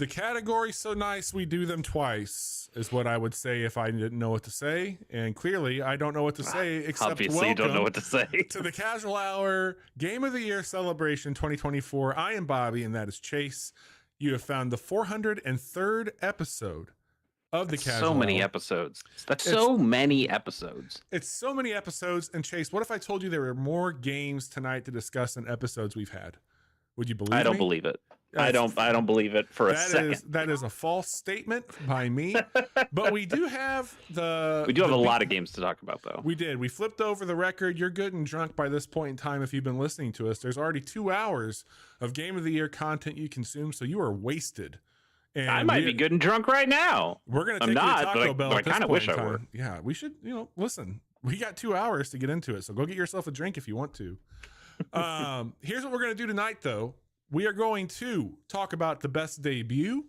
The category's so nice we do them twice is what I would say if I didn't know what to say. And clearly I don't know what to say except Obviously you don't know what to say. to the Casual Hour Game of the Year Celebration 2024. I am Bobby and that is Chase. You have found the 403rd episode of the Casual So many Hour. episodes. That's so many episodes. It's so many episodes. And Chase, what if I told you there were more games tonight to discuss than episodes we've had? Would you believe I don't me? believe it. I don't believe it for a second. That is a false statement by me. But we do have a lot of games to talk about, though. We did. We flipped over the record. You're good and drunk by this point in time if you've been listening to us. There's already 2 hours of Game of the Year content you consume, so you are wasted. And I might be good and drunk right now. We're going to take you to Taco Bell at this point in time. Yeah, we should, listen. We got 2 hours to get into it, so go get yourself a drink if you want to. Here's what we're going to do tonight, though. We are going to talk about the best debut,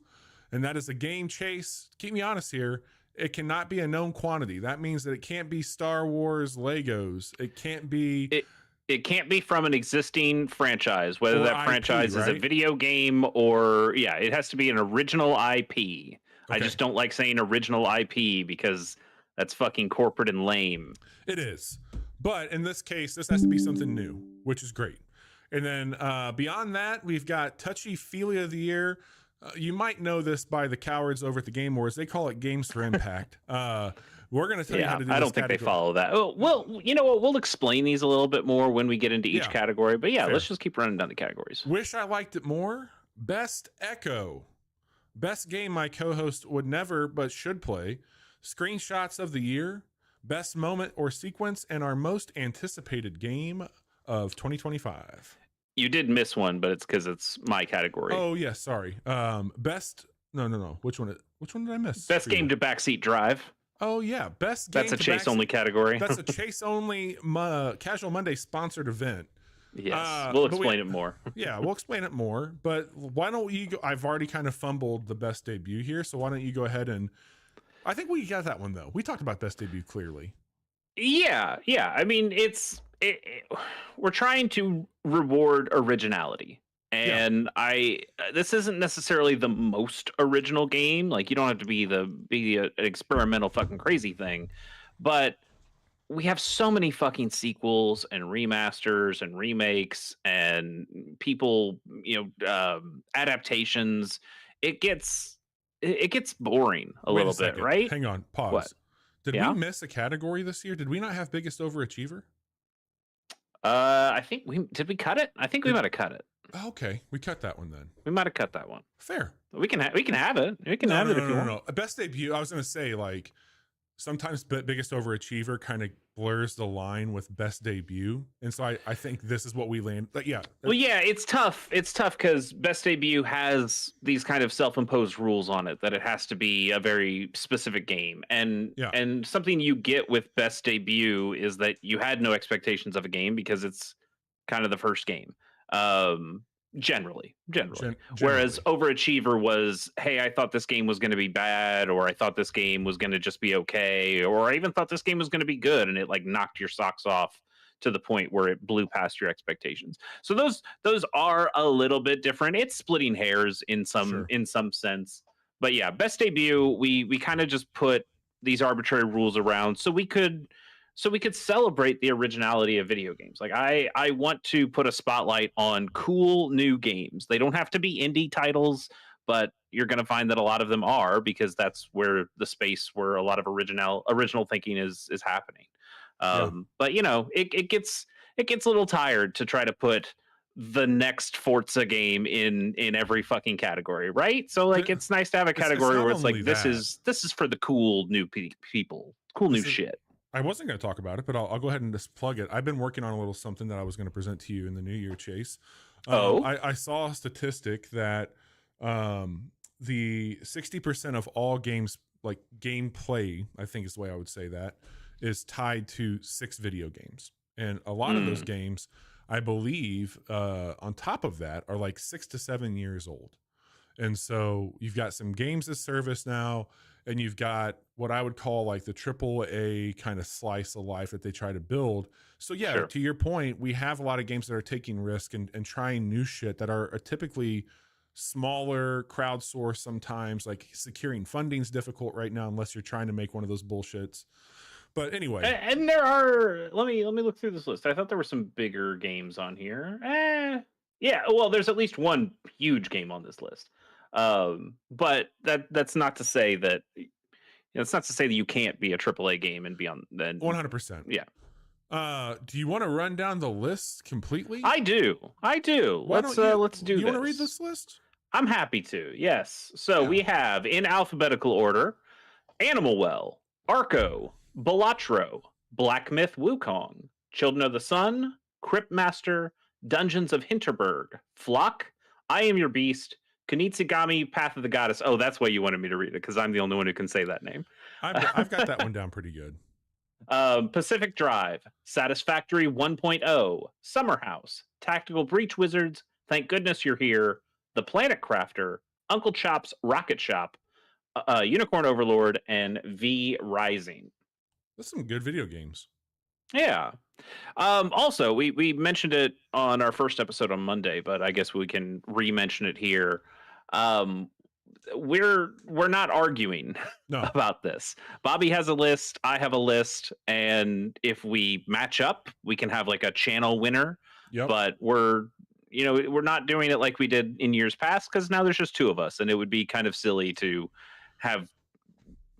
and that is a game, Chase. Keep me honest here. It cannot be a known quantity. That means that it can't be Star Wars Legos. It can't be... It can't be from an existing franchise, whether that IP, franchise is a video game or... Yeah, it has to be an original IP. Okay. I just don't like saying original IP because that's fucking corporate and lame. It is. But in this case, this has to be something new, which is great. And then beyond that, we've got Touchy Feely of the Year. You might know this by the cowards over at the Game Wars. They call it Games for Impact. We're going to tell you how to do this. I don't think they follow that. Oh, well, you know what? We'll explain these a little bit more when we get into each category. But yeah, let's just keep running down the categories. Wish I liked it more. Best Echo. Best game my co-host would never but should play. Screenshots of the year. Best moment or sequence. And our most anticipated game of 2025. You did miss one, but it's because it's my category. Oh yeah, sorry. Best. No. Which one did I miss? Best game to backseat drive. Oh yeah, best game. That's a Chase only category. That's a Chase only Casual Monday sponsored event. Yes, we'll explain it more. Yeah, we'll explain it more. But why don't you go? I've already kind of fumbled the best debut here, so why don't you go ahead and? I think we got that one though. We talked about best debut clearly. Yeah. I mean, we're trying to reward originality, and this isn't necessarily the most original game. Like, you don't have to be an experimental fucking crazy thing, but we have so many fucking sequels and remasters and remakes and people, adaptations. It gets boring a little bit, right? Hang on, pause. What? Did we miss a category this year? Did we not have biggest overachiever? I think we cut it. I think we might have cut it. Okay, we cut that one then. We might have cut that one. Fair. We can have it. We can have it if you want. No. Best debut. I was gonna say, like, sometimes biggest overachiever kind of blurs the line with best debut, and so I think this is what we land. But yeah. Well, yeah, it's tough. It's tough because best debut has these kind of self-imposed rules on it that it has to be a very specific game, and something you get with best debut is that you had no expectations of a game because it's kind of the first game. Generally. Whereas overachiever was, hey, I thought this game was going to be bad, or I thought this game was going to just be okay, or I even thought this game was going to be good, and it like knocked your socks off to the point where it blew past your expectations. So those are a little bit different. It's splitting hairs in some sense, but yeah, best debut, we kind of just put these arbitrary rules around so we could celebrate the originality of video games. Like, I want to put a spotlight on cool new games. They don't have to be indie titles, but you're going to find that a lot of them are, because that's where the space where a lot of original thinking is happening. But it gets a little tired to try to put the next Forza game in every fucking category, right? So like, it's nice to have a category where it's like, this is for the cool new people, cool new shit. I wasn't going to talk about it, but I'll go ahead and just plug it. I've been working on a little something that I was going to present to you in the new year, Chase. I saw a statistic that the 60% of all games, like gameplay, I think is the way I would say that, is tied to 6 video games. And a lot of those games, I believe, on top of that, are like 6 to 7 years old. And so you've got some games as service now, and you've got what I would call like the AAA kind of slice of life that they try to build. So yeah, to your point, we have a lot of games that are taking risk and trying new shit that are typically smaller, crowdsourced sometimes. Like securing funding's difficult right now unless you're trying to make one of those bullshits. But anyway, and there are. Let me look through this list. I thought there were some bigger games on here. Yeah. Well, there's at least one huge game on this list. But that's not to say that. It's not to say that you can't be a AAA game and be on. Then 100%. Yeah. Do you want to run down the list completely? I do. Let's do this. You want to read this list? I'm happy to. Yes. So we have in alphabetical order: Animal Well, Arco, Balatro, Black Myth Wukong, Children of the Sun, Crypt Master, Dungeons of Hinterberg, Flock, I Am Your Beast, Kunitsigami, Path of the Goddess. Oh, that's why you wanted me to read it, because I'm the only one who can say that name. I've got that one down pretty good. Pacific Drive, Satisfactory 1.0, Summer House, Tactical Breach Wizards, Thank Goodness You're Here, The Planet Crafter, Uncle Chop's Rocket Shop, Unicorn Overlord, and V Rising. That's some good video games. Yeah. Also, we mentioned it on our first episode on Monday, but I guess we can re-mention it here. We're not arguing about this. Bobby has a list, I have a list, and if we match up, we can have like a channel winner. Yep. But we're not doing it like we did in years past, because now there's just two of us, and it would be kind of silly to have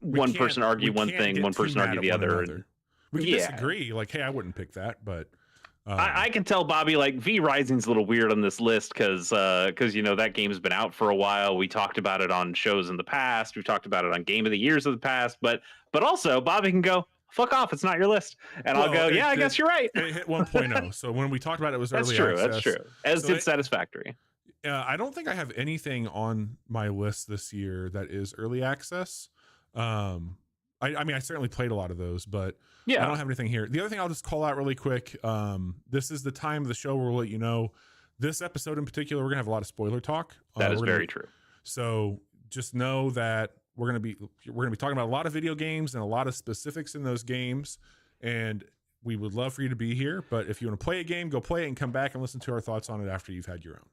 one person argue one thing, one person argue the other. We can disagree, like, hey, I wouldn't pick that, but I can tell Bobby, like, V Rising's a little weird on this list because that game's been out for a while. We talked about it on shows in the past. We've talked about it on Game of the Years of the past, but also Bobby can go, fuck off, it's not your list. And I'll go, I guess you're right. It hit 1.0. So when we talked about it, it was early access. That's true. As did Satisfactory. I don't think I have anything on my list this year that is early access. I mean, I certainly played a lot of those, but I don't have anything here. The other thing I'll just call out really quick. This is the time of the show where we'll let you know this episode in particular, we're gonna have a lot of spoiler talk. That is very true. So just know that we're gonna be talking about a lot of video games and a lot of specifics in those games. And we would love for you to be here. But if you want to play a game, go play it and come back and listen to our thoughts on it after you've had your own.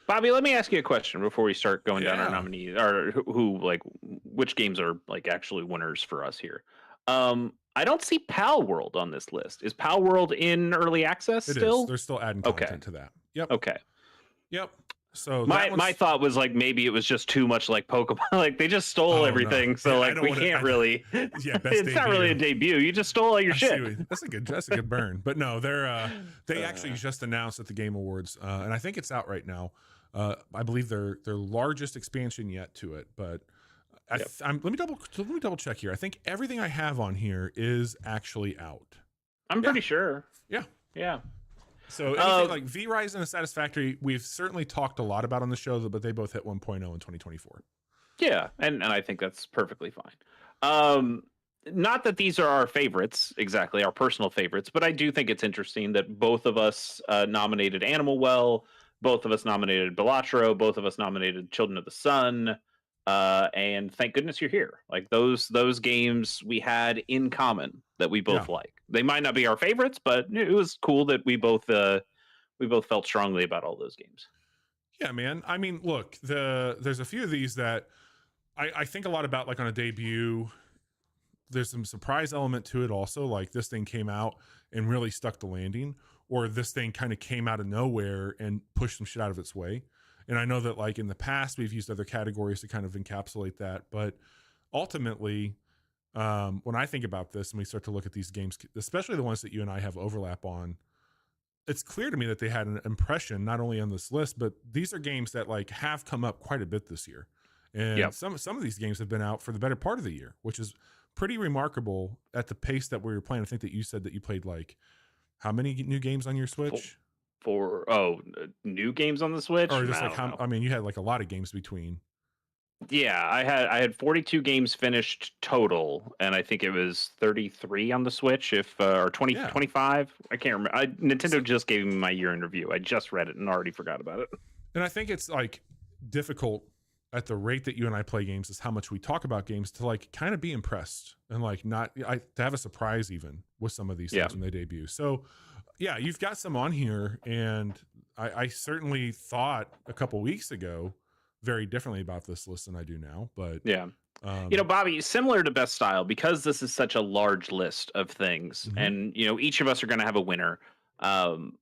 Bobby, let me ask you a question before we start going down our nominees, or which games are like actually winners for us here. I don't see Pal World on this list. Is Pal World in early access still? They're still adding content to that. Yep. Okay. Yep. So my thought was like maybe it was just too much like Pokemon. Like they just stole everything. No. So we can't really. It's not really a debut. You just stole all your shit. That's a good burn. But no, they actually just announced at the Game Awards, and I think it's out right now. I believe their largest expansion yet to it, but let me double check here. I think everything I have on here is actually out. I'm pretty sure. Yeah. So anything like V Rising and Satisfactory, we've certainly talked a lot about on the show, but they both hit 1.0 in 2024. Yeah, and I think that's perfectly fine. Not that these are our favorites, exactly, our personal favorites, but I do think it's interesting that both of us nominated Animal Well, both of us nominated Balatro, both of us nominated Children of the Sun, and Thank Goodness You're Here. Like those games we had in common that we both like. They might not be our favorites, but it was cool that we both felt strongly about all those games. Yeah, man. I mean, look, there's a few of these that I think a lot about, like on a debut. There's some surprise element to it also, like this thing came out and really stuck the landing, or this thing kind of came out of nowhere and pushed some shit out of its way. And I know that like in the past, we've used other categories to kind of encapsulate that. But ultimately, when I think about this and we start to look at these games, especially the ones that you and I have overlap on, it's clear to me that they had an impression not only on this list, but these are games that like have come up quite a bit this year. And some of these games have been out for the better part of the year, which is pretty remarkable at the pace that we were playing. I think that you said that you played like how many new games on your Switch? New games on the Switch? Or just like how? I mean, you had like a lot of games between. Yeah, I had 42 games finished total, and I think it was 33 on the Switch, or 25. I can't remember. Nintendo just gave me my year in review. I just read it and already forgot about it. And I think it's like difficult at the rate that you and I play games is how much we talk about games to like kind of be impressed and like to have a surprise even with some of these things when they debut. So yeah, you've got some on here, and I certainly thought a couple weeks ago very differently about this list than I do now. But yeah. Bobby, similar to Best Style, because this is such a large list of things, Mhm. and each of us are going to have a winner. Um,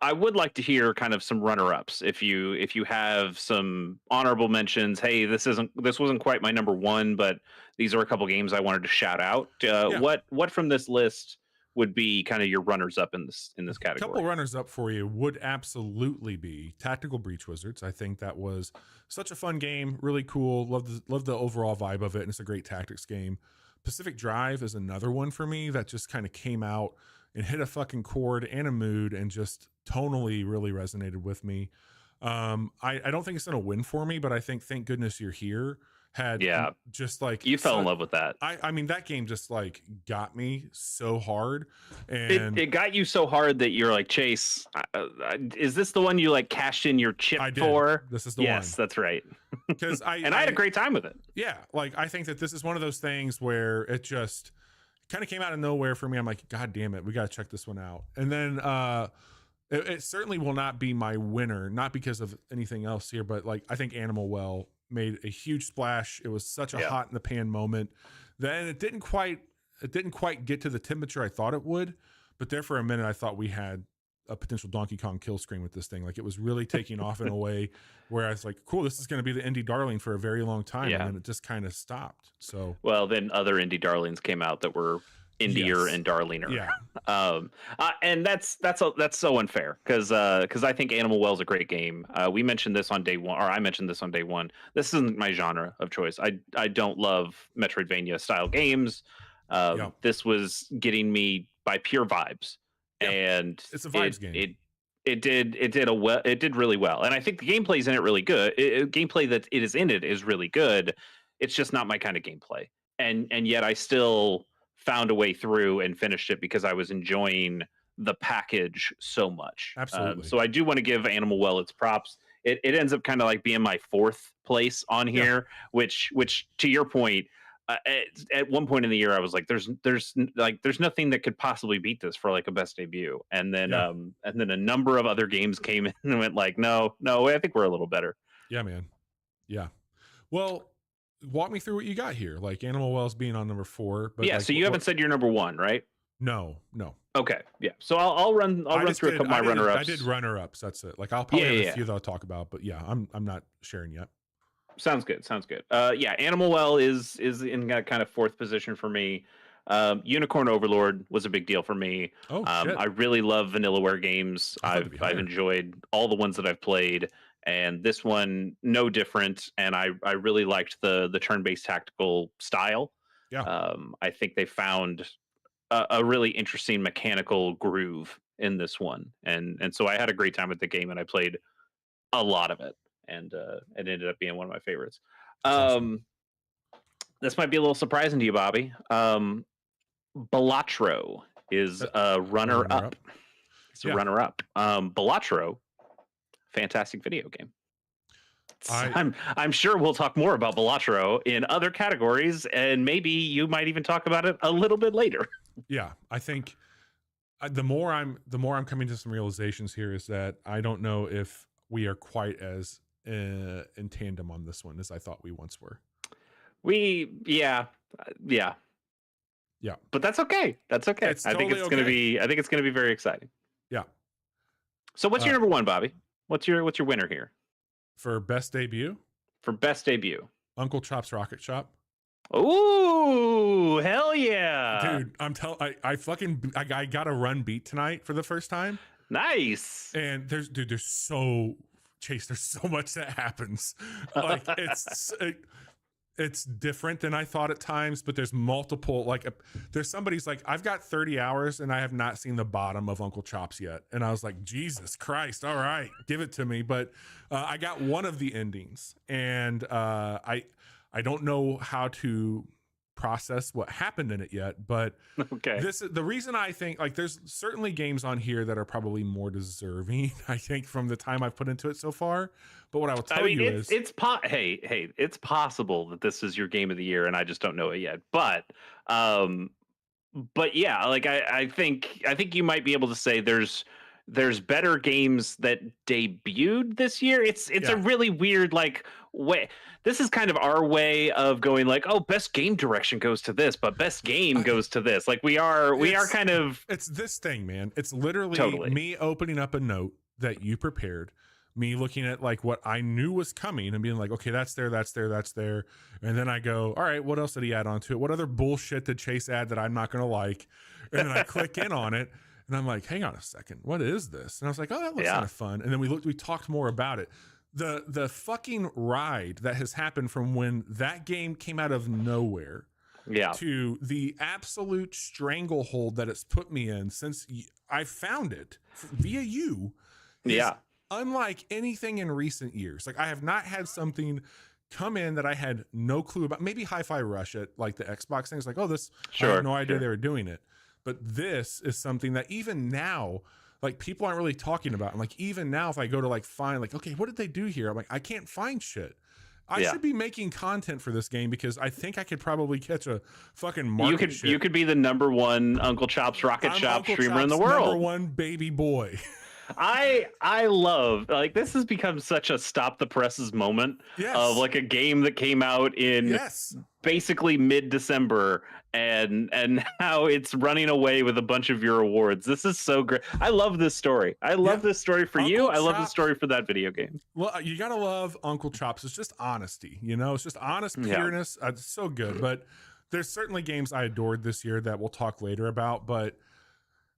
I would like to hear kind of some runner-ups. If you have some honorable mentions, hey, this wasn't quite my number one, but these are a couple games I wanted to shout out. Yeah. What from this list would be kind of your runners up in this A category? couple runners up for you would absolutely be Tactical Breach Wizards. I think that was such a fun game, really cool. Love the overall vibe of it, and it's a great tactics game. Pacific Drive is another one for me that just kind of came out and hit a fucking chord and a mood and just tonally really resonated with me. I don't think it's gonna win for me, but I think Thank Goodness You're Here had just like you fell in love with that. I mean that game just like got me so hard, and it got you so hard that you're like, Chase, is this the one you like cashed in your chip for? This is the one. Yes, that's right. Because I had a great time with it. Yeah, like I think that this is one of those things where it just kind of came out of nowhere for me. I'm like, God damn it, we got to check this one out. And then it certainly will not be my winner, not because of anything else here, but like I think Animal Well made a huge splash. It was such a hot in the pan moment. Then it didn't quite get to the temperature I thought it would, but there for a minute I thought we had a potential Donkey Kong kill screen with this thing. Like it was really taking off in a way where I was like, cool, this is going to be the indie darling for a very long time. And then it just kind of stopped. So, well, then other indie darlings came out that were indier and darlinger. Yeah. And that's so unfair because I think Animal Well is a great game. We mentioned this on day one, or I mentioned this on day one. This isn't my genre of choice. I don't love Metroidvania style games. This was getting me by pure vibes. And it's a vibes game. It did really well, and I think the gameplay is in it really good. Gameplay that it is in it is really good. It's just not my kind of gameplay, and yet I still found a way through and finished it because I was enjoying the package so much. Absolutely. So I do want to give Animal Well its props. It ends up kind of like being my fourth place on here, which to your point. At one point in the year, I was like, "There's nothing that could possibly beat this for like a best debut." And then a number of other games came in and went like, "No, I think we're a little better." Yeah, man. Yeah. Well, walk me through what you got here. Like Animal Wells being on number 4, but so you haven't said your number 1, right? No. Okay, yeah. So I'll run through a couple of my runner-ups. I did runner-ups. That's it. Like I'll probably have a few that I'll talk about, but yeah, I'm not sharing yet. Sounds good. Animal Well is in that kind of fourth position for me. Unicorn Overlord was a big deal for me. Shit. I really love Vanillaware games. I've enjoyed all the ones that I've played, and this one no different. And I really liked the turn-based tactical style. Yeah. I think they found a really interesting mechanical groove in this one, and so I had a great time with the game, and I played a lot of it. And it ended up being one of my favorites. Awesome. This might be a little surprising to you, Bobby. Balatro is a runner-up. It's a runner-up. Balatro, fantastic video game. I'm sure we'll talk more about Balatro in other categories, and maybe you might even talk about it a little bit later. Yeah, I think the more I'm coming to some realizations here is that I don't know if we are quite as in tandem on this one as I thought we once were. Yeah. But that's okay. I think it's gonna be very exciting. Yeah. So what's your number 1, Bobby? What's your winner here for best debut? For best debut, Uncle Chop's Rocket Shop. Ooh, hell yeah, dude! I got a run beat tonight for the first time. Nice. And there's so much that happens. Like it's different than I thought at times, but there's multiple, like there's somebody's like, I've got 30 hours and I have not seen the bottom of Uncle Chop's yet. And I was like, Jesus Christ. All right, give it to me. But I got one of the endings, and I don't know how to process what happened in it yet, but this is the reason I think, like, there's certainly games on here that are probably more deserving, I think, from the time I've put into it so far. But what I will tell you is it's possible that this is your game of the year and I just don't know it yet. But yeah, like I think you might be able to say there's there's better games that debuted this year. It's a really weird like way. This is kind of our way of going like, oh, best game direction goes to this, but best game goes to this. Like we are kind of, it's this thing, man. It's literally me opening up a note that you prepared, me looking at like what I knew was coming and being like, okay, that's there. And then I go, all right, what else did he add onto it? What other bullshit did Chase add that I'm not going to like? And then I click in on it and I'm like, hang on a second, what is this? And I was like, oh, that looks kind of fun. And then we talked more about it. The fucking ride that has happened from when that game came out of nowhere to the absolute stranglehold that it's put me in since I found it via you. Unlike anything in recent years. Like I have not had something come in that I had no clue about. Maybe Hi-Fi Rush at like the Xbox thing. It's like, oh, this, I had no idea they were doing it. But this is something that even now, like people aren't really talking about. And like even now, if I go to like find like, okay, what did they do here? I'm like, I can't find shit. I should be making content for this game because I think I could probably catch a fucking market. You could be the #1 Uncle Chop's Rocket Shop streamer in the world. #1 baby boy. I love, like, this has become such a stop the presses moment of like a game that came out in basically mid-December and now it's running away with a bunch of your awards. This is so great. I love this story. I love this story for Uncle you. I love this story for that video game. Well, you gotta love Uncle Chops. It's just honesty, you know? It's just honest pureness. It's so good. But there's certainly games I adored this year that we'll talk later about, but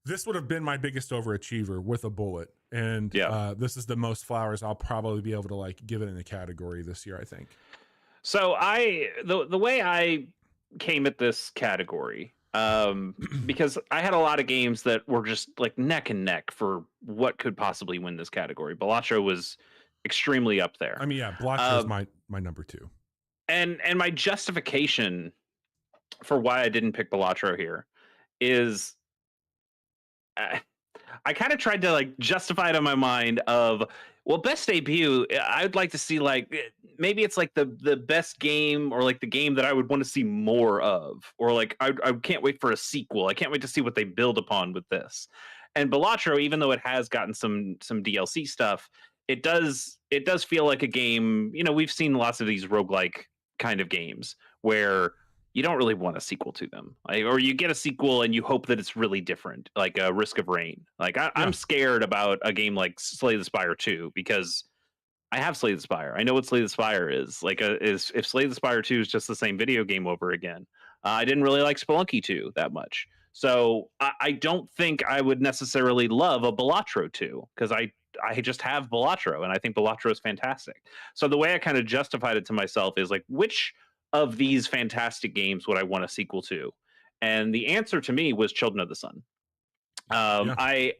this would have been my biggest overachiever with a bullet. And this is the most flowers I'll probably be able to like give it in a category this year, I think. So the way I came at this category, because I had a lot of games that were just like neck and neck for what could possibly win this category. Balatro was extremely up there. I mean, Balatro is my #2. And my justification for why I didn't pick Balatro here is I kind of tried to like justify it in my mind of, well, best debut, I'd like to see like maybe it's like the best game or like the game that I would want to see more of, or like I can't wait for a sequel. I can't wait to see what they build upon with this. And Balatro, even though it has gotten some DLC stuff, it does feel like a game, you know, we've seen lots of these roguelike kind of games where you don't really want a sequel to them, like, or you get a sequel and you hope that it's really different, like a Risk of Rain. Like I'm scared about a game like Slay the Spire 2 because I have Slay the Spire. I know what Slay the Spire is. Like if Slay the Spire 2 is just the same video game over again. I didn't really like Spelunky 2 that much. So I don't think I would necessarily love a Balatro 2 because I just have Balatro and I think Balatro is fantastic. So the way I kind of justified it to myself is like, which of these fantastic games would I want a sequel to? And the answer to me was Children of the Sun. I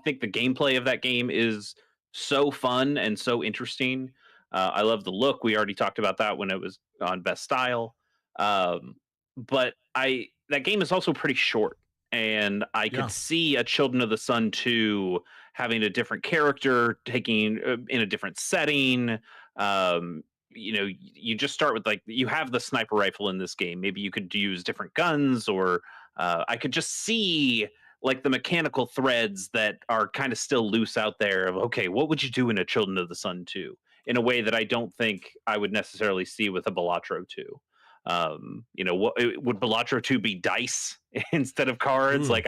think the gameplay of that game is so fun and so interesting. I love the look. We already talked about that when it was on Best Style. But that game is also pretty short, and I could see a Children of the Sun 2 having a different character, taking in a different setting. You know, you just start with like, you have the sniper rifle in this game. Maybe you could use different guns, or I could just see like the mechanical threads that are kind of still loose out there of, okay, what would you do in a Children of the Sun 2 in a way that I don't think I would necessarily see with a Balatro 2. You know, what would Balatro 2 be dice instead of cards? Like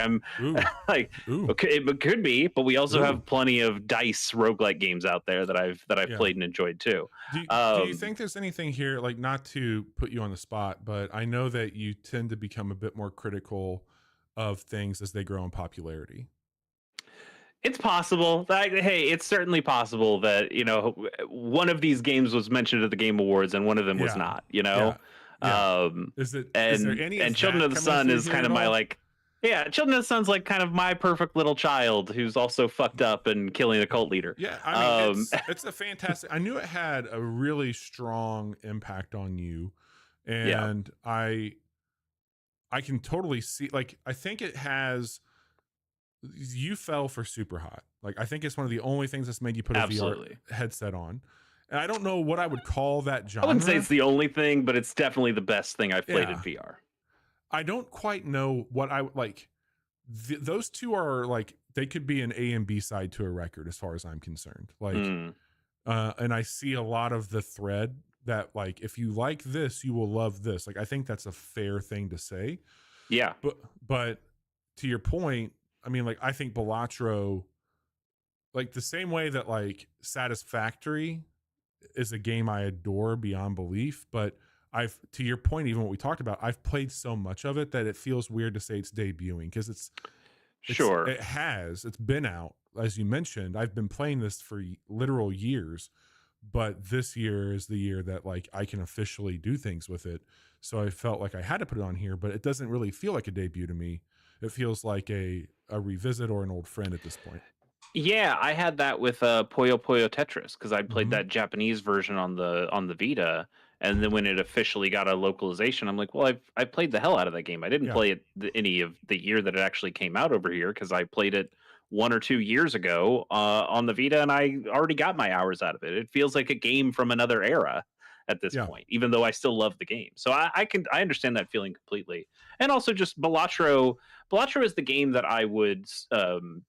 like, okay, it could be, but we also have plenty of dice roguelike games out there that I've played and enjoyed too. Do you think there's anything here, like, not to put you on the spot, but I know that you tend to become a bit more critical of things as they grow in popularity? It's possible. Hey, it's certainly possible that, you know, one of these games was mentioned at the Game Awards and one of them was not, you know? Is there any, and Children of the Sun is kind of my like, Children of the Sun's like kind of my perfect little child who's also fucked up and killing a cult leader. Yeah, I mean, it's a fantastic. I knew it had a really strong impact on you, and I can totally see. Like, I think it has. You fell for Super Hot. Like, I think it's one of the only things that's made you put a VR headset on. And I don't know what I would call that genre. I wouldn't say it's the only thing, but it's definitely the best thing I've played in VR. I don't quite know what I like. Those two are like they could be an A and B side to a record as far as I'm concerned. Like, Mm. And I see a lot of the thread that, like, if you like this, you will love this. Like, I think that's a fair thing to say. Yeah. But to your point, I mean, like, I think Balatro, like the same way that like Satisfactory is a game I adore beyond belief, but to your point, even what we talked about, I've played so much of it that it feels weird to say it's debuting, because Sure. it's been out, as you mentioned. I've been playing this for literal years, but this year is the year that like I can officially do things with it. So I felt like I had to put it on here, but it doesn't really feel like a debut to me. It feels like a revisit or an old friend at this point. Yeah, I had that with Puyo Puyo Tetris, because I played Mhm. that Japanese version on the Vita, and then when it officially got a localization, I'm like, well, I've played the hell out of that game. I didn't Yeah. play it any of the year that it actually came out over here, because I played it 1 or 2 years ago on the Vita, and I already got my hours out of it. It feels like a game from another era at this Yeah. point, even though I still love the game. So I understand that feeling completely. And also just Balatro. Balatro is the game that I would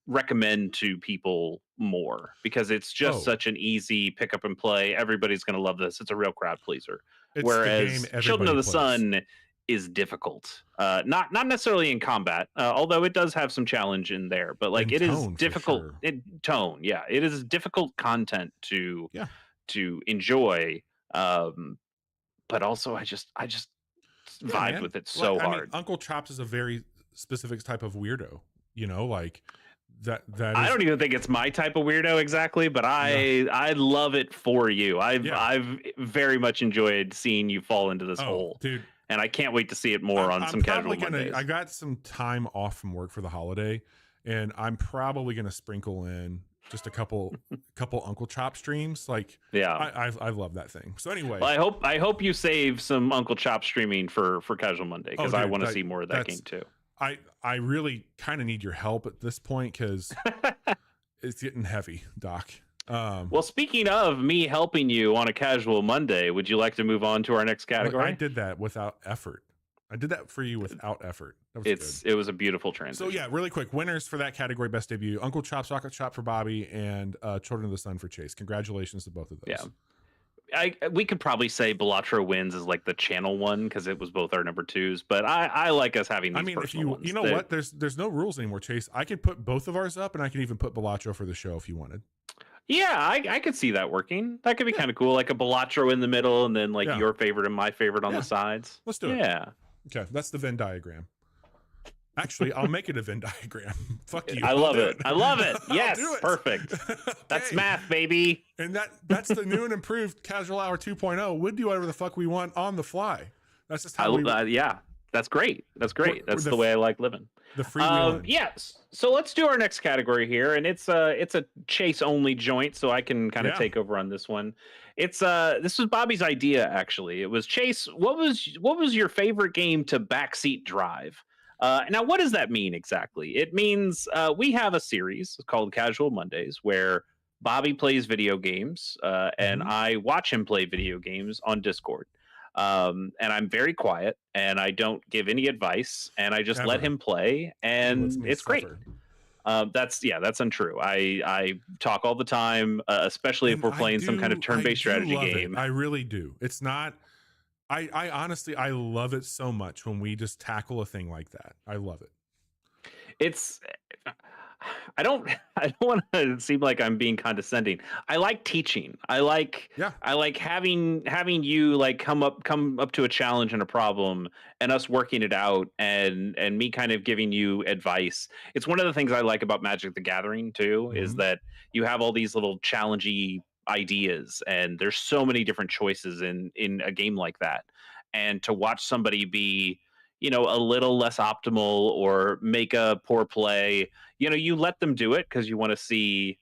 recommend to people more, because it's just such an easy pick up and play. Everybody's going to love this. It's a real crowd pleaser. It's Whereas the game Children of the plays. Sun is difficult. Not necessarily in combat, although it does have some challenge in there. But like, it is difficult. Sure. Yeah, it is difficult content to enjoy. But also, I just vibed with it so hard. I mean, Uncle Chops is a very specific type of weirdo, you know, like that I don't even think it's my type of weirdo exactly, but I love it for you. I've very much enjoyed seeing you fall into this hole, dude, and I can't wait to see it more on some casual Mondays. I got some time off from work for the holiday, and I'm probably gonna sprinkle in just a couple Uncle Chop streams. Like, I love that thing. So anyway, well, I hope you save some Uncle Chop streaming for Casual Monday, because I want to see more of that game too. I really kind of need your help at this point, because it's getting heavy, Doc. Well, speaking of me helping you on a Casual Monday, would you like to move on to our next category? I did that without effort. I did that for you without effort. That was good. It was a beautiful transition. So yeah, really quick, winners for that category: best debut, Uncle Chop, Chocolate Chop for Bobby, and Children of the Sun for Chase. Congratulations to both of those. Yeah. We could probably say Balatro wins is like the channel one, because it was both our number twos, but I like us having these. I mean, if you know what, there's no rules anymore, Chase. I could put both of ours up, and I can even put Balatro for the show if you wanted. Yeah, I could see that working. That could be kind of cool, like a Balatro in the middle, and then like your favorite and my favorite on the sides. Let's do it. Yeah. Okay, that's the Venn diagram. Actually, I'll make it a Venn diagram. Fuck you. I love it. I love it. Yes, perfect. Okay. That's math, baby. And that's the new and improved Casual Hour 2.0. We'll do whatever the fuck we want on the fly. That's just how yeah, that's great. That's great. That's the way I like living. The freewheeling. Yes. So let's do our next category here, and it's a Chase only joint, so I can kind of take over on this one. It's this was Bobby's idea, actually. It was, Chase, what was your favorite game to backseat drive? Now, what does that mean exactly? It means we have a series called Casual Mondays where Bobby plays video games, and I watch him play video games on Discord. And I'm very quiet, and I don't give any advice, and I just let him play, and it's great. That's untrue. I talk all the time, especially if we're playing some kind of turn-based strategy game. I really do. It's not. I honestly, I love it so much when we just tackle a thing like that. I love it. It's. I don't want to seem like I'm being condescending. I like teaching. I like having you like come up to a challenge and a problem, and us working it out, and me kind of giving you advice. It's one of the things I like about Magic the Gathering too, is that you have all these little challengey ideas, and there's so many different choices in a game like that. And to watch somebody be, a little less optimal or make a poor play, you let them do it because you want to see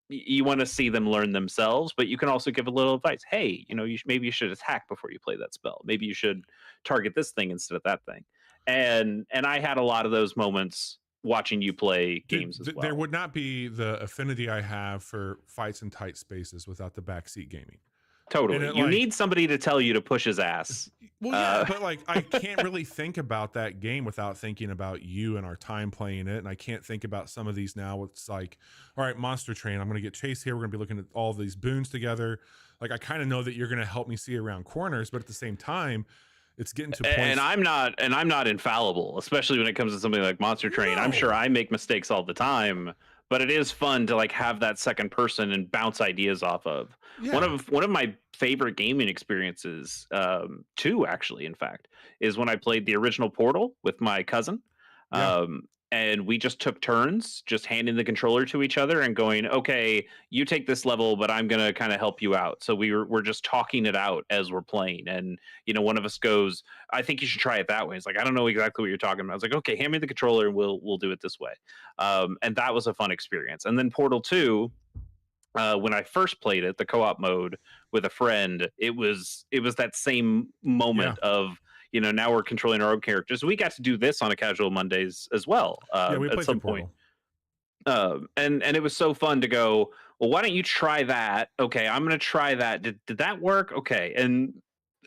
them learn themselves, but you can also give a little advice. Hey, maybe you should attack before you play that spell. Maybe you should target this thing instead of that thing. And I had a lot of those moments watching you play games as well. There would not be the affinity I have for fights in tight spaces without the backseat gaming. Totally. You need somebody to tell you to push his ass. Well, yeah, but like I can't really think about that game without thinking about you and our time playing it. And I can't think about some of these now. It's like, all right, Monster Train, I'm going to get Chase here. We're going to be looking at all these boons together. Like I kind of know that you're going to help me see around corners, but at the same time, it's getting to points. And I'm not infallible, especially when it comes to something like Monster Train. No. I'm sure I make mistakes all the time, but it is fun to like have that second person and bounce ideas off of. Yeah. One of my favorite gaming experiences, two actually, in fact, is when I played the original Portal with my cousin. Yeah. And we just took turns just handing the controller to each other and going, okay, you take this level, but I'm going to kind of help you out. So we're just talking it out as we're playing. And, one of us goes, I think you should try it that way. It's like, I don't know exactly what you're talking about. I was like, okay, hand me the controller and we'll do it this way. And that was a fun experience. And then Portal 2, when I first played it, the co-op mode with a friend, it was that same moment of, now we're controlling our own characters. We got to do this on a casual Mondays as well. We at some point. And it was so fun to go, well, why don't you try that? Okay, I'm going to try that. Did that work? Okay. And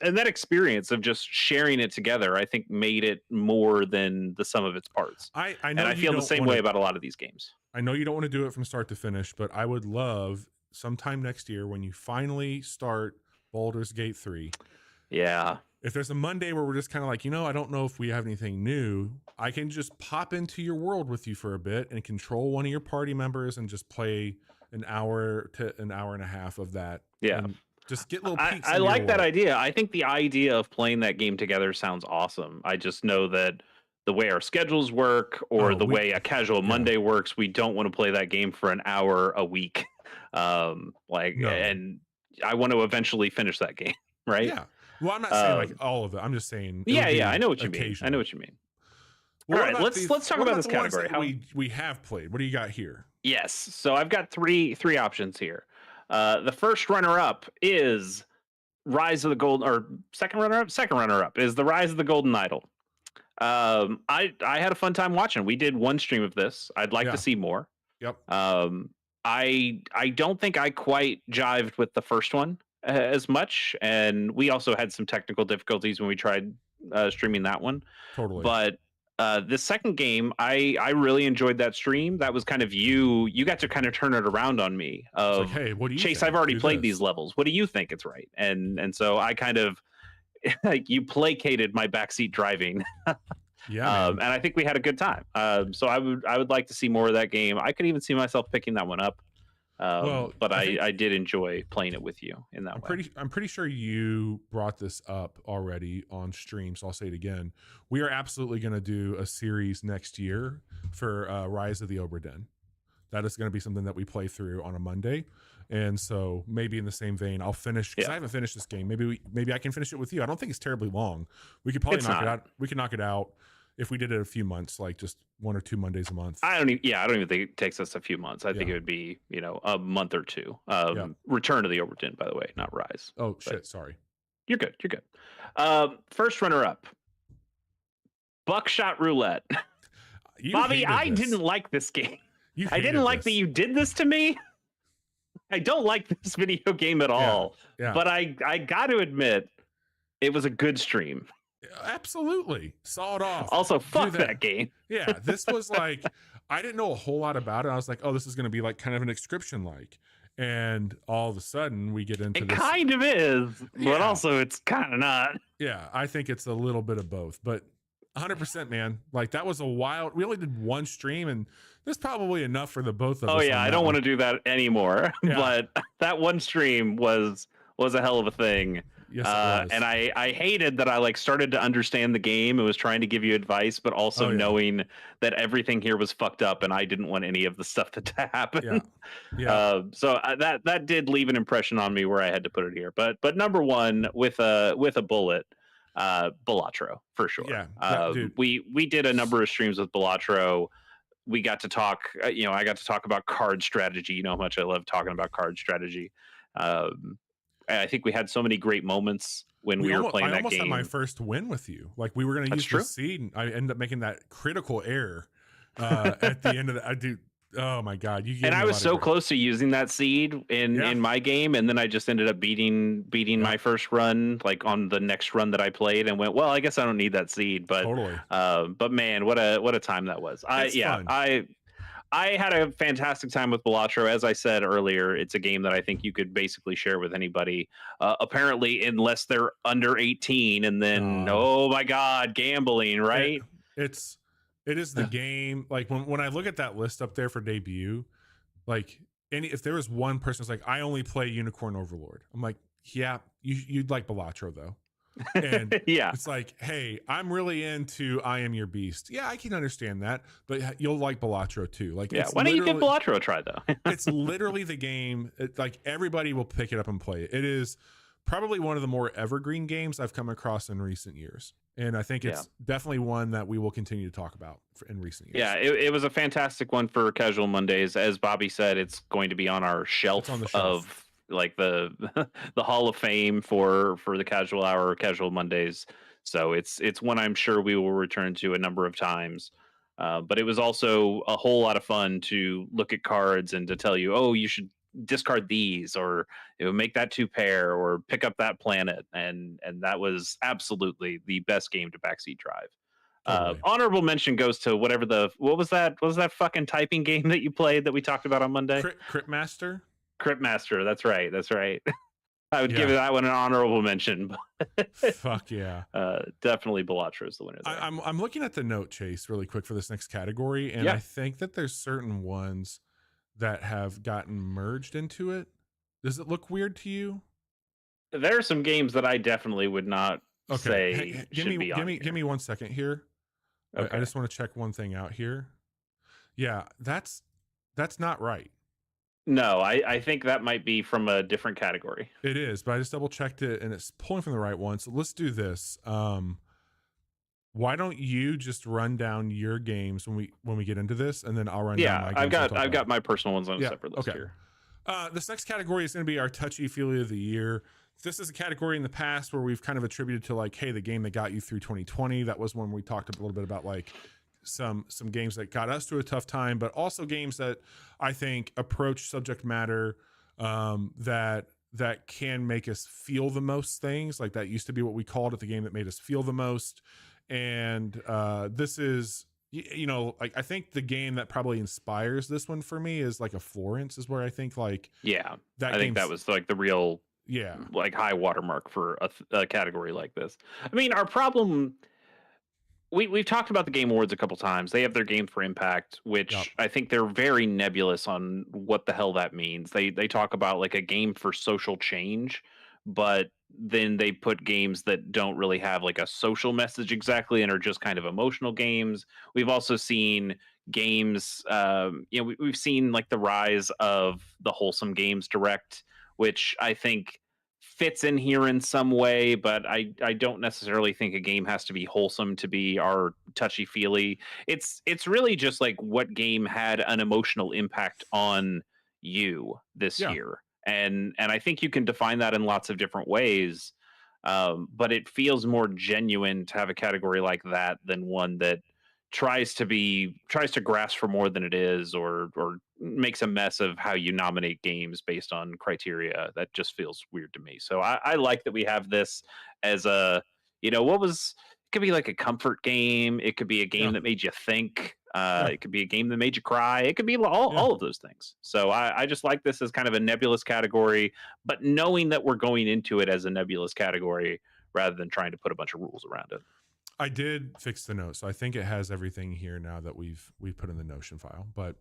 that experience of just sharing it together, I think made it more than the sum of its parts. I know, and I feel the same way about a lot of these games. I know you don't want to do it from start to finish, but I would love sometime next year when you finally start Baldur's Gate 3. Yeah. If there's a Monday where we're just kind of like, I don't know if we have anything new, I can just pop into your world with you for a bit and control one of your party members and just play an hour to an hour and a half of that. Yeah. And just get little peeks. I like that idea. I think the idea of playing that game together sounds awesome. I just know that the way our schedules work or way a casual Monday works, we don't want to play that game for an hour a week. And I want to eventually finish that game. Right. Yeah. Well, I'm not saying like all of it. I'm just saying. Yeah. I know what you mean. I know what you mean. Well, all right. Let's talk about this category. We have played. What do you got here? Yes. So I've got three options here. The first runner-up is Rise of the Golden, or second runner-up is the Rise of the Golden Idol. I had a fun time watching. We did one stream of this. I'd like to see more. Yep. I don't think I quite jived with the first one as much, and we also had some technical difficulties when we tried streaming that one. Totally. But the second game, I really enjoyed that stream. That was kind of you got to kind of turn it around on me. Of, hey, what do you Chase, think? I've already played these levels. What do you think it's right? And so I kind of like you placated my backseat driving. Yeah. And I think we had a good time. So I would like to see more of that game. I could even see myself picking that one up. But I did enjoy playing it with you in that way. I'm pretty sure you brought this up already on stream, so I'll say it again. We are absolutely going to do a series next year for Rise of the Obra Dinn. That is going to be something that we play through on a Monday, and so maybe in the same vein, I'll finish because I haven't finished this game. Maybe I can finish it with you. I don't think it's terribly long. We could probably knock it out. We could knock it out if we did it a few months, like just 1 or 2 Mondays a month. I don't even think it takes us a few months. I think it would be, a month or two. Return to the Obra Dinn, by the way, not Rise. Oh, shit. Sorry. You're good. First runner up, Buckshot Roulette. Bobby, I didn't like this game. I didn't like that you did this to me. I don't like this video game at all. Yeah. But I got to admit, it was a good stream. Absolutely. Saw it off. Also, fuck that game. Yeah, this was like, I didn't know a whole lot about it. I was like, oh, this is going to be like kind of an Inscription like. And all of a sudden we get into this. It kind of is, but also it's kind of not. Yeah, I think it's a little bit of both, but 100%, man. Like that was a wild, we only did one stream and that's probably enough for the both of us. Oh yeah, I don't want to do that anymore, but that one stream was a hell of a thing. Yes, it was. And I hated that I started to understand the game and was trying to give you advice, but also knowing that everything here was fucked up and I didn't want any of the stuff to happen. Yeah. So that did leave an impression on me where I had to put it here. But number one with a bullet, Balatro for sure. Yeah. We did a number of streams with Balatro. We got to talk. I got to talk about card strategy. You know how much I love talking about card strategy. I think we had so many great moments when we were playing that game. I almost had my first win with you. Like we were going to use the seed, and I ended up making that critical error at the end of the. Oh my God, you gave And me I a was lot of so grief. close to using that seed in my game, and then I just ended up beating Yeah, my first run, like on the next run that I played, and went, well, I guess I don't need that seed. totally. But man, what a time that was. It's fun. I had a fantastic time with Balatro. As I said earlier, it's a game that I think you could basically share with anybody. Apparently, unless they're under 18, and then oh my God, gambling, right? It is the game. Like when I look at that list up there for debut, like if there was one person who's like, I only play Unicorn Overlord, I'm like, yeah, you'd like Balatro though. And yeah, it's like, hey, I'm really into I Am Your Beast. Yeah, I can understand that, but you'll like Balatro too. Like, yeah. it's Why don't you give Balatro a try though? it's literally the game. Like everybody will pick it up and play it. It is probably one of the more evergreen games I've come across in recent years. And I think it's definitely one that we will continue to talk about in recent years. Yeah, it was a fantastic one for Casual Mondays. As Bobby said, it's going to be on our shelf, of like the the Hall of Fame for the Casual Hour, Casual Mondays. So it's one I'm sure we will return to a number of times. But it was also a whole lot of fun to look at cards and to tell you, oh, you should discard these, or make that 2-pair, or pick up that planet, and that was absolutely the best game to backseat drive. Totally. Honorable mention goes to what was that fucking typing game that you played that we talked about on Monday? Crit Master. Crit Master. That's right. I would give that one an honorable mention. Fuck yeah. Definitely Balatro is the winner there. I'm looking at the note, Chase, really quick for this next category, and I think that there's certain ones that have gotten merged into it. Does it look weird to you? There are some games that I definitely would not say give me 1 second here. Okay. I just want to check one thing out here. Yeah, that's not right. No, I think that might be from a different category. It is, but I just double checked it and it's pulling from the right one. So let's do this. Why don't you just run down your games when we get into this, and then I'll run down my games. I've got my personal ones on a separate list here. This next category is going to be our touchy-feely of the year. This is a category in the past where we've kind of attributed to like, hey, the game that got you through 2020. That was when we talked a little bit about like some games that got us through a tough time, but also games that I think approach subject matter that can make us feel the most things. Like that used to be what we called it, the game that made us feel the most. And this is, like I think the game that probably inspires this one for me is like a Florence, is where I think like I think that was like the real like high watermark for a category like this. I mean, our problem, we've talked about the Game Awards a couple times. They have their Game for Impact, which I think they're very nebulous on what the hell that means. They talk about like a game for social change, but then they put games that don't really have like a social message exactly and are just kind of emotional games. We've also seen games, we've seen like the rise of the Wholesome Games Direct, which I think fits in here in some way, but I don't necessarily think a game has to be wholesome to be our touchy-feely. It's really just like what game had an emotional impact on you this year. And I think you can define that in lots of different ways. But it feels more genuine to have a category like that than one that tries to grasp for more than it is, or makes a mess of how you nominate games based on criteria. That just feels weird to me. So I like that we have this as a, it could be like a comfort game. It could be a game that made you think. It could be a game that made you cry. It could be all of those things. So I just like this as kind of a nebulous category, but knowing that we're going into it as a nebulous category rather than trying to put a bunch of rules around it. I did fix the note, so I think it has everything here now that we've put in the Notion file. But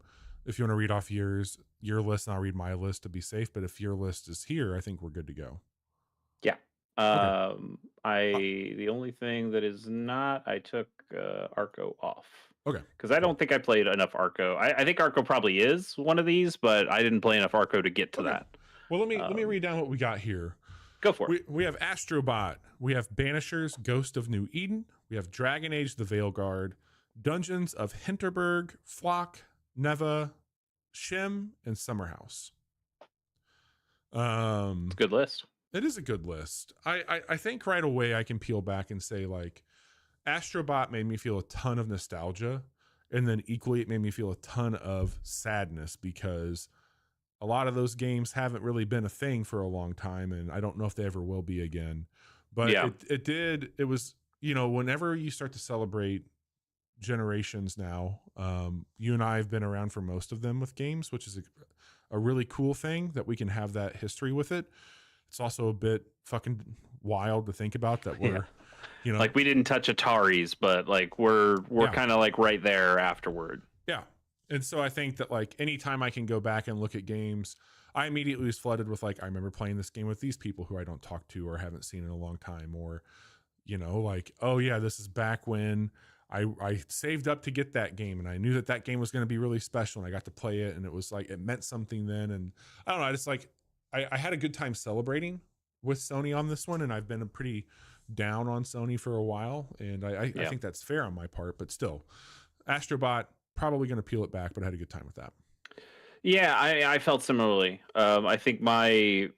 if you want to read off your list, and I'll read my list to be safe. But if your list is here, I think we're good to go. Yeah. The only thing that is not, I took Arco off. Okay. Because I don't think I played enough Arco. I think Arco probably is one of these, but I didn't play enough Arco to get to that. Well, let me read down what we got here. Go for it. We have Astrobot. We have Banishers, Ghost of New Eden. We have Dragon Age, The Veilguard, Dungeons of Hinterberg, Flock, Neva, Shim, and Summerhouse. It's a good list. It is a good list. I think right away I can peel back and say like Astrobot made me feel a ton of nostalgia, And then equally, it made me feel a ton of sadness because a lot of those games haven't really been a thing for a long time, and I don't know if they ever will be again. But Yeah. it was, you know, whenever you start to celebrate generations now, you and I have been around for most of them with games, which is a really cool thing that we can have that history with it. It's also a bit fucking wild to think about that Yeah. we're, you know, Like we didn't touch Ataris, but like we're yeah, kind of like right there afterward. yeah. And so I think that like anytime I can go back and look at games, I immediately was flooded with like, I remember playing this game with these people who I don't talk to or haven't seen in a long time, or, you know, like, oh yeah, this is back when I saved up to get that game and I knew that that game was going to be really special and I got to play it and it was like, it meant something then. And I don't know, I just like, I had a good time celebrating with Sony on this one, and I've been a pretty down on Sony for a while, and I think that's fair on my part, but still, Astrobot, probably going to peel it back, but I had a good time with that. Yeah, I felt similarly. I think my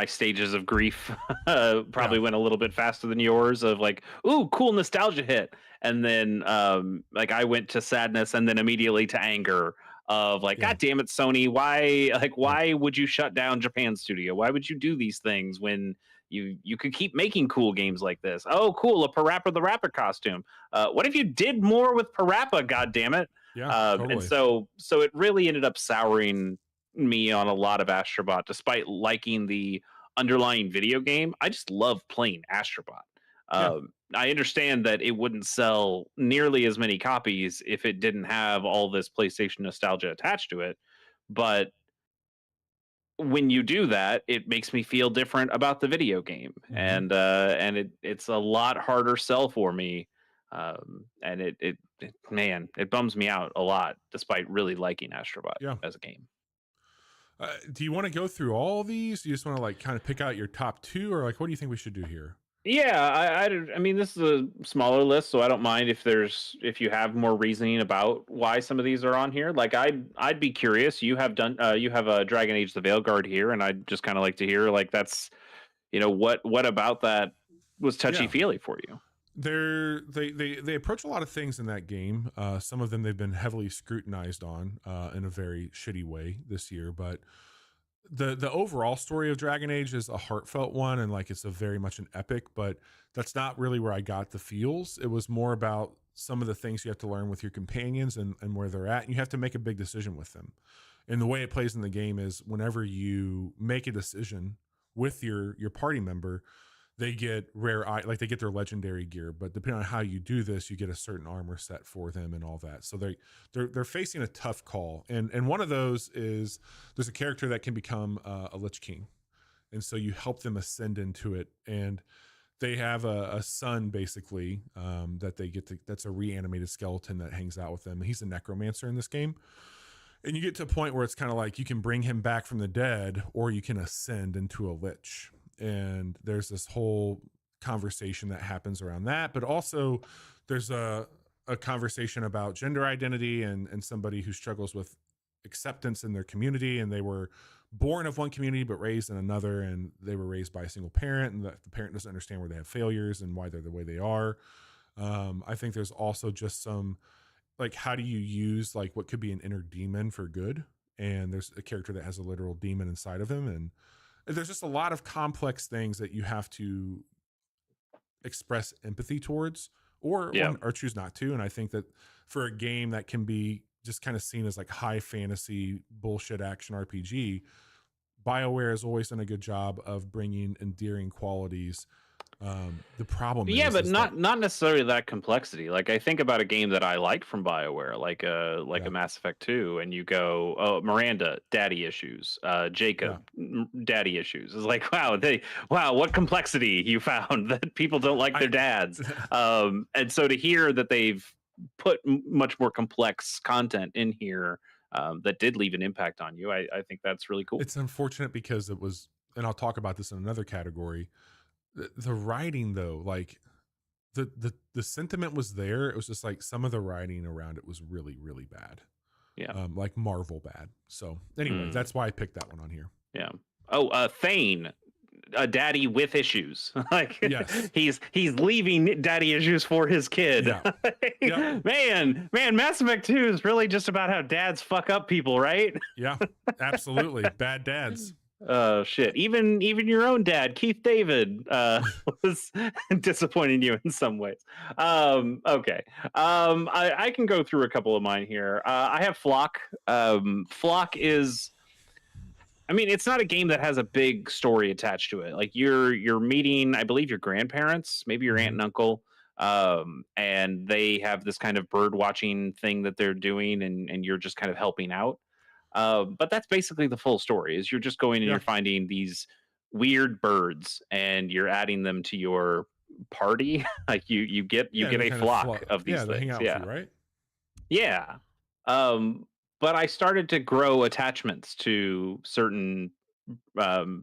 stages of grief probably went a little bit faster than yours. Of like, ooh, cool nostalgia hit, and then like I went to sadness, and then immediately to anger. Of like, Yeah. God damn it, Sony! Why would you shut down Japan studio? Why would you do these things when you could keep making cool games like this? Oh, cool, a Parappa the Rapper costume. What if you did more with Parappa? God damn it! Yeah, And totally. so it really ended up souring me on a lot of Astrobot, despite liking the underlying video game. I just love playing Astrobot. Yeah. I understand that it wouldn't sell nearly as many copies if it didn't have all this PlayStation nostalgia attached to it, but when you do that, it makes me feel different about the video game, Mm-hmm. and it's a lot harder sell for me, and man, it bums me out a lot, despite really liking Astrobot Yeah. as a game. Do you want to go through all these? Do you just want to like kind of pick out your top two, or like what do you think we should do here? Yeah, I mean, this is a smaller list, so I don't mind if you have more reasoning about why some of these are on here. Like I'd be curious. You have a Dragon Age the Veilguard here, and I'd just kind of like to hear like that's what about that was touchy Yeah. feely for you. They approach a lot of things in that game. Some of them they've been heavily scrutinized on in a very shitty way this year, but the overall story of Dragon Age is a heartfelt one, and like it's a very much an epic, but that's not really where I got the feels. It was more about some of the things you have to learn with your companions and where they're at, and you have to make a big decision with them. And the way it plays in the game is whenever you make a decision with your party member, they get like they get their legendary gear, but depending on how you do this, you get a certain armor set for them and all that. So they're facing a tough call, and one of those is there's a character that can become a Lich King, and so you help them ascend into it, and they have a son basically that they get to, that's a reanimated skeleton that hangs out with them. He's a necromancer in this game. And you get to a point where it's kind of like you can bring him back from the dead, or you can ascend into a lich. And there's this whole conversation that happens around that, but also there's a conversation about gender identity and somebody who struggles with acceptance in their community, and they were born of one community but raised in another, and they were raised by a single parent, and the parent doesn't understand where they have failures and why they're the way they are. I think there's also just some like, how do you use like what could be an inner demon for good, and there's a character that has a literal demon inside of him, and there's just a lot of complex things that you have to express empathy towards, or choose not to. And I think that for a game that can be just kind of seen as like high fantasy bullshit action RPG, BioWare has always done a good job of bringing endearing qualities. The problem But is not necessarily that complexity. Like I think about a game that I like from BioWare, like a Mass Effect 2, and you go, oh, Miranda, daddy issues, Jacob, daddy issues. It's like, wow, what complexity you found that people don't like their dads. And so to hear that they've put much more complex content in here that did leave an impact on you, I think that's really cool. It's unfortunate because it was, and I'll talk about this in another category. The writing though, like the sentiment was there. It was just like some of the writing around it was really, really bad. Yeah. Like Marvel bad. So anyway, that's why I picked that one on here. Yeah. Oh, Thane a daddy with issues. Like Yes. he's leaving daddy issues for his kid. Yeah. Yep. Man, Mass Effect 2 is really just about how dads fuck up people, right? Yeah. Absolutely. Bad dads. Oh shit. Even your own dad, Keith David, was disappointing you in some ways. Okay. I can go through a couple of mine here. I have Flock. Flock is, I mean, it's not a game that has a big story attached to it. Like you're meeting, I believe, your grandparents, maybe your aunt and uncle, and they have this kind of bird watching thing that they're doing, and you're just kind of helping out. But that's basically the full story. Is you're just going and Yeah. you're finding these weird birds, and you're adding them to your party. Like you get a flock of these things. They hang things. out with you, right? Yeah. Um, but I started to grow attachments to certain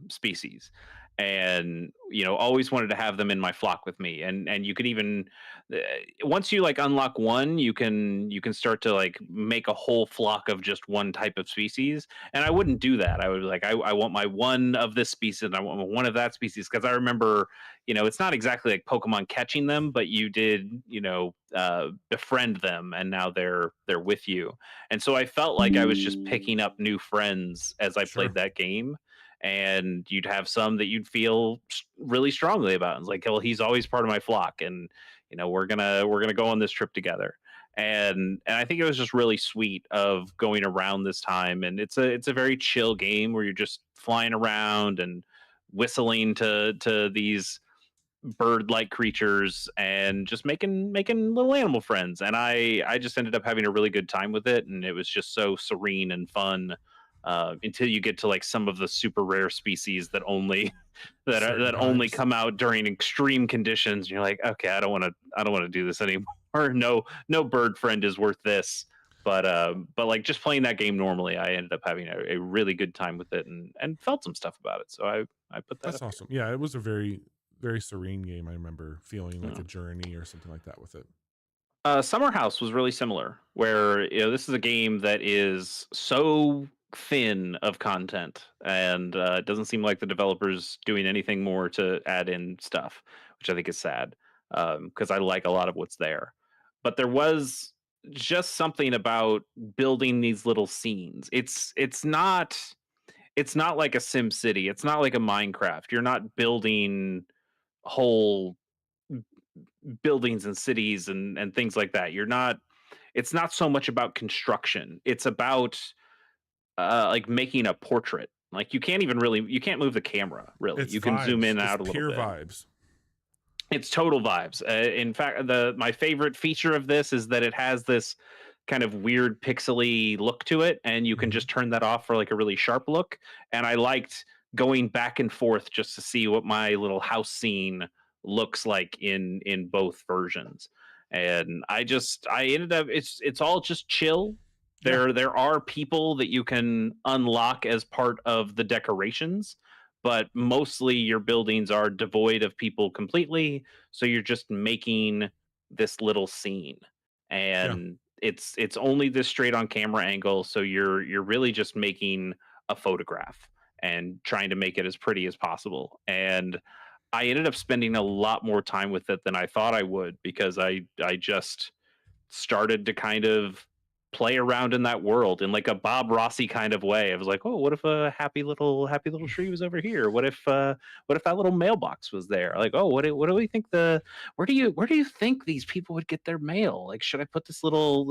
species, and always wanted to have them in my flock with me. And you could even uh, once you like unlock one, you can start to like make a whole flock of just one type of species. And I wouldn't do that. I would like, I want my one of this species and I want one of that species, because I remember, it's not exactly like Pokemon catching them, but you did, befriend them, and now they're with you. And so I felt like I was just picking up new friends as I Sure. played that game. And you'd have some that you'd feel really strongly about. It's like, well, he's always part of my flock, and we're gonna go on this trip together. And I think it was just really sweet of going around this time. And it's a very chill game where you're just flying around and whistling to these bird-like creatures and just making little animal friends. And I just ended up having a really good time with it, and it was just so serene and fun, until you get to like some of the super rare species that only that only come out during extreme conditions. And you're like, okay, I don't want to do this anymore. No bird friend is worth this. But like just playing that game normally, I ended up having a really good time with it, and felt some stuff about it. So I put that. That's awesome. Yeah, it was a very, very serene game. I remember feeling like Yeah. a journey or something like that with it. Summer House was really similar, where this is a game that is so thin of content, and it doesn't seem like the developers doing anything more to add in stuff, which I think is sad, because I like a lot of what's there. But there was just something about building these little scenes. It's not like a Sim City. It's not like a Minecraft. You're not building whole buildings and cities and things like that. It's not so much about construction. It's about like making a portrait. Like you can't move the camera really. It's You can zoom in and it's out a little pure bit. vibes. It's total vibes. In fact, my favorite feature of this is that it has this kind of weird pixely look to it, and you can just turn that off for like a really sharp look. And I liked going back and forth just to see what my little house scene looks like in both versions. And I ended up, it's all just chill. There are people that you can unlock as part of the decorations, but mostly your buildings are devoid of people completely. So you're just making this little scene, Yeah. and it's only this straight on camera angle. So you're really just making a photograph and trying to make it as pretty as possible. And I ended up spending a lot more time with it than I thought I would, because I just started to kind of play around in that world in like a Bob Rossi kind of way. I was like, oh, what if a happy little tree was over here? What if that little mailbox was there? Like, oh, what do we think where do you think these people would get their mail? Like, should I put this little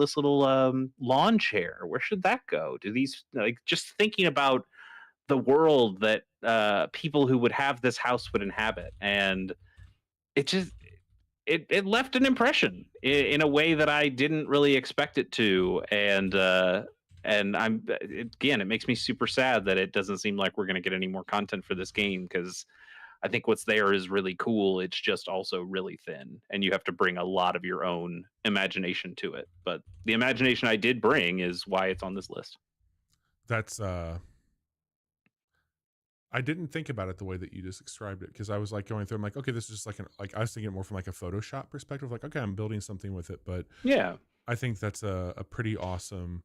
lawn chair? Where should that go? Do these, like, just thinking about the world that people who would have this house would inhabit. And it just it left an impression in a way that I didn't really expect it to. And again, it makes me super sad that it doesn't seem like we're going to get any more content for this game, because I think what's there is really cool. It's just also really thin, and you have to bring a lot of your own imagination to it. But the imagination I did bring is why it's on this list. That's I didn't think about it the way that you just described it, because I was like going through, I'm like, okay, this is just like I was thinking more from like a Photoshop perspective, like, okay, I'm building something with it. But Yeah, I think that's a pretty awesome,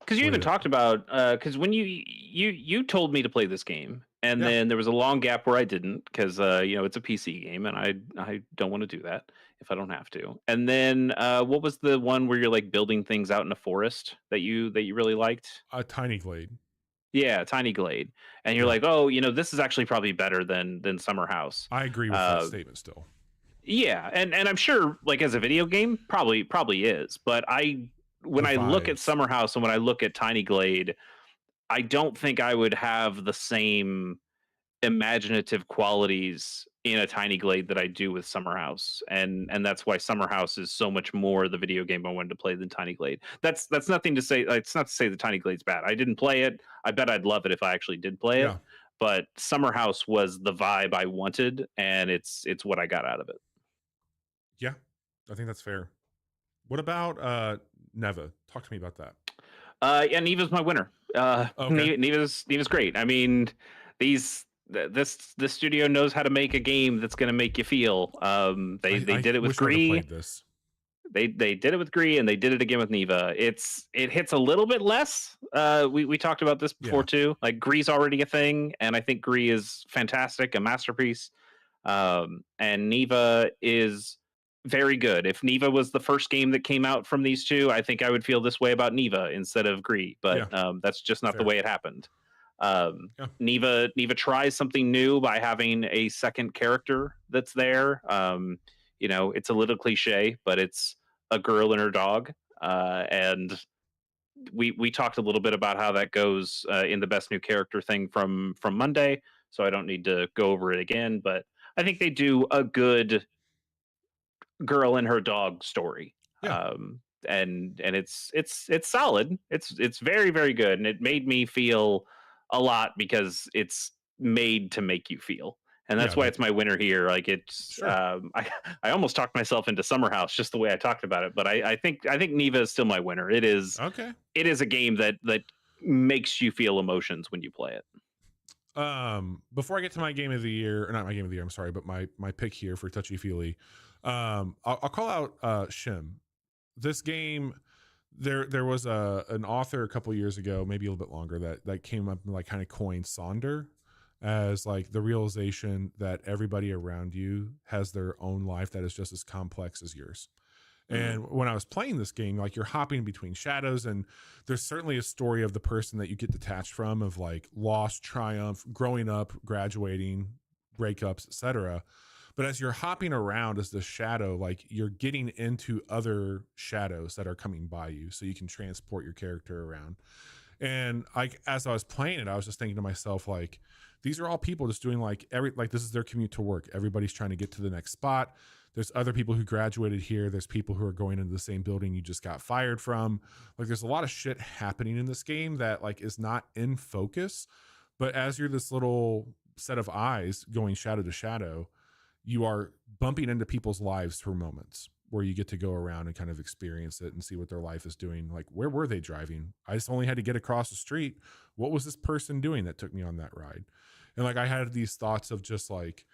because you even talked about because when you told me to play this game, And Yeah. then there was a long gap where I didn't because it's a PC game, and I don't want to do that if I don't have to. And then what was the one where you're like building things out in a forest that you really liked? A Tiny Glade. Yeah, Tiny Glade. And you're Yeah. like, oh, this is actually probably better than Summer House. I agree with that Uh, statement still. yeah, and I'm sure like as a video game, probably is. But when The I look at vibes. Summer House and when I look at Tiny Glade, I don't think I would have the same imaginative qualities in a Tiny Glade that I do with Summer House, and that's why Summer House is so much more the video game I wanted to play than Tiny Glade. That's nothing to say. It's not to say the Tiny Glade's bad. I didn't play it. I bet I'd love it if I actually did play it. Yeah. But Summer House was the vibe I wanted, and it's what I got out of it. Yeah. I think that's fair. What about Neva? Talk to me about that. Yeah, Neva's my winner. Okay. Neva's great. I mean, this studio knows how to make a game that's going to make you feel. They I did it with wish I would have Gree. played this. They did it with Gree, and they did it again with Neva. It hits a little bit less. We talked about this before Yeah. too. Like Gree's already a thing, and I think Gree is fantastic, a masterpiece. And Neva is very good. If Neva was the first game that came out from these two, I think I would feel this way about Neva instead of Gree. But Yeah. that's just not the Fair. way it happened. Yeah. Neva tries something new by having a second character that's there. It's a little cliche, but it's a girl and her dog. And we talked a little bit about how that goes in the best new character thing from Monday, so I don't need to go over it again. But I think they do a good girl and her dog story. Yeah. And it's solid. It's very very good, and it made me feel a lot because it's made to make you feel, and that's Yeah. why it's my winner here. Like it's Sure. I almost talked myself into Summer House just the way I talked about it, but I think Neva is still my winner. Okay. It is a game that makes you feel emotions when you play it. Before I get to my game of the year, or not my game of the year, I'm sorry, but my pick here for Touchy Feely, I'll call out Shim. This game, there was an author a couple years ago, maybe a little bit longer, that came up and like kind of coined Sonder as like the realization that everybody around you has their own life that is just as complex as yours. And when I was playing this game, like you're hopping between shadows, and there's certainly a story of the person that you get detached from, of like loss, triumph, growing up, graduating, breakups, etc. But as you're hopping around as the shadow, like you're getting into other shadows that are coming by you, so you can transport your character around. And like as I was playing it, I was just thinking to myself, like, these are all people just doing like this is their commute to work. Everybody's trying to get to the next spot. There's other people who graduated here. There's people who are going into the same building you just got fired from. Like there's a lot of shit happening in this game that like is not in focus. But as you're this little set of eyes going shadow to shadow, you are bumping into people's lives for moments where you get to go around and kind of experience it and see what their life is doing. Like, where were they driving? I just only had to get across the street. What was this person doing that took me on that ride? And like, I had these thoughts of just like,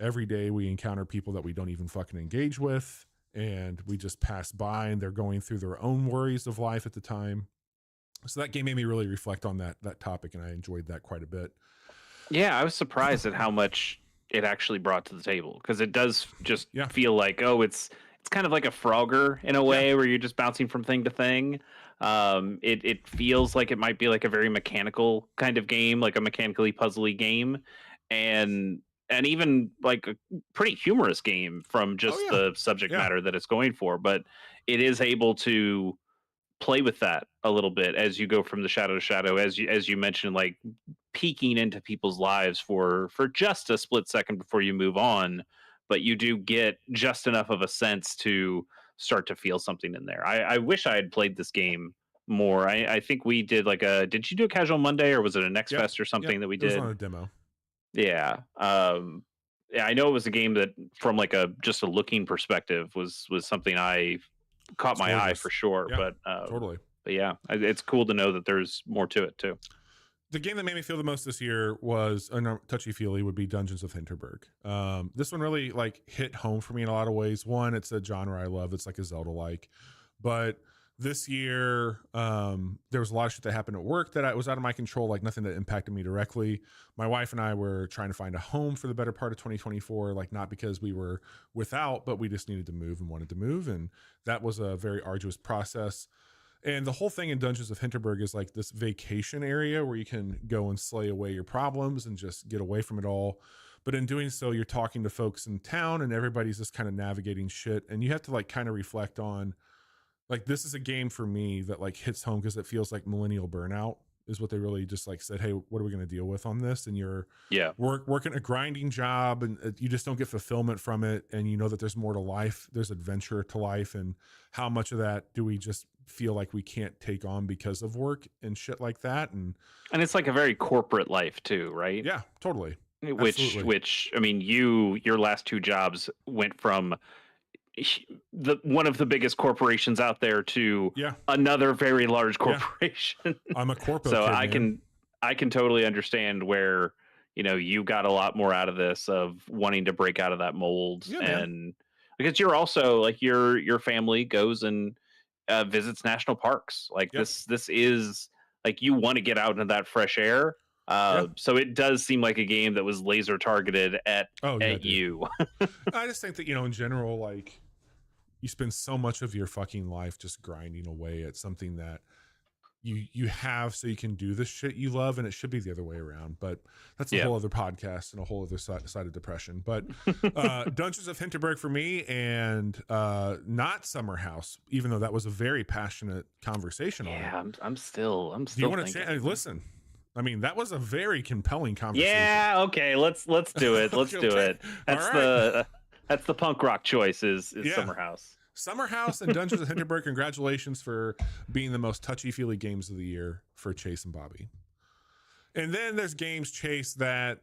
every day we encounter people that we don't even fucking engage with, and we just pass by and they're going through their own worries of life at the time. So that game made me really reflect on that topic, and I enjoyed that quite a bit. Yeah, I was surprised at how much it actually brought to the table, because it does just Yeah. feel like, oh, it's kind of like a Frogger in a way, where you're just bouncing from thing to thing. It feels like it might be like a very mechanical kind of game, like a mechanically puzzly game, and even like a pretty humorous game from just the subject matter that it's going for. But it is able to play with that a little bit as you go from the shadow to shadow, as you mentioned, like peeking into people's lives for just a split second before you move on, but you do get just enough of a sense to start to feel something in there. I wish I had played this game more. I think we did like did you do a casual Monday, or was it a Next Fest or something that we It was did? on a demo. Yeah. Yeah, I know it was a game that from like just a looking perspective was something I caught It's my eye gorgeous. for sure. Yeah, But totally. but yeah, it's cool to know that there's more to it too. The game that made me feel the most this year was touchy feely would be Dungeons of Hinterberg. This one really like hit home for me in a lot of ways. One, it's a genre I love. It's like a Zelda like, but This year, there was a lot of shit that happened at work that was out of my control, like nothing that impacted me directly. My wife and I were trying to find a home for the better part of 2024, like not because we were without, but we just needed to move and wanted to move. And that was a very arduous process. And the whole thing in Dungeons of Hinterberg is like this vacation area where you can go and slay away your problems and just get away from it all. But in doing so, you're talking to folks in town and everybody's just kind of navigating shit. And you have to like kind of reflect on, like, this is a game for me that like hits home because it feels like millennial burnout is what they really just like said, hey, what are we going to deal with on this? And you're working a grinding job and you just don't get fulfillment from it. And you know that there's more to life. There's adventure to life. And how much of that do we just feel like we can't take on because of work and shit like that? And it's like a very corporate life too, right? Yeah, totally. Which I mean, your last two jobs went from one of the biggest corporations out there to another very large corporation. I'm a corporate. So kid, I can totally understand where, you know, you got a lot more out of this of wanting to break out of that mold. And because you're also like your family goes and visits national parks. Like this is like, you want to get out into that fresh air. So it does seem like a game that was laser targeted at you. I just think that, you know, in general, like, you spend so much of your fucking life just grinding away at something that you have so you can do the shit you love, and it should be the other way around. But that's a whole other podcast and a whole other side of depression. But Dungeons of Hinterberg for me, and not Summer House, even though that was a very passionate conversation on it. I'm still do you want to listen? I mean, that was a very compelling conversation. Yeah, okay, let's do it. Let's do it. That's the punk rock choice is Summer House. Summer House and Dungeons of Hinterberg, congratulations for being the most touchy-feely games of the year for Chase and Bobby. And then there's games, Chase, that,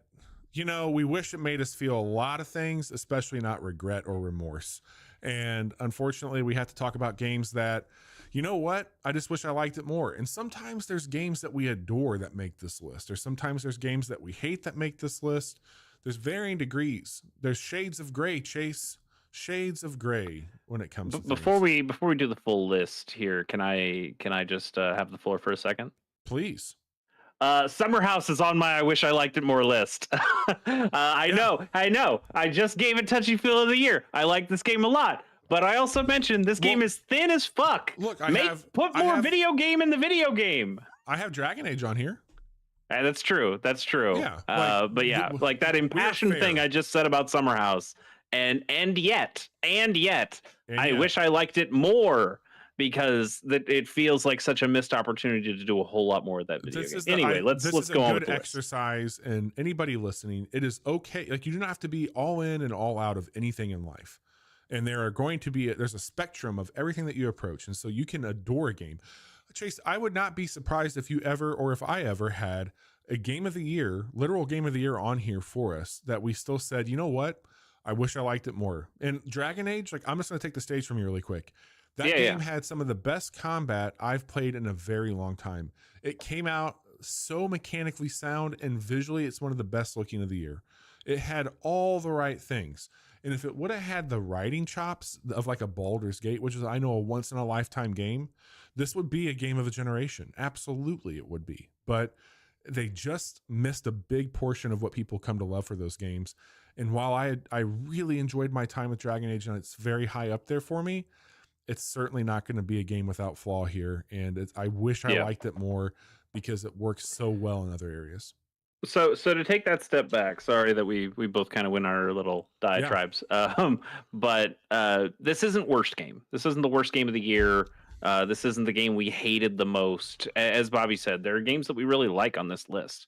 you know, we wish it made us feel a lot of things, especially not regret or remorse. And unfortunately, we have to talk about games that, you know what, I just wish I liked it more. And sometimes there's games that we adore that make this list, or sometimes there's games that we hate that make this list. There's varying degrees. There's shades of gray, Chase. Shades of gray when it comes to before we do the full list here, can I just have the floor for a second? Please. Summer House is on my I wish I liked it more list. I know. I just gave it touchy feel of the year. I like this game a lot. But I also mentioned this game is thin as fuck. Look, put more video game in the video game. I have Dragon Age on here. That's true. Yeah. But yeah, like that impassioned thing I just said about Summer House. And yet, I wish I liked it more, because it feels like such a missed opportunity to do a whole lot more of that video game. Anyway, let's go on with the list. This is a good exercise, and anybody listening, it is okay. Like, you do not have to be all in and all out of anything in life. And there are going to be there's a spectrum of everything that you approach, and so you can adore a game. Chase, I would not be surprised if you ever, or if I ever, had a game of the year, literal game of the year on here for us that we still said, you know what, I wish I liked it more. And Dragon Age, like, I'm just going to take the stage from you really quick. That game had some of the best combat I've played in a very long time. It came out so mechanically sound, and visually it's one of the best looking of the year. It had all the right things. And if it would have had the writing chops of like a Baldur's Gate, which is, I know, a once in a lifetime game, this would be a game of a generation. Absolutely it would be. But they just missed a big portion of what people come to love for those games. And while I really enjoyed my time with Dragon Age, and it's very high up there for me, it's certainly not going to be a game without flaw here. And I wish I liked it more, because it works so well in other areas. So to take that step back, sorry that we both kind of went our little diatribes. But this isn't worst game. This isn't the worst game of the year. This isn't the game we hated the most. As Bobby said, there are games that we really like on this list.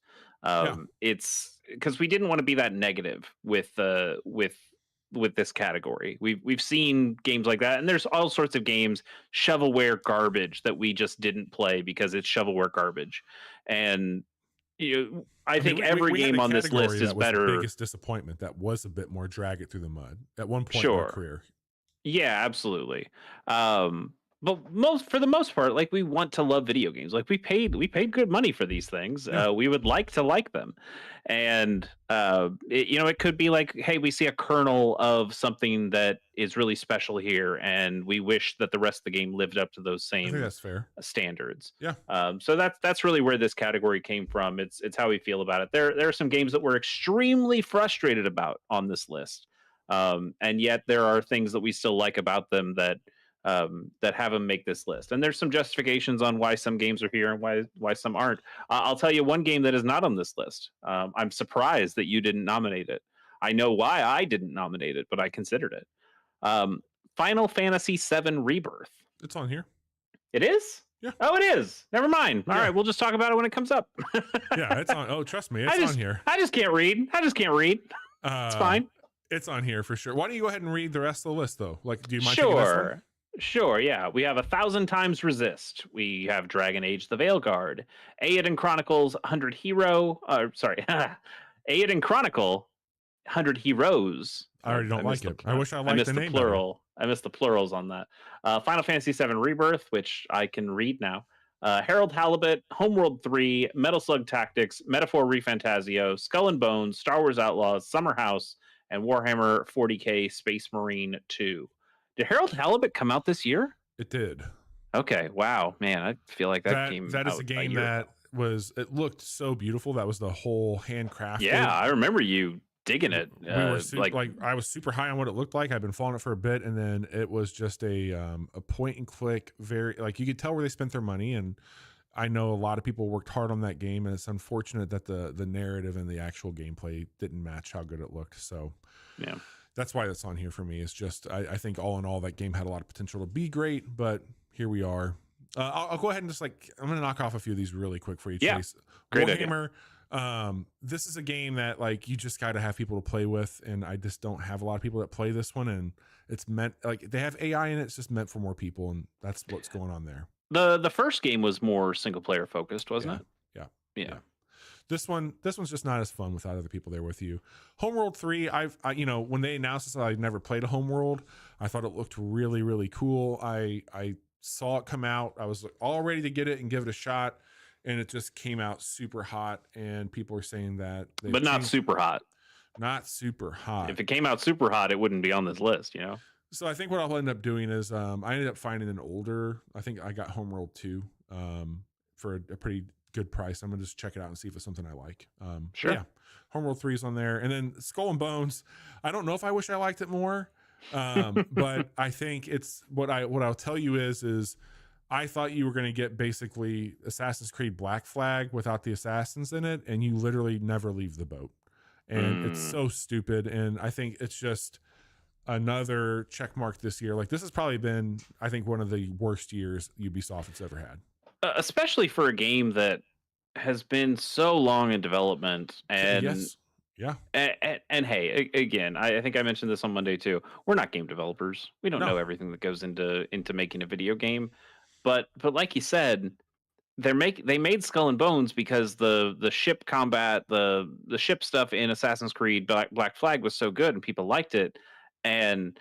It's because we didn't want to be that negative with this category. We've seen games like that, and there's all sorts of games, shovelware garbage, that we just didn't play because it's shovelware garbage. And I think every game on this list is better. The biggest disappointment that was a bit more drag it through the mud at one point in our career. Yeah, absolutely. But for the most part, like, we want to love video games. Like, we paid good money for these things. Yeah. We would like to like them, and it could be like, hey, we see a kernel of something that is really special here, and we wish that the rest of the game lived up to those I think same that's fair. standards. Yeah. So that's really where this category came from. It's how we feel about it. There are some games that we're extremely frustrated about on this list, and yet there are things that we still like about them that have them make this list. And there's some justifications on why some games are here and why some aren't. I'll tell you one game that is not on this list. I'm surprised that you didn't nominate it. I know why I didn't nominate it, but I considered it. Um, Final Fantasy VII Rebirth. It's on here. It is? Yeah. Oh, it is. Never mind. All Yeah. right, we'll just talk about it when it comes up. Yeah, it's on. Oh, trust me, it's on here. I just can't read. It's fine. It's on here for sure. Why don't you go ahead and read the rest of the list, though? Like, do you mind taking this one? Sure, yeah. We have 1,000 Times Resist. We have Dragon Age the Veilguard. Aedan Chronicles 100 Hero. Aedan Chronicle 100 Heroes. I already don't like it. I wish I liked the name. Plural. I missed the plurals on that. Final Fantasy VII Rebirth, which I can read now. Harold Halibut, Homeworld 3, Metal Slug Tactics, Metaphor ReFantazio, Skull and Bones, Star Wars Outlaws, Summer House, and Warhammer 40k Space Marine 2. Did Harold Halibut come out this year? It did. Okay. Wow, man. I feel like that came. That is a game that was. It looked so beautiful. That was the whole handcrafted. Yeah, I remember you digging it. We were like I was super high on what it looked like. I've been following it for a bit, and then it was just a point and click. Very like you could tell where they spent their money, and I know a lot of people worked hard on that game, and it's unfortunate that the narrative and the actual gameplay didn't match how good it looked. So yeah. That's why that's on here for me. It's just I think all in all that game had a lot of potential to be great, but here we are. I'll go ahead and just I'm going to knock off a few of these really quick for you, Chase. Great Warhammer. This is a game that you just got to have people to play with, and I just don't have a lot of people that play this one, and it's meant they have AI in it. It's just meant for more people, and that's what's going on there. The first game was more single player focused, wasn't it? Yeah. This one's just not as fun without other people there with you. Homeworld 3, I when they announced this, I never played a Homeworld. I thought it looked really, really cool. I saw it come out. I was all ready to get it and give it a shot, and it just came out super hot, and people are saying that. But not super hot. Not super hot. If it came out super hot, it wouldn't be on this list, So I think what I'll end up doing is I ended up finding an older, I think I got Homeworld 2 for a pretty good price. I'm gonna just check it out and see if it's something I like. Sure. Yeah, Homeworld 3 is on there, and then Skull and Bones. I don't know if I wish I liked it more, but I think it's what I'll tell you is I thought you were going to get basically Assassin's Creed Black Flag without the assassins in it, and you literally never leave the boat, and it's so stupid. And I think it's just another check mark this year. This has probably been, I think, one of the worst years Ubisoft has ever had. Especially for a game that has been so long in development, and yes. Yeah. And hey, again, I think I mentioned this on Monday too. We're not game developers. We don't know everything that goes into making a video game. But like you said, they made Skull and Bones because the ship combat, the ship stuff in Assassin's Creed Black Flag was so good and people liked it. And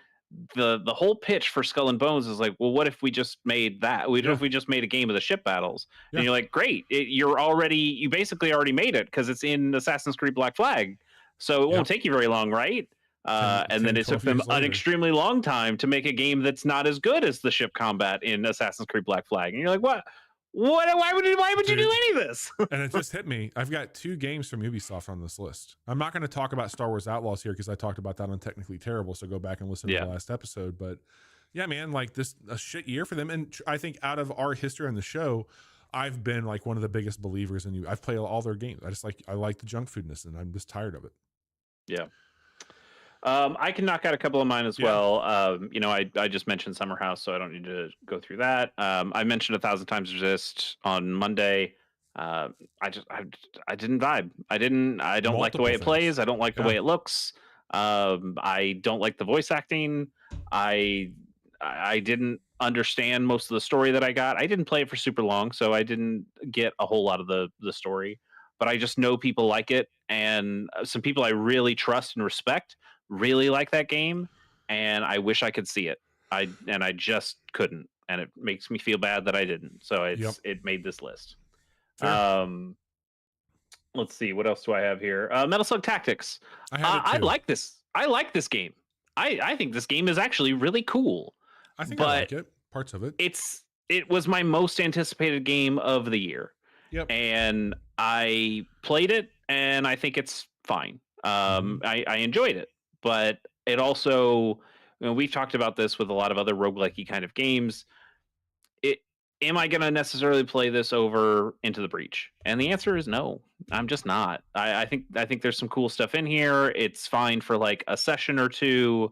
the whole pitch for Skull and Bones is well, what if we just made that? What if we just made a game of the ship battles? And you're like, great, you basically already made it because it's in Assassin's Creed Black Flag, so it won't take you very long, right? And then it took them an extremely long time to make a game that's not as good as the ship combat in Assassin's Creed Black Flag, and you're like, what? Why would you do any of this? And it just hit me. I've got 2 games from Ubisoft on this list. I'm not going to talk about Star Wars Outlaws here because I talked about that on Technically Terrible, so go back and listen to the last episode. But yeah, man, this a shit year for them. And I think out of our history on the show, I've been one of the biggest believers in you. I've played all their games. I like the junk foodness, and I'm just tired of it. Yeah. I can knock out a couple of mine as well. I just mentioned Summer House, so I don't need to go through that. I mentioned 1,000 Times Resist on Monday. I didn't vibe. I don't like the way it plays. I don't like the way it looks. I don't like the voice acting. I didn't understand most of the story that I got. I didn't play it for super long, so I didn't get a whole lot of the story. But I just know people like it, and some people I really trust and respect really like that game, and I wish I could see it. I just couldn't. and it makes me feel bad that I didn't. So it made this list. Fair. Let's see, what else do I have here? Metal Slug Tactics. I like this. I like this game. I think this game is actually really cool. I think I like it. Parts of it. It was my most anticipated game of the year. Yep. And I played it, and I think it's fine. I enjoyed it, but it also, we've talked about this with a lot of other roguelike-y kind of games. Am I going to necessarily play this over Into the Breach? And the answer is no. I'm just not. I think there's some cool stuff in here. It's fine for like a session or two.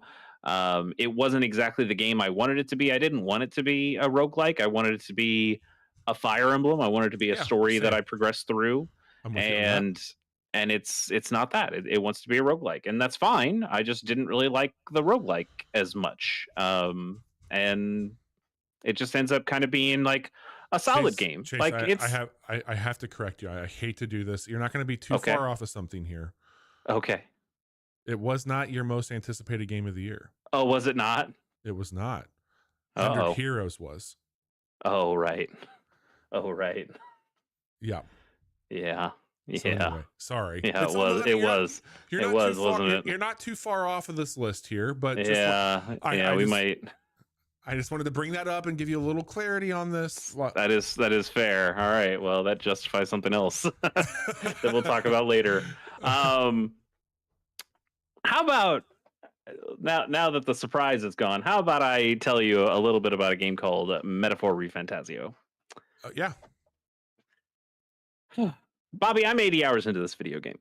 It wasn't exactly the game I wanted it to be. I didn't want it to be a roguelike. I wanted it to be a Fire Emblem. I wanted it to be a story that I progressed through. And it's not that. It wants to be a roguelike, and that's fine. I just didn't really like the roguelike as much. And it just ends up kind of being like a solid game. Chase, like I have to correct you. I hate to do this. You're not going to be too far off of something here. Okay. It was not your most anticipated game of the year. Oh, was it not? It was not. 100 Heroes was. Oh, right. Oh, right. Yeah. Yeah. So anyway, sorry. Yeah, it was. Wasn't it? You're not too far off of this list here, but we might. I just wanted to bring that up and give you a little clarity on this. That is fair. All right. Well, that justifies something else that we'll talk about later. How about now that the surprise is gone? How about I tell you a little bit about a game called Metaphor ReFantazio? Yeah. Bobby, I'm 80 hours into this video game.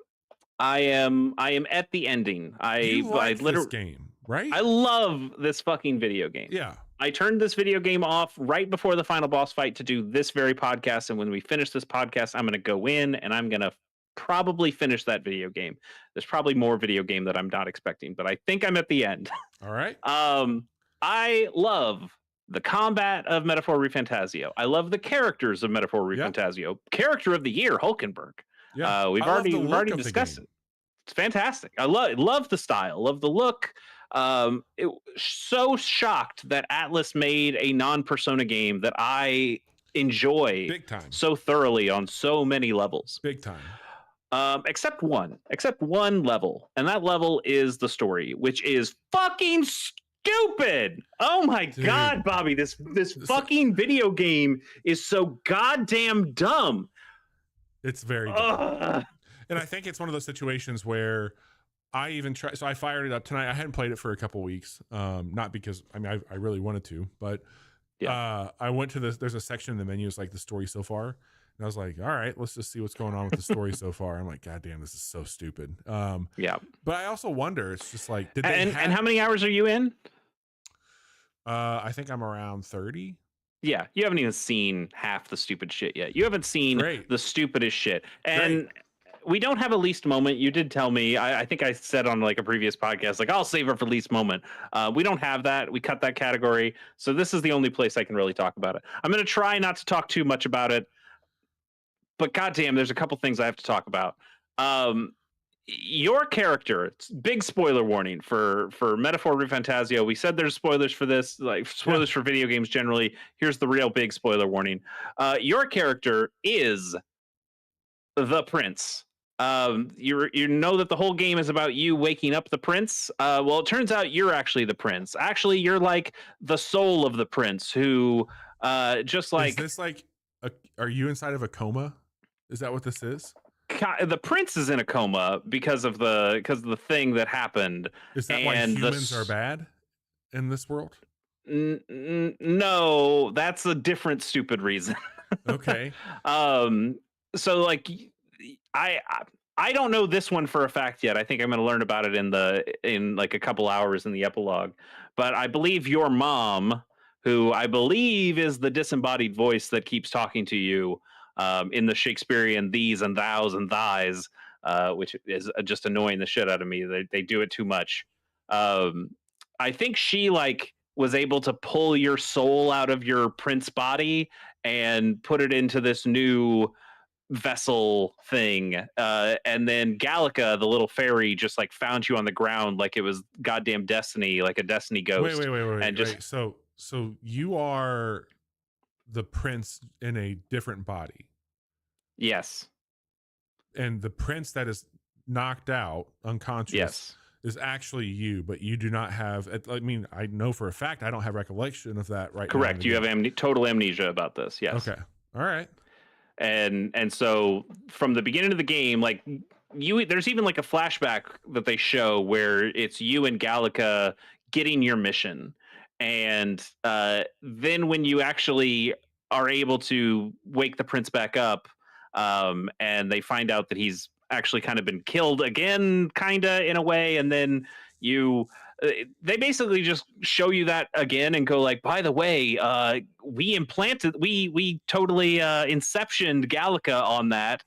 I am at the ending. I literally this game, right? I love this fucking video game. Yeah. I turned this video game off right before the final boss fight to do this very podcast. And when we finish this podcast, I'm going to go in and I'm going to probably finish that video game. There's probably more video game that I'm not expecting, but I think I'm at the end. All right. I love the combat of Metaphor ReFantazio. I love the characters of Metaphor ReFantazio. Yep. Character of the year, Hulkenberg. Yeah. We've already discussed it. It's fantastic. I love the style, love the look. So shocked that Atlas made a non-Persona game that I enjoy big time so thoroughly on so many levels. Big time. Except one level, and that level is the story, which is fucking stupid. Oh my God, Bobby, this fucking video game is so goddamn dumb. It's very dumb. And I think it's one of those situations where I even tried. So I fired it up tonight. I hadn't played it for a couple weeks. Not because I really wanted to, but I went to this. There's a section in the menu. It's like the story so far. And I was like, all right, let's just see what's going on with the story so far. I'm like, God damn, this is so stupid. But I also wonder, it's just like, and how many hours are you in? I think I'm around 30. Yeah, you haven't even seen half the stupid shit yet. You haven't seen the stupidest shit. And we don't have a least moment. You did tell me, I think I said on like a previous podcast, like I'll save her for least moment. We don't have that. We cut that category. So this is the only place I can really talk about it. I'm going to try not to talk too much about it, but goddamn, there's a couple things I have to talk about. Your character, big spoiler warning for Metaphor ReFantazio. We said there's spoilers for this, like spoilers for video games generally. Here's the real big spoiler warning. Your character is the prince. You know that the whole game is about you waking up the prince. Well, it turns out you're actually the prince. Actually, you're like the soul of the prince who just like... Is this like, are you inside of a coma? Is that what this is? The prince is in a coma because of the thing that happened. Is that why humans are bad in this world? No, that's a different stupid reason. Okay. So like I don't know this one for a fact yet. I think I'm going to learn about it in like a couple hours in the epilogue. But I believe your mom, who I believe is the disembodied voice that keeps talking to you in the Shakespearean these and thous and thys, which is just annoying the shit out of me. They do it too much. I think she like was able to pull your soul out of your prince body and put it into this new vessel thing, and then Gallica, the little fairy, just like found you on the ground like it was goddamn destiny, like a destiny ghost. Wait. And just so So you are the prince in a different body. Yes. And the prince that is knocked out, unconscious, is actually you, but you do not have. I mean, I know for a fact I don't have recollection of that right now. Correct. You have total amnesia about this. Yes. Okay. All right. And so from the beginning of the game, like there's even like a flashback that they show where it's you and Gallica getting your mission, and then when you actually are able to wake the prince back up, and they find out that he's actually kind of been killed again, kind of in a way, and then they basically just show you that again and go like, by the way, we totally inceptioned Gallica on that.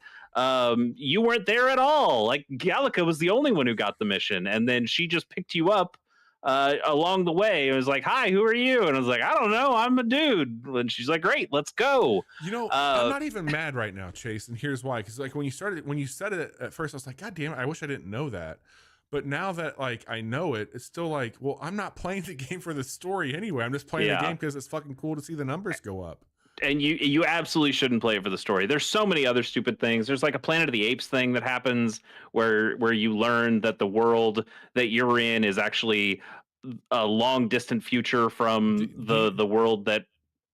You weren't there at all. Like Gallica was the only one who got the mission, and then she just picked you up along the way. It was like, hi, who are you? And I was like, I don't know, I'm a dude. And she's like, great, let's go. You know, I'm not even mad right now, Chase, and here's why. Because like when you said it at first, I was like, God damn it, I wish I didn't know that. But now that like I know it, it's still like, well, I'm not playing the game for the story anyway. I'm just playing the game because it's fucking cool to see the numbers go up. And you absolutely shouldn't play it for the story. There's so many other stupid things. There's like a Planet of the Apes thing that happens where you learn that the world that you're in is actually a long distant future from the world that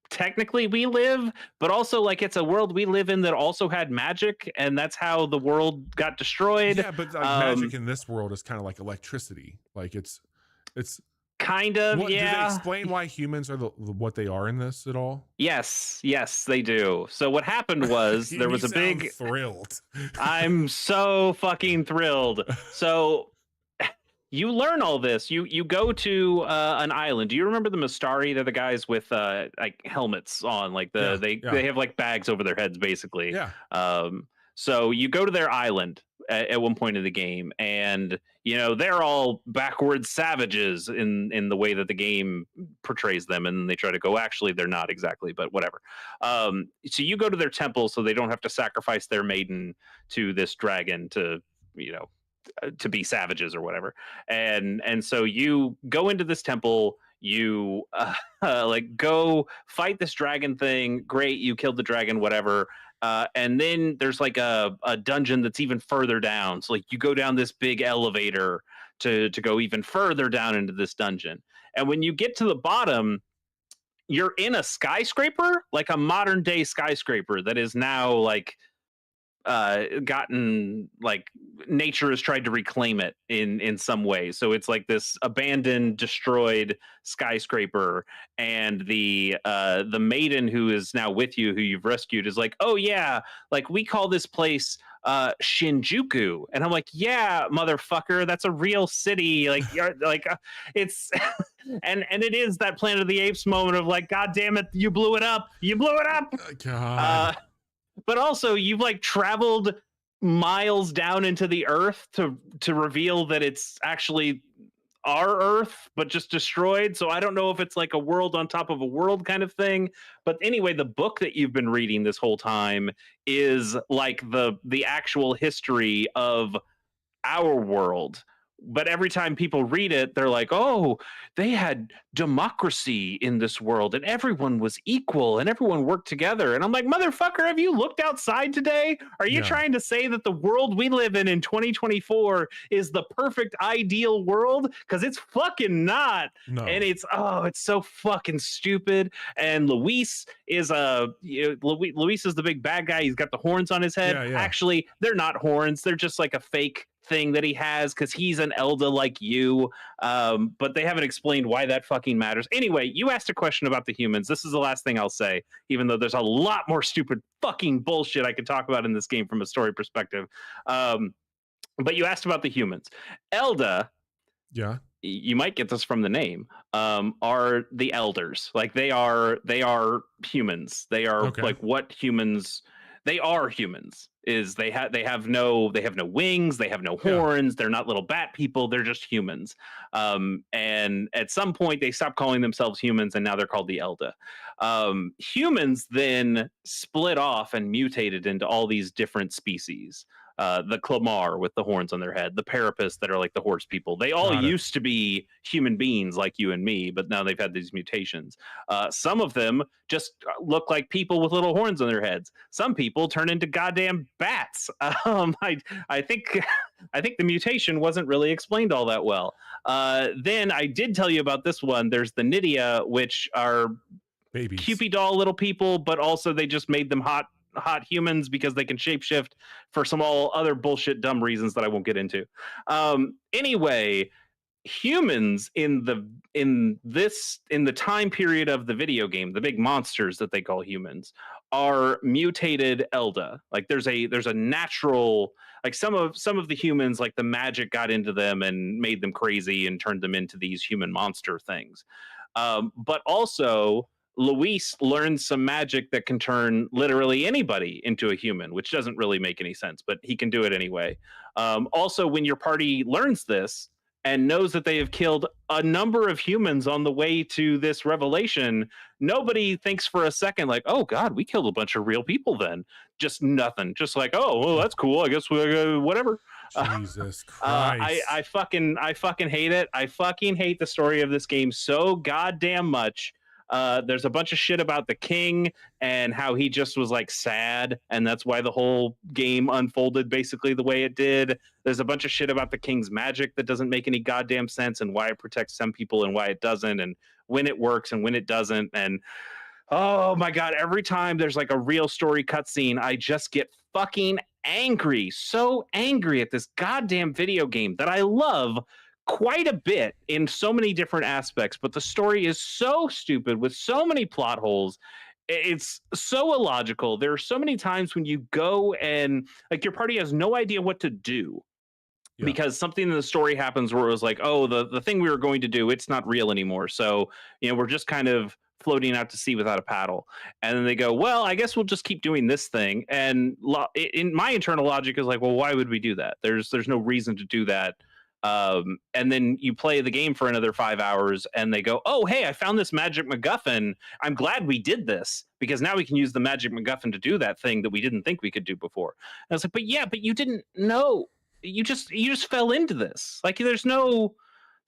technically we live, but also like it's a world we live in that also had magic, and that's how the world got destroyed. Yeah, but like, magic in this world is kind of like electricity. Like it's kind of. Do they explain why humans are what they are in this at all? Yes, they do. So what happened was there was a big thrilled. I'm so fucking thrilled. So you learn all this. You go to an island. Do you remember the Mistari? They're the guys with like helmets on, like they have like bags over their heads, basically. Yeah. So you go to their island at one point in the game, and you know they're all backwards savages in the way that the game portrays them, and they try to go, actually they're not exactly, but whatever. So you go to their temple so they don't have to sacrifice their maiden to this dragon to to be savages or whatever. And so you go into this temple, you like go fight this dragon thing. Great, you killed the dragon, whatever. And then there's like a dungeon that's even further down. So like you go down this big elevator to go even further down into this dungeon. And when you get to the bottom, you're in a skyscraper, like a modern day skyscraper that is now like gotten, like nature has tried to reclaim it in some way. So it's like this abandoned, destroyed skyscraper, and the maiden who is now with you, who you've rescued, is like, oh yeah, like we call this place Shinjuku. And I'm like, yeah, motherfucker, that's a real city. Like you're like it's and it is that Planet of the Apes moment of like, god damn it, you blew it up. God. But also you've like traveled miles down into the earth to reveal that it's actually our earth, but just destroyed. So I don't know if it's like a world on top of a world kind of thing. But anyway, the book that you've been reading this whole time is like the actual history of our world. But every time people read it, they're like, oh, they had democracy in this world and everyone was equal and everyone worked together. And I'm like, motherfucker, have you looked outside today? Are you trying to say that the world we live in 2024 is the perfect ideal world? Because it's fucking not. No. And it's so fucking stupid. And Luis is Luis is the big bad guy. He's got the horns on his head. Yeah. Actually, they're not horns. They're just like a fake thing that he has because he's an Elda like you, but they haven't explained why that fucking matters. Anyway, you asked a question about the humans. This is the last thing I'll say, even though there's a lot more stupid fucking bullshit I could talk about in this game from a story perspective. But you asked about the humans. Elda, you might get this from the name, are the elders. Like they are humans. They are like what humans. They are humans. Is they have no wings, they have no horns, they're not little bat people, they're just humans. And at some point they stopped calling themselves humans, and now they're called the Elda. Humans then split off and mutated into all these different species. the Clamar with the horns on their head, the Parapus that are like the horse people. They all used to be human beings like you and me, but now they've had these mutations. Some of them just look like people with little horns on their heads. Some people turn into goddamn bats. I think I think the mutation wasn't really explained all that well. Then I did tell you about this one. There's the Nydia, which are babies, Cupid doll little people, but also they just made them hot humans because they can shapeshift for some all other bullshit dumb reasons that I won't get into. Anyway, humans in the time period of the video game, the big monsters that they call humans, are mutated Elda. Like there's a natural, like some of the humans, like the magic got into them and made them crazy and turned them into these human monster things. But also Luis learns some magic that can turn literally anybody into a human, which doesn't really make any sense, but he can do it anyway. Also, when your party learns this and knows that they have killed a number of humans on the way to this revelation, nobody thinks for a second like, oh God, we killed a bunch of real people then. Just nothing. Just like, oh, well, that's cool. I guess whatever. Jesus Christ. I fucking hate it. I fucking hate the story of this game so goddamn much. There's a bunch of shit about the king and how he just was like sad, and that's why the whole game unfolded basically the way it did. There's a bunch of shit about the king's magic that doesn't make any goddamn sense, and why it protects some people and why it doesn't, and when it works and when it doesn't. And oh my God, every time there's like a real story cutscene, I just get fucking angry. So angry at this goddamn video game that I love quite a bit in so many different aspects, but the story is so stupid with so many plot holes. It's so illogical. There are so many times when you go and like your party has no idea what to do. Yeah. Because something in the story happens where it was like, oh, the thing we were going to do, it's not real anymore. So, we're just kind of floating out to sea without a paddle. And then they go, well, I guess we'll just keep doing this thing. And in my internal logic is like, well, why would we do that? There's no reason to do that. And then you play the game for another 5 hours and they go, oh, hey, I found this magic MacGuffin. I'm glad we did this because now we can use the magic MacGuffin to do that thing that we didn't think we could do before. And I was like, but you didn't know. You just fell into this. Like there's no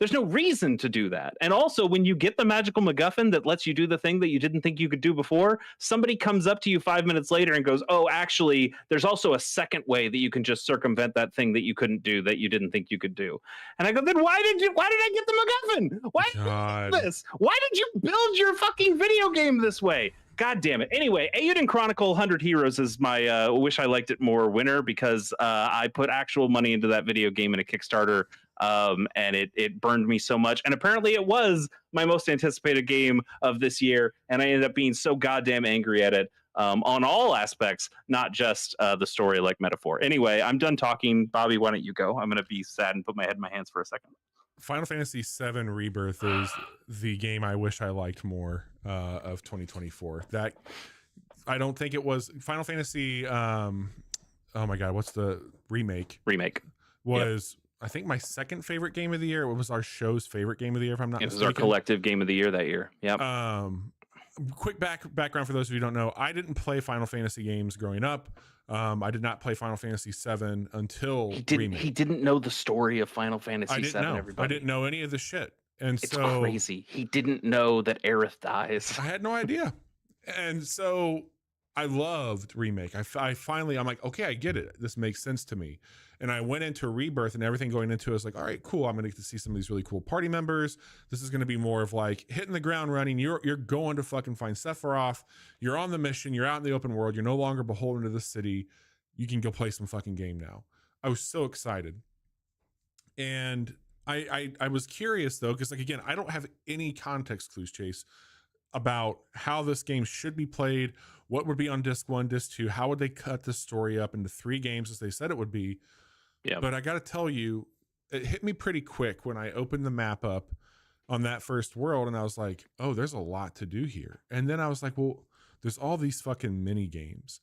reason to do that. And also when you get the magical MacGuffin that lets you do the thing that you didn't think you could do before, somebody comes up to you 5 minutes later and goes, oh, actually, there's also a second way that you can just circumvent that thing that you couldn't do that you didn't think you could do. And I go, then why did I get the MacGuffin? Why did you do this? Why did you build your fucking video game this way? God damn it. Anyway, Eiyuden Chronicle 100 Heroes is my Wish I Liked It More winner because I put actual money into that video game in a Kickstarter, and it burned me so much. And apparently it was my most anticipated game of this year, and I ended up being so goddamn angry at it on all aspects, not just the story like metaphor. Anyway, I'm done talking. Bobby, why don't you go? I'm going to be sad and put my head in my hands for a second. Final Fantasy VII Rebirth is the game I wish I liked more of 2024. That I don't think it was Final Fantasy. Oh my God, what's the remake? Was I think my second favorite game of the year. It was our show's favorite game of the year, if I'm not mistaken. It was our collective game of the year that year. Yep. Quick background for those of you who don't know. I didn't play Final Fantasy games growing up. I did not play Final Fantasy VII until he didn't know the story of Final Fantasy VII. Everybody, I didn't know any of the shit, and it's crazy. He didn't know that Aerith dies. I had no idea, and so I loved Remake. I finally, I'm like, okay, I get it. This makes sense to me. And I went into Rebirth and everything going into it was like, all right, cool. I'm going to get to see some of these really cool party members. This is going to be more of like hitting the ground running. You're going to fucking find Sephiroth. You're on the mission. You're out in the open world. You're no longer beholden to the city. You can go play some fucking game now. I was so excited. And I was curious though, because like, again, I don't have any context clues, Chase, about how this game should be played. What would be on disc 1, disc 2? How would they cut the story up into 3 games as they said it would be? Yeah. But I got to tell you, it hit me pretty quick when I opened the map up on that first world and I was like, oh, there's a lot to do here. And then I was like, well, there's all these fucking mini games.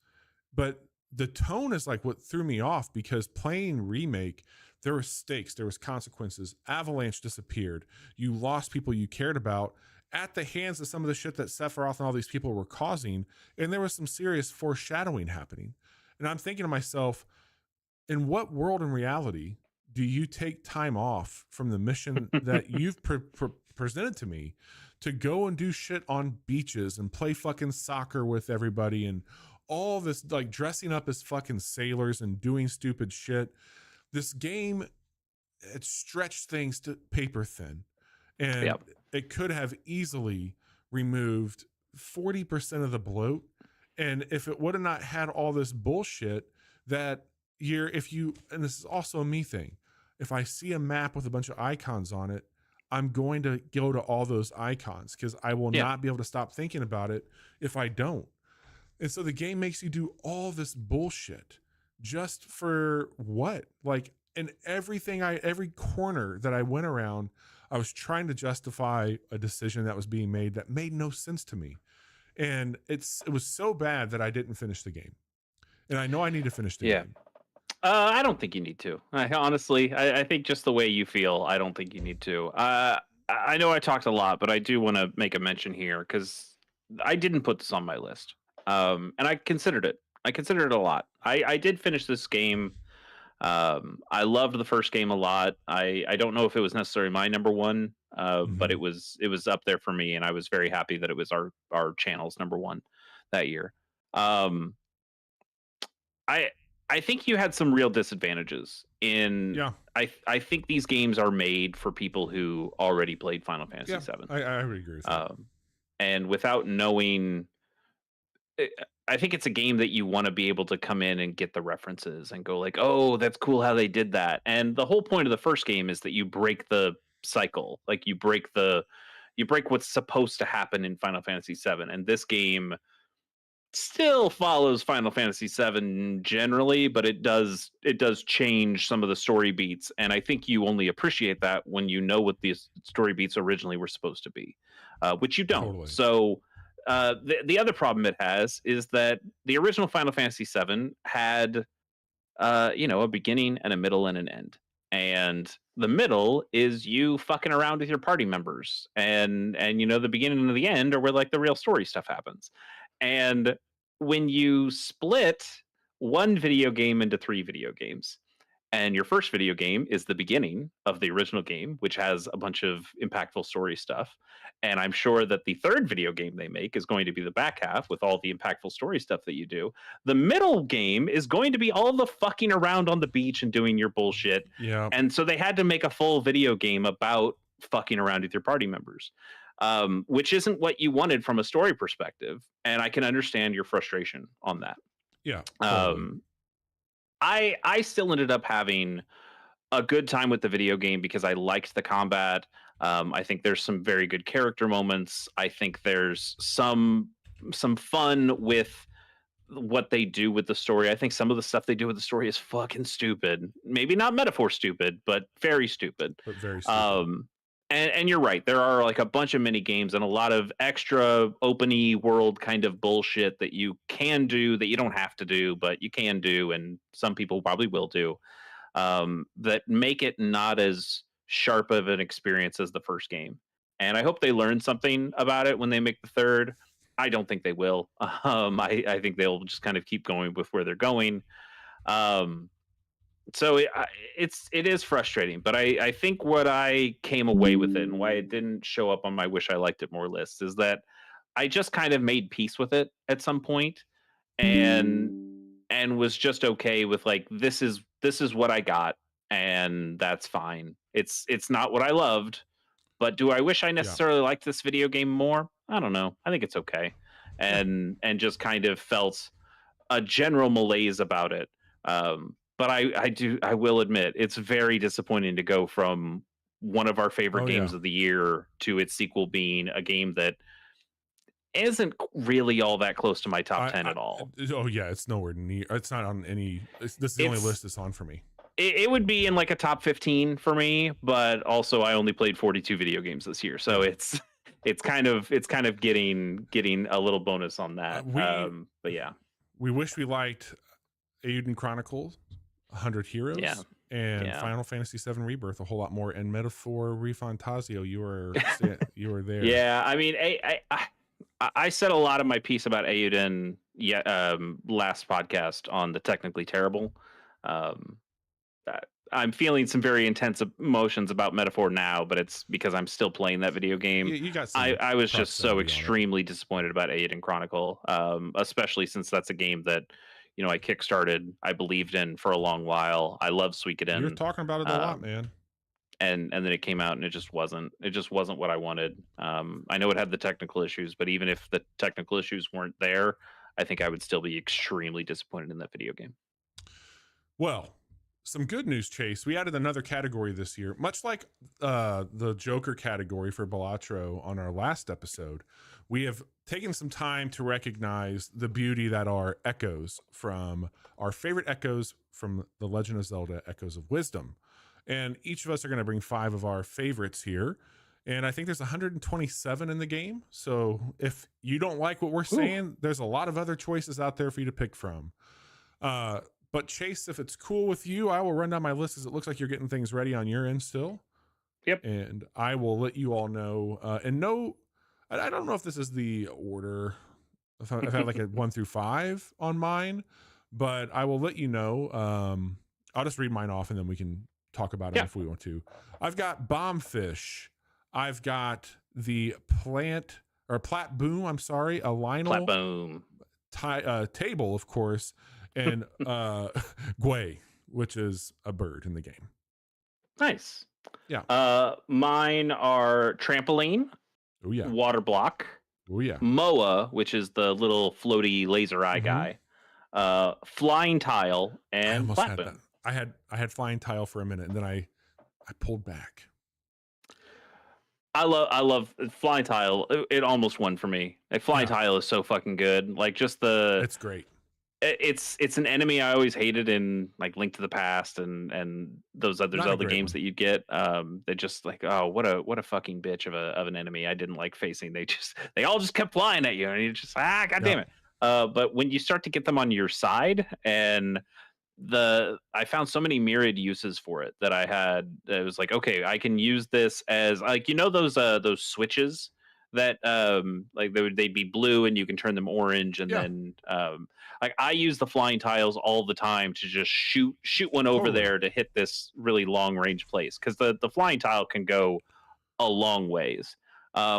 But the tone is like what threw me off, because playing Remake, there were stakes, there was consequences. Avalanche disappeared. You lost people you cared about at the hands of some of the shit that Sephiroth and all these people were causing. And there was some serious foreshadowing happening. And I'm thinking to myself, in what world in reality do you take time off from the mission that you've presented to me to go and do shit on beaches and play fucking soccer with everybody and all this, like dressing up as fucking sailors and doing stupid shit? This game, it stretched things to paper thin, and it could have easily removed 40% of the bloat. And if it would have not had all this bullshit that if you, and this is also a me thing, if I see a map with a bunch of icons on it, I'm going to go to all those icons because I will not be able to stop thinking about it if I don't. And so the game makes you do all this bullshit just for what? Like, in every corner that I went around, I was trying to justify a decision that was being made that made no sense to me. And it was so bad that I didn't finish the game. And I know I need to finish the game. I don't think you need to. Honestly, I think just the way you feel, I don't think you need to. I know I talked a lot, but I do want to make a mention here because I didn't put this on my list. And I considered it. I considered it a lot. I did finish this game. I loved the first game a lot. I don't know if it was necessarily my number one, but it was up there for me, and I was very happy that it was our channel's number one that year. I think you had some real disadvantages in. Yeah. I think these games are made for people who already played Final Fantasy VII. I would agree with that. And without knowing, I think it's a game that you want to be able to come in and get the references and go like, oh, that's cool how they did that. And the whole point of the first game is that you break the cycle, like you break what's supposed to happen in Final Fantasy VII. And this game still follows Final Fantasy VII generally, but it does change some of the story beats, and I think you only appreciate that when you know what these story beats originally were supposed to be, which you don't. Totally. So the other problem it has is that the original Final Fantasy VII had a beginning and a middle and an end, and the middle is you fucking around with your party members, and the beginning and the end are where like the real story stuff happens. And when you split one video game into 3 video games, and your first video game is the beginning of the original game, which has a bunch of impactful story stuff, and I'm sure that the third video game they make is going to be the back half with all the impactful story stuff that you do. The middle game is going to be all the fucking around on the beach and doing your bullshit. Yeah. And so they had to make a full video game about fucking around with your party members. Which isn't what you wanted from a story perspective, and I can understand your frustration on that. Yeah. Totally. I still ended up having a good time with the video game because I liked the combat. I think there's some very good character moments. I think there's some fun with what they do with the story. I think some of the stuff they do with the story is fucking stupid. Maybe not metaphor stupid, but very stupid. But very stupid. And you're right. There are like a bunch of mini games and a lot of extra openy world kind of bullshit that you can do that you don't have to do, but you can do, and some people probably will do, that make it not as sharp of an experience as the first game. And I hope they learn something about it when they make the third. I don't think they will. I think they'll just kind of keep going with where they're going. So it is frustrating, but I think what I came away with it and why it didn't show up on my wish I liked it more list is that I just kind of made peace with it at some point and was just okay with like this is what I got, and that's fine. It's not what I loved, but do I wish I necessarily liked this video game more? I don't know. I think it's okay. And just kind of felt a general malaise about it. But I will admit it's very disappointing to go from one of our favorite games of the year to its sequel being a game that isn't really all that close to my top 10 at all. It's nowhere near. It's not on any. This is the only list it's on for me. It would be in like a top 15 for me, but also I only played 42 video games this year, so it's kind of getting a little bonus on that. But yeah, we wish we liked Eiyuden Chronicles, 100 Heroes, and Final Fantasy VII Rebirth a whole lot more. And Metaphor Refantasio, you were there. Yeah, I mean, I said a lot of my piece about Eiyuden last podcast on the Technically Terrible. Um, I'm feeling some very intense emotions about Metaphor now, but it's because I'm still playing that video game. You got I was just so proximity on it. extremely disappointed about Aiden Chronicle, especially since that's a game that I kickstarted, I believed in for a long while. I love You were Suikoden, talking about it a lot, um, man. and then it came out and it just wasn't what I wanted. I know it had the technical issues, but even if the technical issues weren't there, I think I would still be extremely disappointed in that video game. Well, some good news, Chase. We added another category this year, much like the Joker category for Balatro on our last episode. We have taken some time to recognize the beauty that are echoes from our favorite echoes from The Legend of Zelda Echoes of Wisdom. And each of us are going to bring 5 of our favorites here. And I think there's 127 in the game. So if you don't like what we're saying, there's a lot of other choices out there for you to pick from. But Chase, if it's cool with you, I will run down my list, as it looks like you're getting things ready on your end still. Yep. And I will let you all know. I don't know if this is the order. I've had like a 1 through 5 on mine, but I will let you know. I'll just read mine off, and then we can talk about them if we want to. I've got Bombfish. I've got the Plat Boom. I'm sorry, a Lionel Plat Boom table, of course, and Gwei, which is a bird in the game. Nice. Yeah. Mine are Trampoline. Oh yeah. Water Block. Oh yeah. Moa, which is the little floaty laser eye guy. Flying Tile and Plat Boom. I had Flying Tile for a minute, and then I pulled back. I love Flying Tile. It almost won for me. Like Flying Tile is so fucking good. Like just it's great. It's an enemy I always hated in like Link to the Past and those other Zelda games that you get. They just like, oh, what a fucking bitch of an enemy I didn't like facing. They all just kept flying at you, and you just god damn it. But when you start to get them on your side, and I found so many myriad uses for it that it was like, okay, I can use this as like, those switches that like they'd be blue and you can turn them orange, and then like I use the flying tiles all the time to just shoot one over there to hit this really long range place, because the flying tile can go a long ways.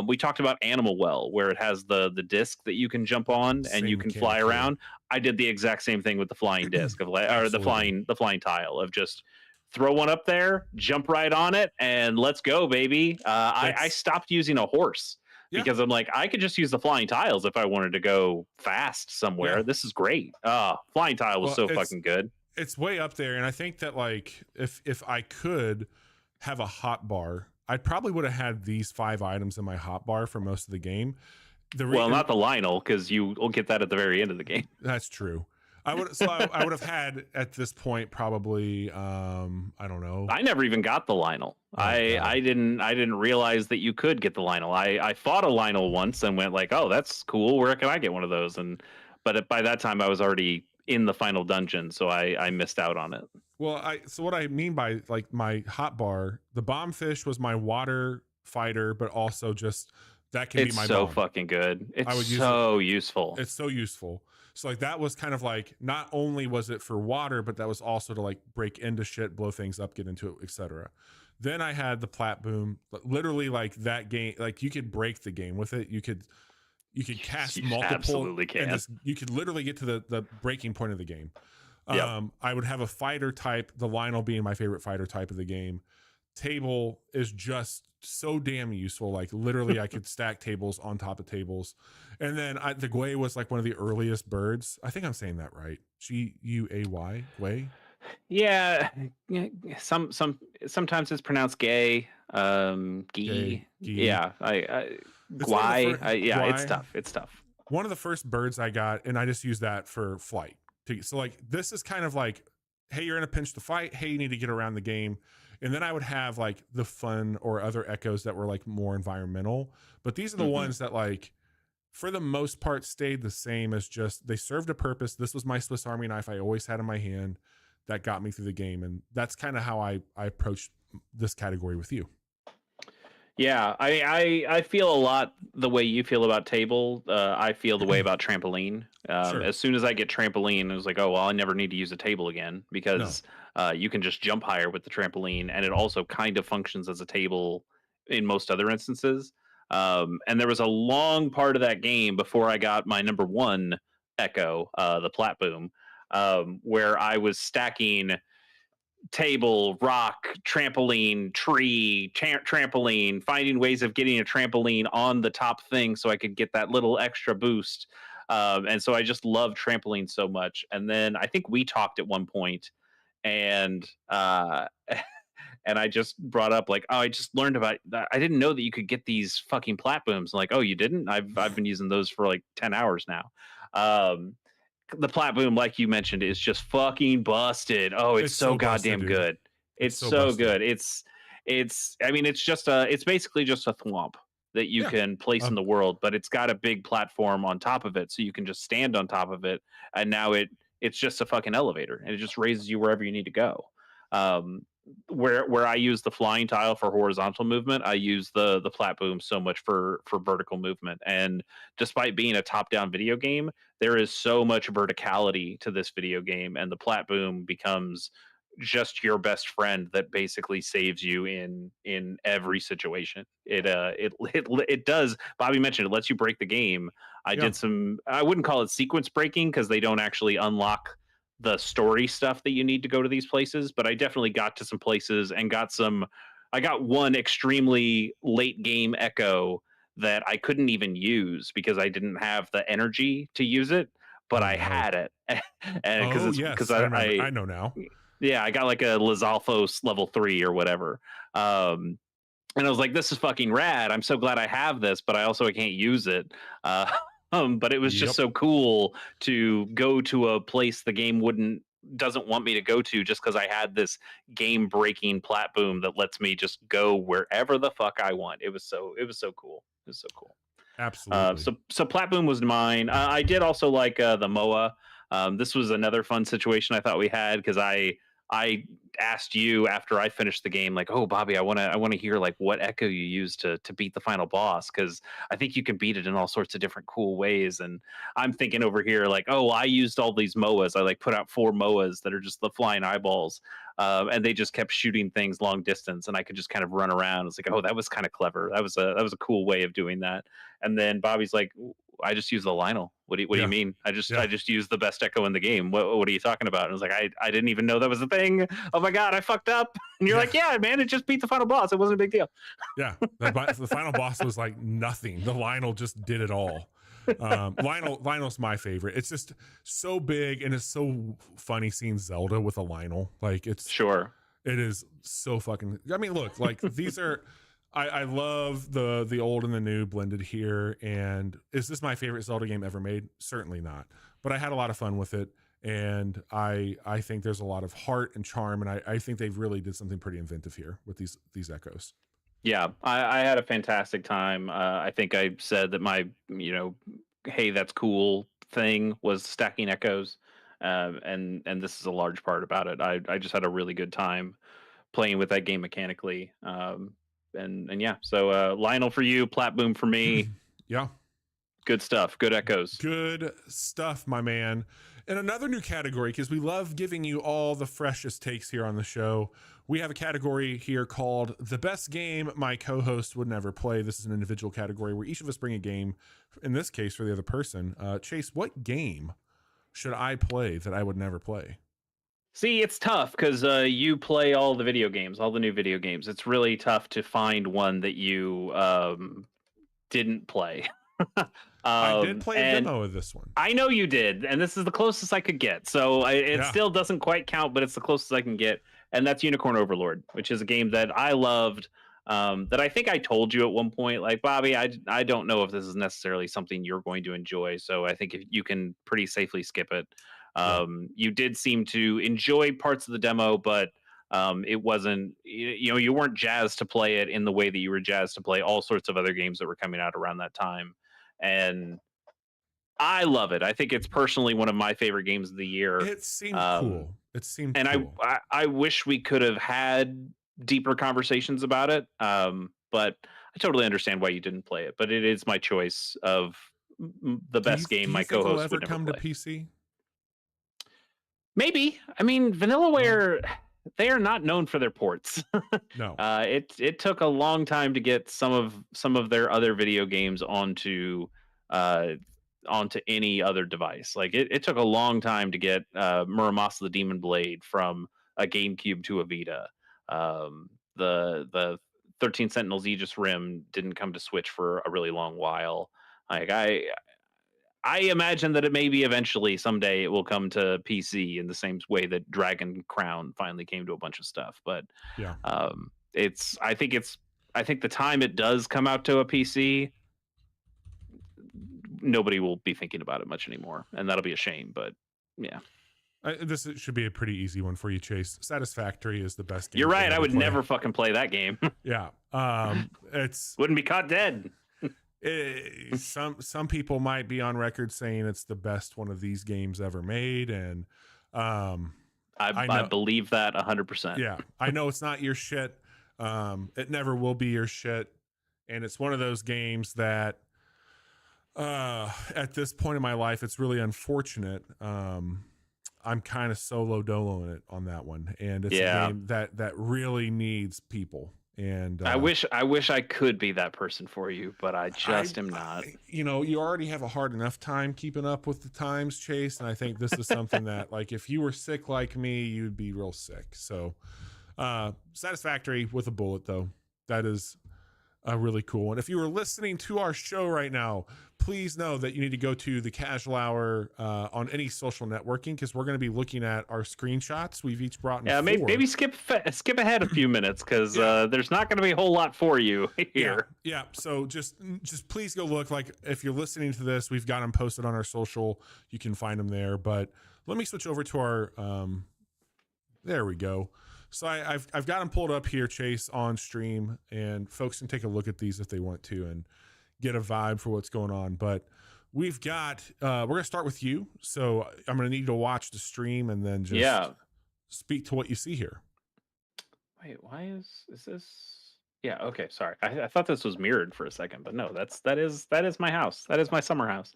We talked about Animal Well, where it has the disc that you can jump on and you can fly around. I did the exact same thing with the flying disc or the flying tile of just throw one up there, jump right on it, and let's go, baby. I stopped using a horse because I'm like, I could just use the flying tiles if I wanted to go fast somewhere. This is great. Flying tile was so fucking good. It's way up there, and I think that like if I could have a hot bar, I probably would have had these 5 items in my hot bar for most of the game. Well, not the Lionel, because you'll get that at the very end of the game. That's true. I would have had at this point probably I don't know. I never even got the Lionel. I didn't realize that you could get the Lionel. I fought a Lionel once and went like, oh, that's cool. Where can I get one of those? But by that time I was already in the final dungeon, so I missed out on it. Well, so what I mean by like my hot bar, the Bombfish was my water fighter, but also just that can be my so bomb. Fucking good. It's so useful. It's so useful. So like that was kind of like, not only was it for water, but that was also to like break into shit, blow things up, get into it, etc. Then I had the Plat Boom, literally like that game, like you could break the game with it. You could cast multiple, absolutely can. And you could literally get to the breaking point of the game. Yep. I would have a fighter type, the Lionel being my favorite fighter type of the game. Table is just so damn useful. Like literally I could stack tables on top of tables. And then the Gwei was like one of the earliest birds. I think I'm saying that right. Guay, Gwei. Yeah. Sometimes it's pronounced gay. Gee. Yeah. Gwai. Yeah, it's tough. One of the first birds I got, and I just use that for flight. So like this is kind of like, hey, you're in a pinch to fight. Hey, you need to get around the game. And then I would have like the fun or other echoes that were like more environmental. But these are the ones that like, for the most part, stayed the same, as just they served a purpose. This was my Swiss Army knife I always had in my hand that got me through the game. And that's kind of how I approached this category with you. Yeah, I feel a lot the way you feel about table. I feel the way about trampoline. Sure. As soon as I get trampoline, it was like, oh well, I never need to use a table again No. because you can just jump higher with the trampoline, and it also kind of functions as a table in most other instances. And there was a long part of that game before I got my number one Echo, the Plat Boom, where I was stacking table, rock, trampoline, tree, trampoline, finding ways of getting a trampoline on the top thing so I could get that little extra boost. And so I just love trampoline so much. And then I think we talked at one point, and and I just brought up like, oh, I just learned about that. I didn't know that you could get these fucking plat booms. Like, oh, you didn't? I've been using those for like 10 hours now. Um, the plat boom, like you mentioned, is just fucking busted. Oh, it's It's so so busted, goddamn dude. good. It's It's so so busted. good. It's I mean, it's basically just a thwomp that you Yeah. can place in Um, the world, but it's got a big platform on top of it, so you can just stand on top of it, and now it's just a fucking elevator, and it just raises you wherever you need to go. Um, where I use the flying tile for horizontal movement, I use the plat boom so much for vertical movement. And despite being a top down video game, there is so much verticality to this video game, and the plat boom becomes just your best friend that basically saves you in every situation. It does. Bobby mentioned it lets you break the game. I yeah. did some. I wouldn't call it sequence breaking because they don't actually unlock the story stuff that you need to go to these places, but I definitely got to some places and got some. I got one extremely late game echo that I couldn't even use because I didn't have the energy to use it, but Oh I no. had it, and Oh because yes, I remember. I know now. yeah, I got like a Lizalfos level 3 or whatever. And I was like, this is fucking rad. I'm so glad I have this, but I also can't use it. Uh, but it was just Yep. so cool to go to a place the game wouldn't doesn't want me to go to just because I had this game breaking plat boom that lets me just go wherever the fuck I want. It was so cool. It was so cool. Absolutely. So Plat Boom was mine. I did also like the MOA. This was another fun situation I thought we had because I asked you after I finished the game, like, oh Bobby, I want to hear like what echo you used to beat the final boss because I think you can beat it in all sorts of different cool ways. And I'm thinking over here like, oh, I used all these MOAs. I like put out 4 MOAs that are just the flying eyeballs, and they just kept shooting things long distance, and I could just kind of run around. It's like, oh, that was kind of clever. That was a cool way of doing that. And then Bobby's like, I just use the Lionel. What do you Yeah. mean? I just Yeah. I just use the best echo in the game. What are you talking about? And I was like, I didn't even know that was a thing. Oh my god, I fucked up. And you're Yeah. like, yeah, man, it just beat the final boss. It wasn't a big deal. Yeah. The final boss was like nothing. The Lionel just did it all. Lionel's my favorite. It's just so big and it's so funny seeing Zelda with a Lionel. Like Sure. it is so fucking. I mean, look, like these are. I love the old and the new blended here. And is this my favorite Zelda game ever made? Certainly not. But I had a lot of fun with it, and I think there's a lot of heart and charm, and I think they've really did something pretty inventive here with these echoes. Yeah, I had a fantastic time. I think I said that my, hey, that's cool thing was stacking echoes, and this is a large part about it. I just had a really good time playing with that game mechanically. And yeah, so Lionel for you, Plat Boom for me. Yeah. Good stuff. Good echoes. Good stuff, my man. And another new category, because we love giving you all the freshest takes here on the show. We have a category here called The Best Game My Co-Host Would Never Play. This is an individual category where each of us bring a game, in this case for the other person. Chase, what game should I play that I would never play? See, it's tough because you play all the video games, all the new video games. It's really tough to find one that you didn't play. I did play a And demo of this one. I know you did, and this is the closest I could get. So it Yeah. still doesn't quite count, but it's the closest I can get. And that's Unicorn Overlord, which is a game that I loved. That I think I told you at one point, like Bobby, I don't know if this is necessarily something you're going to enjoy. So I think if you can pretty safely skip it. Yeah. You did seem to enjoy parts of the demo, but it wasn't. You weren't jazzed to play it in the way that you were jazzed to play all sorts of other games that were coming out around that time. And I love it. I think it's personally one of my favorite games of the year. It seemed Um, cool. It seemed and cool. I wish we could have had deeper conversations about it. but I totally understand why you didn't play it. But it is my choice of the best game my think it'll co-host ever would never come to play. PC? Maybe. I mean, Vanillaware, they are not known for their ports. No. It took a long time to get some of their other video games uh, onto any other device. Like it took a long time to get Muramasa the Demon Blade from a GameCube to a Vita. The 13 Sentinels Aegis Rim didn't come to Switch for a really long while. Like I imagine that it maybe eventually someday it will come to PC in the same way that Dragon Crown finally came to a bunch of stuff. But Yeah. I think the time it does come out to a PC, nobody will be thinking about it much anymore, and that'll be a shame. But yeah. This should be a pretty easy one for you, Chase. Satisfactory is the best game. You're right. I would never fucking play that game. Yeah. It's wouldn't be caught dead. Some people might be on record saying it's the best one of these games ever made, and I believe that 100%. Yeah, I know it's not your shit. It never will be your shit, and it's one of those games that at this point in my life, it's really unfortunate. I'm kind of solo doloing it on that one, and it's a game that really needs people. And I wish I could be that person for you, but I just am not. You already have a hard enough time keeping up with the times, Chase, and I think this is something that, like, if you were sick like me, you'd be real sick. So Satisfactory with a bullet, though. That is a really cool one. If you were listening to our show right now, please know that you need to go to the Casual Hour on any social networking, because we're going to be looking at our screenshots we've each brought in. Yeah, maybe skip ahead a few minutes, because there's not going to be a whole lot for you here. Yeah. So just please go look. Like, if you're listening to this, we've got them posted on our social. You can find them there. But let me switch over to our. There we go. So I've got them pulled up here, Chase, on stream, and folks can take a look at these if they want to and get a vibe for what's going on. But we've got we're gonna start with you, so I'm gonna need you to watch the stream and then just speak to what you see here. Wait, why is this? Yeah, okay, sorry. I thought this was mirrored for a second, but no, that is my house. That is my summer house.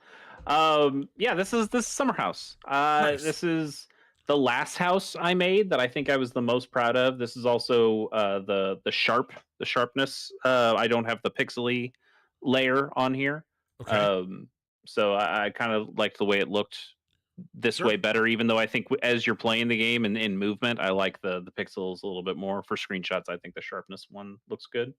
This is summer house. Nice. This is the last house I made that I think I was the most proud of. This is also the sharpness. I don't have the pixely layer on here. Okay. So I kind of liked the way it looked this way better, even though I think as you're playing the game and in movement, I like the pixels a little bit more. For screenshots, I think the sharpness one looks good.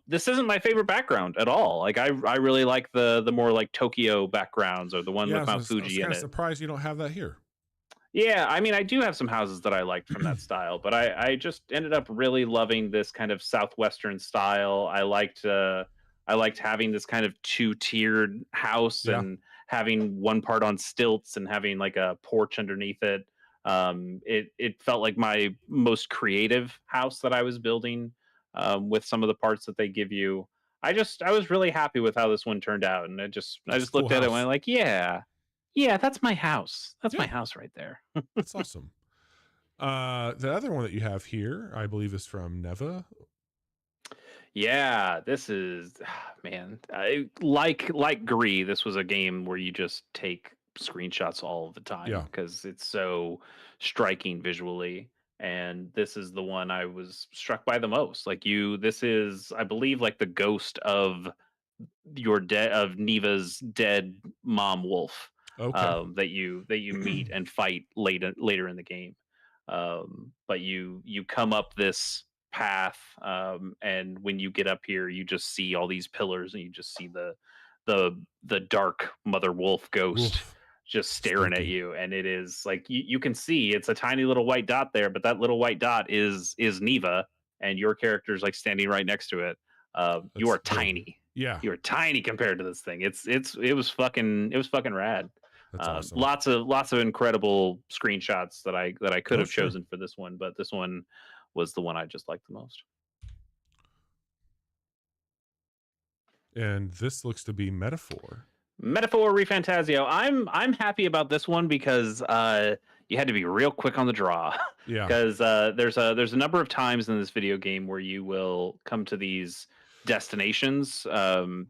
This isn't my favorite background at all. Like I really like the more like Tokyo backgrounds, or the one with Mount Fuji in it. I'm surprised you don't have that here. Yeah, I mean, I do have some houses that I liked from that style, but I just ended up really loving this kind of southwestern style. I liked having this kind of two-tiered house and having one part on stilts and having like a porch underneath it. It felt like my most creative house that I was building, with some of the parts that they give you. I was really happy with how this one turned out, and I just looked at it and went like, yeah, that's my house. That's my house right there. That's awesome. The other one that you have here, I believe, is from Neva. Yeah, this is, man, like Gree. This was a game where you just take screenshots all the time because it's so striking visually. And this is the one I was struck by the most. Like this is, I believe, like the ghost of Neva's dead mom wolf. Okay. That you meet and fight later in the game. But you come up this path, and when you get up here, you just see all these pillars, and you just see the dark mother wolf ghost just staring at you. And it is like you can see it's a tiny little white dot there, but that little white dot is Neva, and your character's like standing right next to it. You are tiny. Yeah, you are tiny compared to this thing. It was fucking rad. That's awesome. Lots of incredible screenshots that I could have chosen for this one, but this one was the one I just liked the most. And this looks to be Metaphor. Metaphor Refantasio. I'm happy about this one because you had to be real quick on the draw. Yeah. Because there's a number of times in this video game where you will come to these destinations,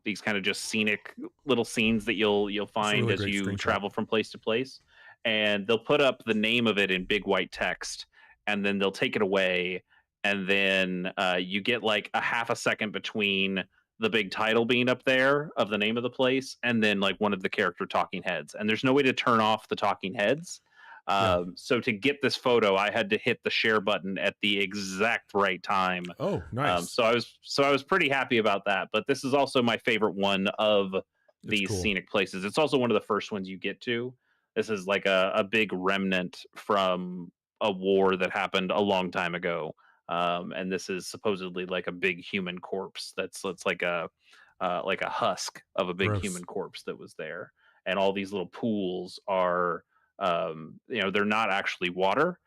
these kind of just scenic little scenes that you'll That's a find really as great you screenshot. travel from place to place, and they'll put up the name of it in big white text, and then they'll take it away, and then you get like a half a second between the big title being up there of the name of the place and then like one of the character talking heads, and there's no way to turn off the talking heads. Yeah. So to get this photo I had to hit the share button at the exact right time. Oh, nice. So I was pretty happy about that, but this is also my favorite one of It's these cool. scenic places. It's also one of the first ones you get to. This is like a big remnant from a war that happened a long time ago, and this is supposedly like a big human corpse that's like a husk of a big Gross. human corpse that was there, and all these little pools are they're not actually water.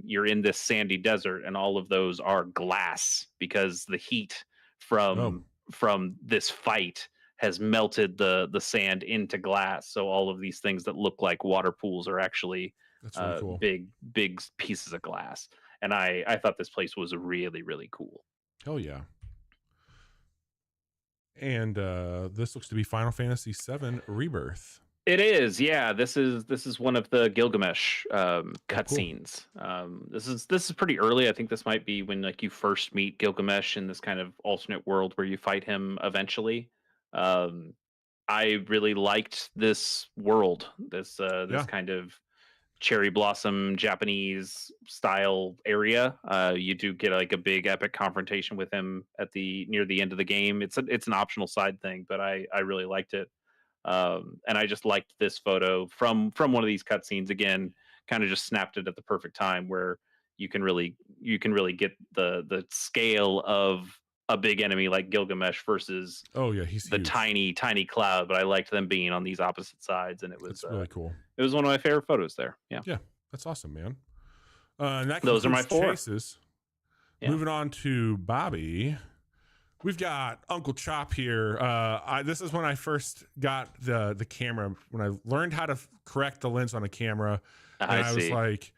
You're in this sandy desert, and all of those are glass because the heat Oh, from this fight has melted the sand into glass. So all of these things that look like water pools are actually that's really cool. big pieces of glass. And I thought this place was really really cool. Hell yeah. And this looks to be Final Fantasy VII Rebirth. It is, yeah. This is one of the Gilgamesh Oh, cool. cutscenes. This is pretty early. I think this might be when like you first meet Gilgamesh in this kind of alternate world where you fight him eventually. Um, I really liked this world. This Yeah. kind of cherry blossom Japanese style area. You do get like a big epic confrontation with him at the near the end of the game. It's an optional side thing, but I really liked it. And I just liked this photo from one of these cutscenes. Again, kind of just snapped it at the perfect time where you can really get the scale of a big enemy like Gilgamesh versus Oh, yeah. He's the huge. tiny cloud. But I liked them being on these opposite sides, and It's really cool. it was one of my favorite photos there. Yeah, Yeah. That's awesome, man. And that those are my concludes 4. chases. Yeah. Moving on to Bobby. We've got Uncle Chop here. This is when I first got the camera, when I learned how to correct the lens on a camera. And I was like,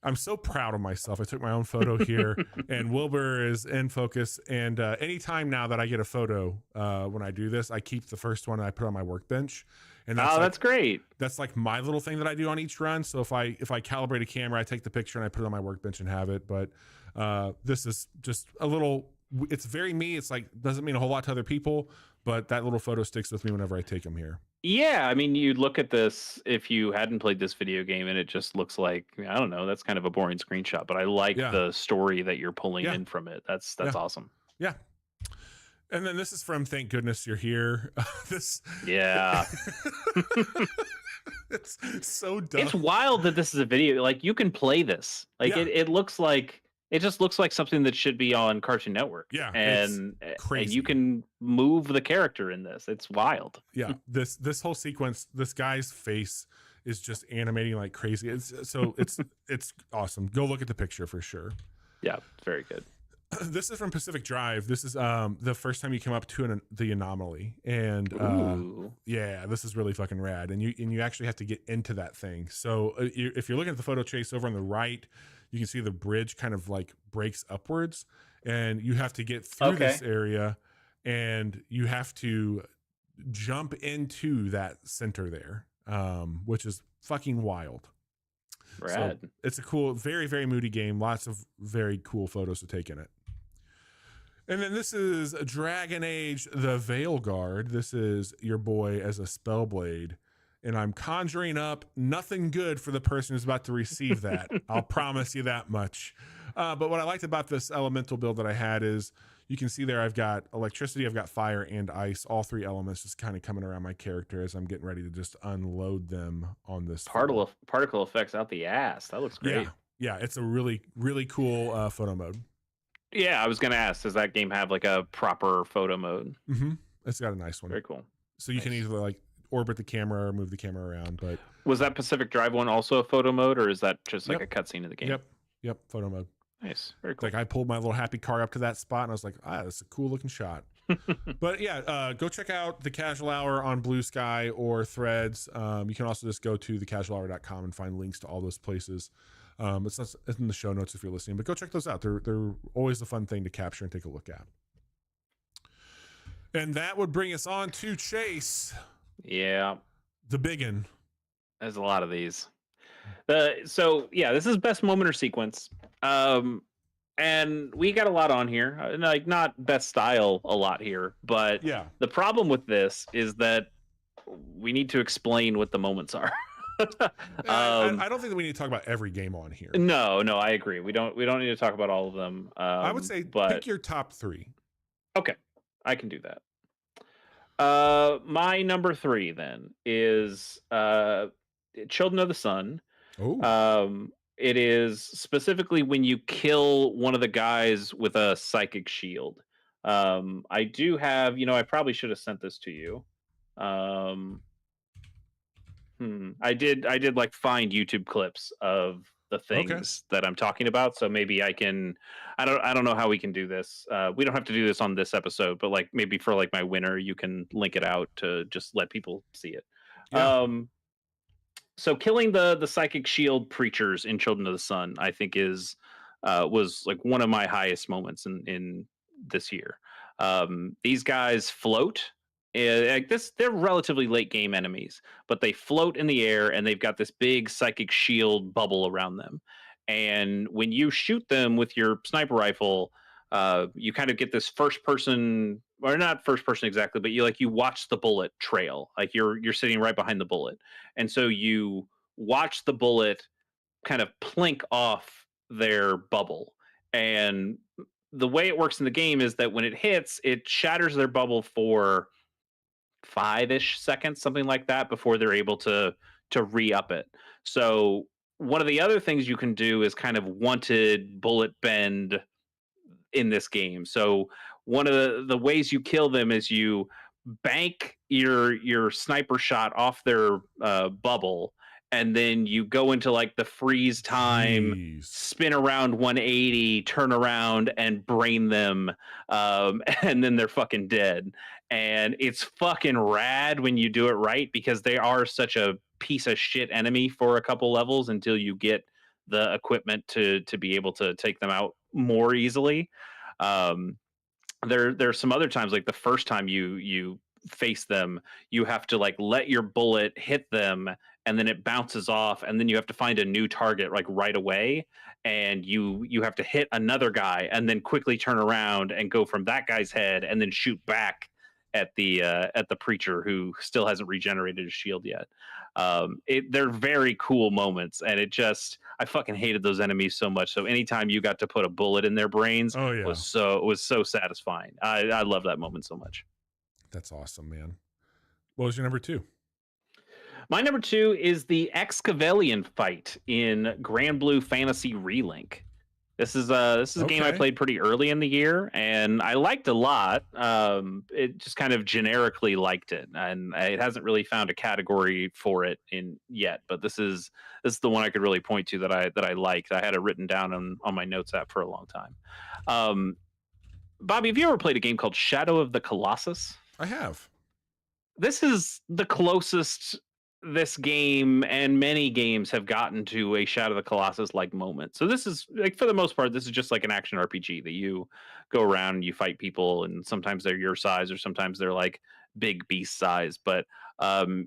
I'm so proud of myself. I took my own photo here, and Wilbur is in focus. And anytime now that I get a photo, when I do this, I keep the first one and I put on my workbench. And that's that's great. That's like my little thing that I do on each run. So if I calibrate a camera, I take the picture and I put it on my workbench and have it. But this is just a little. It's very me. It's like doesn't mean a whole lot to other people, but that little photo sticks with me whenever I take them here. Yeah, I mean, you look at this if you hadn't played this video game, and it just looks like I don't know. That's kind of a boring screenshot, but I like the story that you're pulling in from it. That's awesome. Yeah. And then this is from Thank Goodness You're Here. Yeah. It's so dumb. It's wild that this is a video. Like you can play this. Like it looks like it just looks like something that should be on Cartoon Network. Yeah, and crazy. And you can move the character in this. It's wild. Yeah, this whole sequence, this guy's face is just animating like crazy. It's awesome. Go look at the picture for sure. Yeah, it's very good. This is from Pacific Drive. This is the first time you come up to the anomaly, and yeah, this is really fucking rad. And you actually have to get into that thing. So if you're looking at the photo chase over on the right, you can see the bridge kind of like breaks upwards, and you have to get through this area, and you have to jump into that center there, which is fucking wild. Rad. So it's a cool, very, very moody game. Lots of very cool photos to take in it. And then this is Dragon Age, the Veil Guard. This is your boy as a Spellblade. And I'm conjuring up nothing good for the person who's about to receive that. I'll promise you that much. But what I liked about this elemental build that I had is you can see there I've got electricity, I've got fire and ice, all 3 elements just kind of coming around my character as I'm getting ready to just unload them on this. Particle effects out the ass. That looks great. Yeah, it's a really, really cool photo mode. Yeah, I was going to ask, does that game have like a proper photo mode? Mm-hmm. It's got a nice one. Very cool. So you can either like orbit the camera or move the camera around. But was that Pacific Drive one also a photo mode, or is that just like a cutscene of the game? Yep, photo mode. Nice, very cool. Like I pulled my little happy car up to that spot, and I was like, that's a cool looking shot. But yeah, go check out the Casual Hour on Blue Sky or Threads. You can also just go to thecasualhour.com and find links to all those places. It's in the show notes if you're listening, but go check those out. They're always a fun thing to capture and take a look at. And that would bring us on to Chase. Yeah. The biggin. There's a lot of these. So yeah, this is best moment or sequence. And we got a lot on here. Like not best style a lot here, but yeah. The problem with this is that we need to explain what the moments are. I don't think that we need to talk about every game on here. No, I agree. We don't need to talk about all of them. I would say pick your top 3. Okay, I can do that. My number 3 then is Children of the Sun. Oh. It is specifically when you kill one of the guys with a psychic shield. I do have, I probably should have sent this to you. I did like find YouTube clips of the things that I'm talking about, so maybe I can. I don't know how we can do this. We don't have to do this on this episode, but like maybe for like my winner, you can link it out to just let people see it. Yeah. So killing the psychic shield preachers in Children of the Sun, I think was like one of my highest moments in this year. These guys float. Like this, they're relatively late game enemies, but they float in the air and they've got this big psychic shield bubble around them. And when you shoot them with your sniper rifle, you kind of get this first person, or not first person exactly, but you watch the bullet trail, like you're sitting right behind the bullet, and so you watch the bullet kind of plink off their bubble. And the way it works in the game is that when it hits, it shatters their bubble for 5-ish seconds, something like that, before they're able to re-up it. So one of the other things you can do is kind of wanted bullet bend in this game. So one of the ways you kill them is you bank your sniper shot off their bubble, and then you go into like the freeze time, spin around 180, turn around and brain them, and then they're fucking dead. And it's fucking rad when you do it right, because they are such a piece of shit enemy for a couple levels until you get the equipment to be able to take them out more easily. There's some other times, like the first time you face them, you have to like let your bullet hit them, and then it bounces off, and then you have to find a new target like right away, and you have to hit another guy and then quickly turn around and go from that guy's head and then shoot back at the preacher who still hasn't regenerated his shield yet. They're very cool moments, and I fucking hated those enemies so much. So anytime you got to put a bullet in their brains, was so satisfying. I love that moment so much. That's awesome, man. What was your number 2? My number 2 is the Excavalion fight in Grand Blue Fantasy Relink. This is a game I played pretty early in the year, and I liked a lot. It just kind of generically liked it, and it hasn't really found a category for it yet. But this is the one I could really point to that I liked. I had it written down on my notes app for a long time. Bobby, have you ever played a game called Shadow of the Colossus? I have. This is the closest this game and many games have gotten to a Shadow of the Colossus like moment. So this is like, for the most part, this is just like an action RPG that you go around and you fight people, and sometimes they're your size or sometimes they're like big beast size. But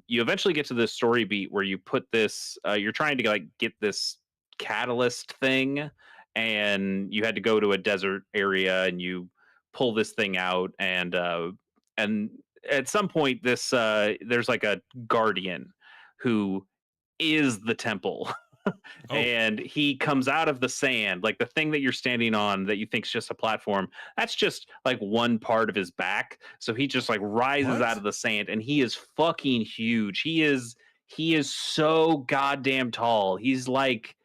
you eventually get to this story beat where you put this, you're trying to like get this catalyst thing, and you had to go to a desert area and you pull this thing out, and at some point this there's like a guardian who is the temple. And he comes out of the sand, like the thing that you're standing on that you think is just a platform, that's just like one part of his back. So he just like rises out of the sand, and he is fucking huge. He is so goddamn tall. He's like,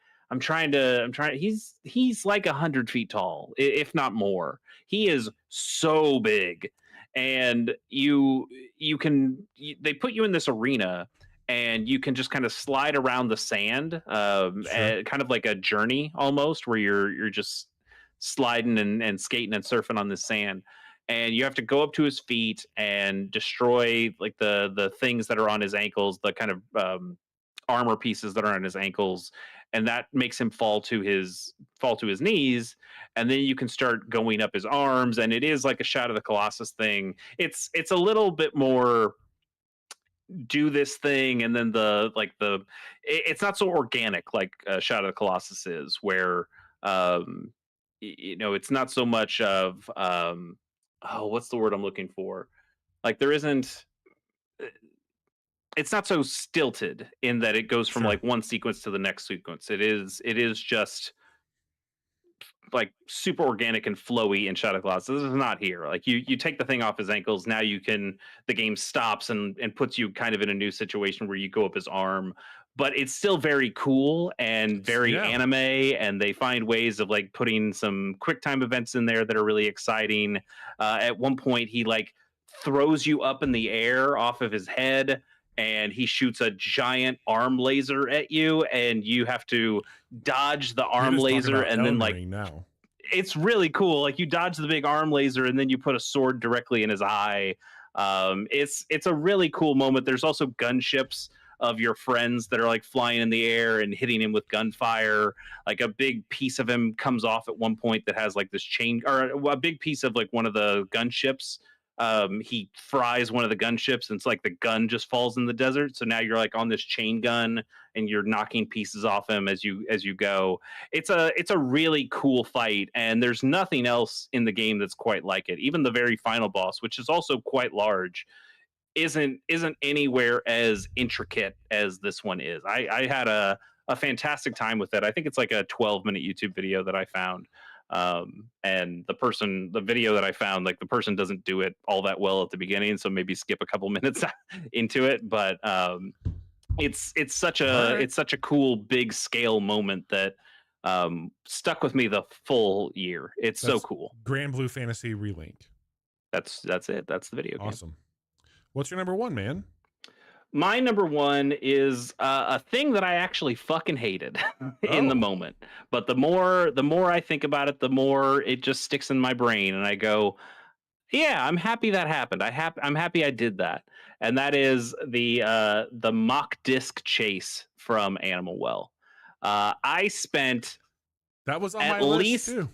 he's like 100 feet tall, if not more. He is so big. And they put you in this arena, and you can just kind of slide around the sand, kind of like a journey almost, where you're just sliding and skating and surfing on the sand. and you have to go up to his feet and destroy like the things that are on his ankles, the kind of armor pieces that are on his ankles, and that makes him fall to his knees, and then you can start going up his arms, and it is like a Shadow of the Colossus thing. It's a little bit more do this thing, and then it's not so organic like Shadow of the Colossus is, where um it's not so much of oh, what's the word I'm looking for, like there isn't it's not so stilted in that it goes from Sure. like one sequence to the next sequence. It is just like super organic and flowy in Shadow Class. This is not here. Like you take the thing off his ankles, now the game stops and puts you kind of in a new situation where you go up his arm. But it's still very cool and very Yeah. anime, and they find ways of like putting some quick time events in there that are really exciting. At one point, he like throws you up in the air off of his head, and he shoots a giant arm laser at you, and you have to dodge the You're arm just talking laser, about and then Elden like Ring now. it's really cool. Like you dodge the big arm laser, and then you put a sword directly in his eye. It's a really cool moment. There's also gunships of your friends that are like flying in the air and hitting him with gunfire. Like a big piece of him comes off at one point that has like this chain, or a big piece of like one of the gunships. He fries one of the gunships, and it's like the gun just falls in the desert. So now you're like on this chain gun, and you're knocking pieces off him as you go. It's a really cool fight, and there's nothing else in the game that's quite like it. Even the very final boss, which is also quite large, isn't anywhere as intricate as this one is. I had a fantastic time with it. I think it's like a 12-minute YouTube video that I found. And the video that I found, like the person doesn't do it all that well at the beginning, so maybe skip a couple minutes into it. But All right. it's such a cool big scale moment that stuck with me the full year. It's so That's cool. Grand Blue Fantasy Relink. That's it. That's the video game. Awesome. What's your number one, man? My number one is a thing that I actually fucking hated in the Oh, moment. But the more I think about it, the more it just sticks in my brain, and I go, yeah, I'm happy that happened. I'm happy I did that. And that is the mock disc chase from Animal Well. I spent that was on at my list least too.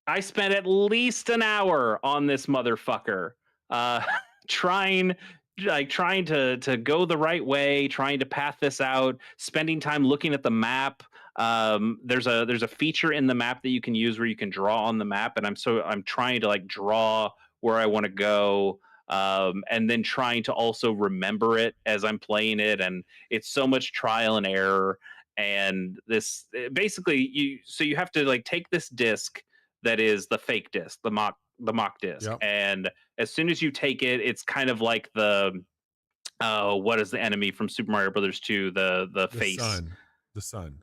I spent at least an hour on this motherfucker, uh, trying trying to go the right way, trying to path this out, spending time looking at the map. There's a feature in the map that you can use where you can draw on the map, and I'm trying to like draw where I want to go. And then trying to also remember it as I'm playing it, and it's so much trial and error. And this basically you have to like take this disc that is the fake disc, the mock disc. Yep. And as soon as you take it, it's kind of like the what is the enemy from Super Mario Brothers 2? The The face. sun. The sun.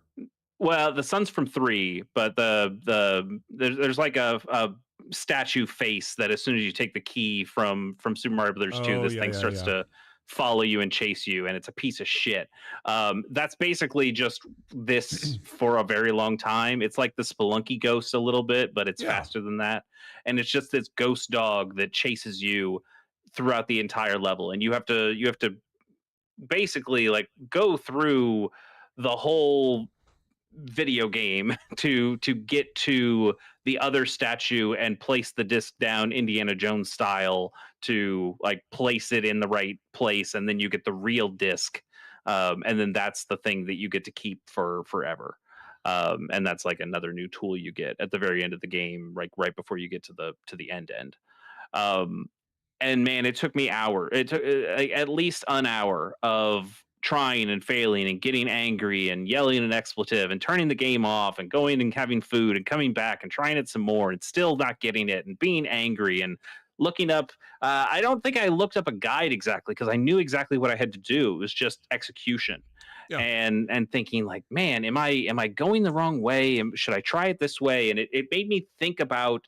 Well, the sun's from 3, but there's like a statue face that as soon as you take the key from Super Mario Brothers 2, Oh this yeah, thing yeah, starts yeah. to follow you and chase you, and it's a piece of shit. That's basically just this for a very long time. It's like the Spelunky ghost a little bit, but it's Yeah. faster than that. And it's just this ghost dog that chases you throughout the entire level, and you have to basically like go through the whole video game to get to the other statue and place the disc down Indiana Jones style, to like place it in the right place, and then you get the real disc. And then that's the thing that you get to keep for forever. And that's like another new tool you get at the very end of the game, like right before you get to the end. Um, and man, it took me hour. It took like, at least an hour of trying and failing and getting angry and yelling an expletive and turning the game off and going and having food and coming back and trying it some more and still not getting it and being angry and looking up. I don't think I looked up a guide exactly because I knew exactly what I had to do. It was just execution. Yeah. And thinking like, man, am I going the wrong way? Should I try it this way? And it made me think about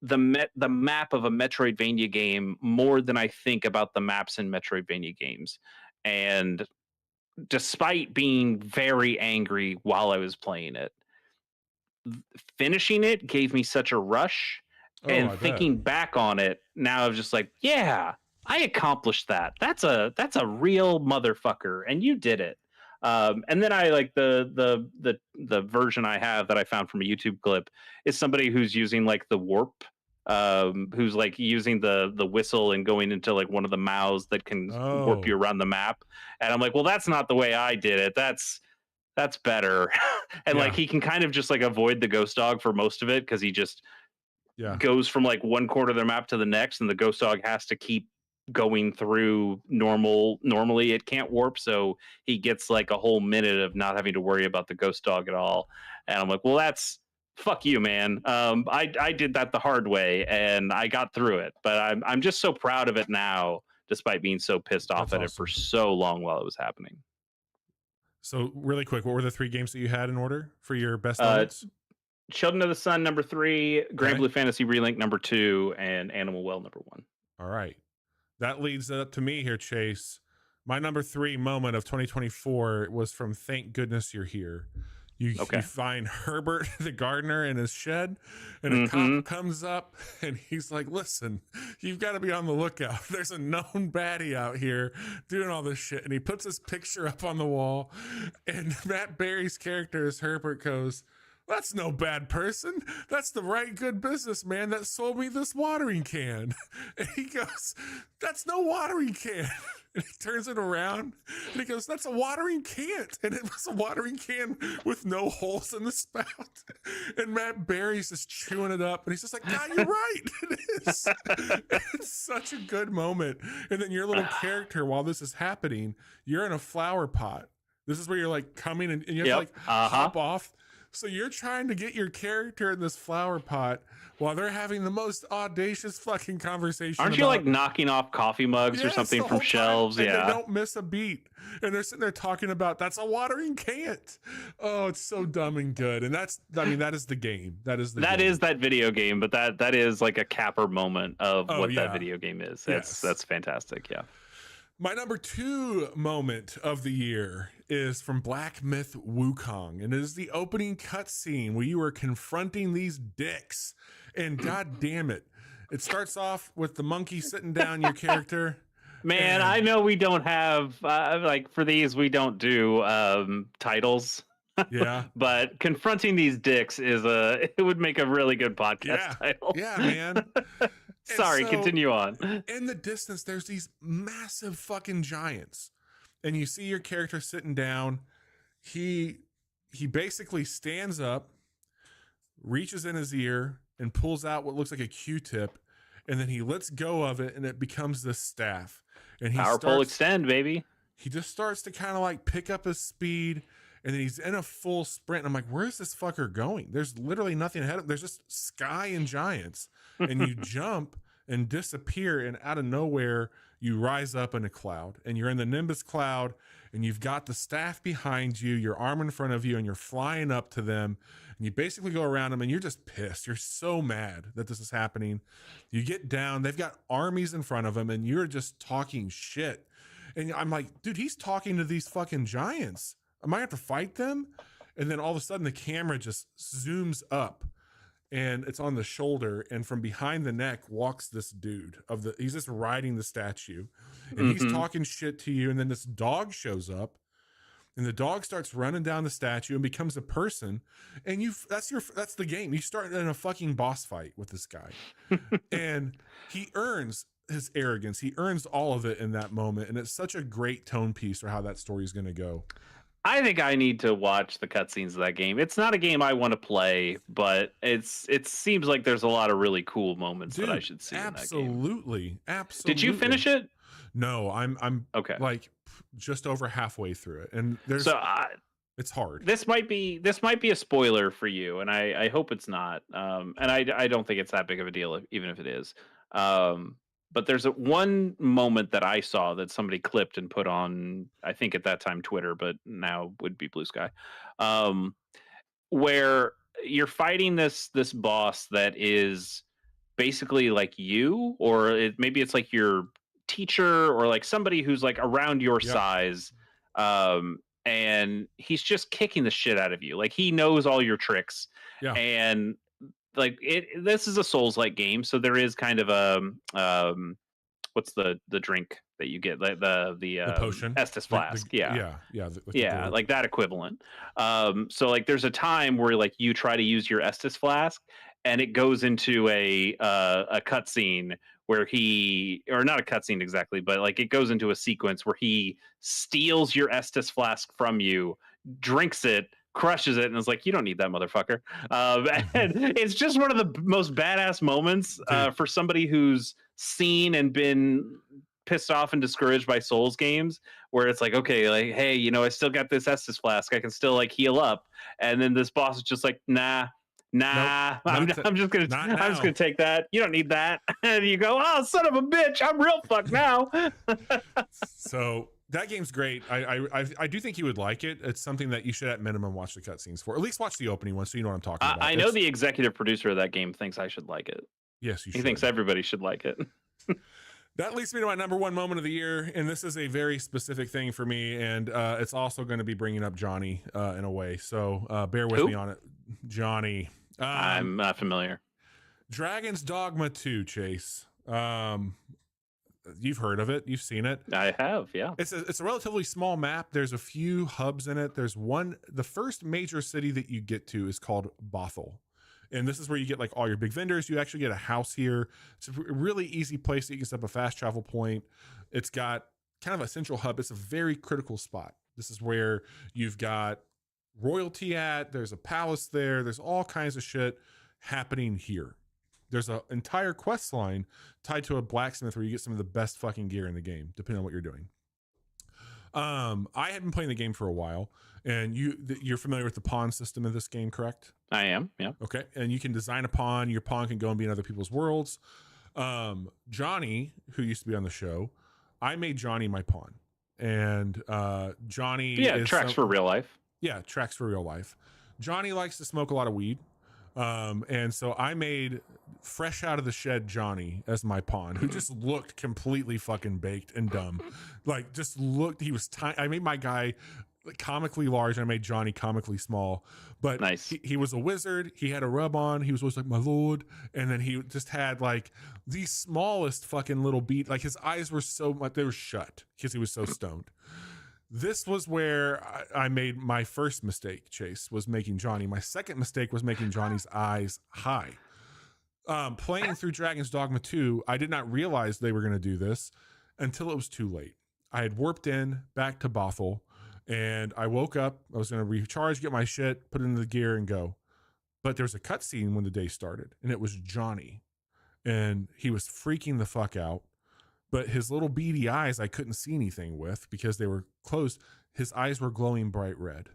the map of a Metroidvania game more than I think about the maps in Metroidvania games. And despite being very angry while I was playing it, finishing it gave me such a rush, Oh, And I bet. thinking back on it now, I'm just like, yeah, I accomplished that. That's a real motherfucker, and you did it. And then I like the version I have that I found from a YouTube clip is somebody who's using like the warp, who's like using the whistle and going into like one of the mouths that can warp you Oh, around the map. And I'm like, well, that's not the way I did it. That's better. And like yeah, he can kind of just like avoid the ghost dog for most of it because he just yeah, goes from like one corner of the map to the next, and the ghost dog has to keep going through normally it can't warp, so he gets like a whole minute of not having to worry about the ghost dog at all. And I'm like, well, that's fuck you, man. I did that the hard way and I got through it, but I'm just so proud of it now, despite being so pissed off that's at it for awesome. so long while it was happening. So, really quick, what were the 3 games that you had in order for your best uh moments? Children of the Sun number 3, Grand Okay. Blue Fantasy Relink number 2, and Animal Well number 1. All right. That leads up to me here, Chase. My number 3 moment of 2024 was from Thank Goodness You're Here. You Okay. find Herbert the gardener in his shed, and a Mm-hmm. cop comes up and he's like, listen, you've got to be on the lookout. There's a known baddie out here doing all this shit. And he puts his picture up on the wall, and Matt Berry's character as Herbert goes, that's no bad person. That's the right good businessman that sold me this watering can. And he goes, that's no watering can. And he turns it around and he goes, that's a watering can. And it was a watering can with no holes in the spout. And Matt Berry's just chewing it up. And he's just like, God, you're right. It is. It's such a good moment. And then your little character, while this is happening, you're in a flower pot. This is where you're like coming and you have to like hop off. So you're trying to get your character in this flower pot while they're having the most audacious fucking conversation. Aren't you like knocking off coffee mugs or something from shelves? And yeah. They don't miss a beat. And they're sitting there talking about that's a watering can. Oh, it's so dumb and good. And that is the game. That is that video game, but that is like a capper moment of that video game is. That's fantastic. Yeah. My number 2 moment of the year is from Black Myth Wukong, and it is the opening cutscene where you are confronting these dicks. And god damn it, it starts off with the monkey sitting down your character. Man, I know we don't have like for these we don't do titles. Yeah. But confronting these dicks it would make a really good podcast title. Yeah, man. Sorry, continue on. In the distance, there's these massive fucking giants. And you see your character sitting down. He basically stands up, reaches in his ear, and pulls out what looks like a Q-tip. And then he lets go of it, and it becomes this staff. And Powerful extend, baby. He just starts to kind of like pick up his speed. And then he's in a full sprint. And I'm like, where's this fucker going? There's literally nothing ahead of him. There's just sky and giants. And you jump and disappear. And out of nowhere, you rise up in a cloud. And you're in the Nimbus cloud. And you've got the staff behind you, your arm in front of you. And you're flying up to them. And you basically go around them. And you're just pissed. You're so mad that this is happening. You get down. They've got armies in front of them. And you're just talking shit. And I'm like, dude, he's talking to these fucking giants. Am I have to fight them? And then all of a sudden the camera just zooms up and it's on the shoulder, and from behind the neck walks this dude he's just riding the statue, and he's talking shit to you. And then this dog shows up, and the dog starts running down the statue and becomes a person. And that's the game. You start in a fucking boss fight with this guy. And he earns his arrogance. He earns all of it in that moment. And it's such a great tone piece for how that story is going to go. I think I need to watch the cutscenes of that game. It's not a game I want to play, but it seems like there's a lot of really cool moments that I should see in that game. Absolutely. Did you finish it? No, I'm okay. Like just over halfway through it, and it's hard. This might be a spoiler for you, and I hope it's not. And I don't think it's that big of a deal, even if it is. But there's one moment that I saw that somebody clipped and put on, I think at that time Twitter, but now would be Blue Sky, where you're fighting this boss that is basically like you, or maybe it's like your teacher or like somebody who's like around your size, and he's just kicking the shit out of you. Like he knows all your tricks, and like this is a Souls-like game, so there is kind of a what's the drink that you get, like the potion, Estus flask, like the yeah, gourd. like that equivalent. So like there's a time where like you try to use your Estus flask and it goes into a cutscene where he, or not a cutscene exactly, but like it goes into a sequence where he steals your Estus flask from you, drinks it, crushes it, and is like, you don't need that, motherfucker. And it's just one of the most badass moments for somebody who's seen and been pissed off and discouraged by Souls games, where it's like, okay, like, hey, you know, I still got this Estus flask, I can still like heal up, and then this boss is just like, nah. Nope, I'm just gonna take that. You don't need that. And you go, oh, son of a bitch, I'm real fucked now. So that game's great. I do think you would like it. It's something that you should at minimum watch the cutscenes for. At least watch the opening one so you know what I'm talking about. I know the executive producer of that game thinks I should like it. Yes, you should. He thinks everybody should like it. That leads me to my number one moment of the year, and this is a very specific thing for me, and it's also going to be bringing up Johnny in a way. So bear with me on it. Johnny. I'm not familiar. Dragon's Dogma 2, Chase. You've heard of it. You've seen it. I have, yeah. It's a relatively small map. There's a few hubs in it. There's one. The first major city that you get to is called Bothell. And this is where you get like all your big vendors. You actually get a house here. It's a really easy place that you can set up a fast travel point. It's got kind of a central hub. It's a very critical spot. This is where you've got royalty at. There's a palace there. There's all kinds of shit happening here. There's an entire quest line tied to a blacksmith where you get some of the best fucking gear in the game, depending on what you're doing. I had been playing the game for a while, and you're familiar with the pawn system in this game, correct? I am, yeah. Okay, and you can design a pawn. Your pawn can go and be in other people's worlds. Johnny, who used to be on the show, I made Johnny my pawn, and Johnny tracks for real life. Yeah, tracks for real life. Johnny likes to smoke a lot of weed. And so I made fresh out of the shed Johnny as my pawn, who just looked completely fucking baked and dumb. Like, just looked, he was tiny. I made my guy comically large, and I made Johnny comically small. But nice. He was a wizard. He had a rub on. He was always like, my lord. And then he just had like the smallest fucking little beat. Like, his eyes were so much, they were shut because he was so stoned. This was where I made my first mistake, Chase, was making Johnny. My second mistake was making Johnny's eyes high. Playing through Dragon's Dogma 2, I did not realize they were going to do this until it was too late. I had warped in back to Bothell, and I woke up. I was going to recharge, get my shit, put it in the gear, and go. But there was a cutscene when the day started, and it was Johnny. And he was freaking the fuck out. But his little beady eyes, I couldn't see anything with because they were closed. His eyes were glowing bright red.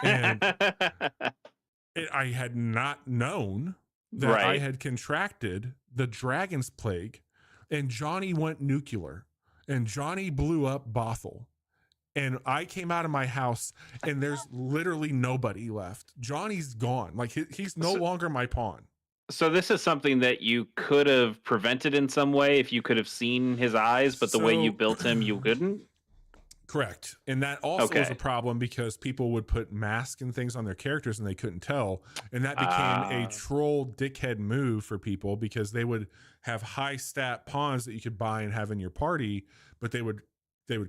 And I had not known that I had contracted the Dragon's Plague, and Johnny went nuclear, and Johnny blew up Bothell. And I came out of my house, and there's literally nobody left. Johnny's gone. Like, he's no longer my pawn. So this is something that you could have prevented in some way if you could have seen his eyes, but the way you built him, you couldn't? Correct. And that also was a problem because people would put masks and things on their characters and they couldn't tell. And that became a troll dickhead move for people because they would have high stat pawns that you could buy and have in your party, but they would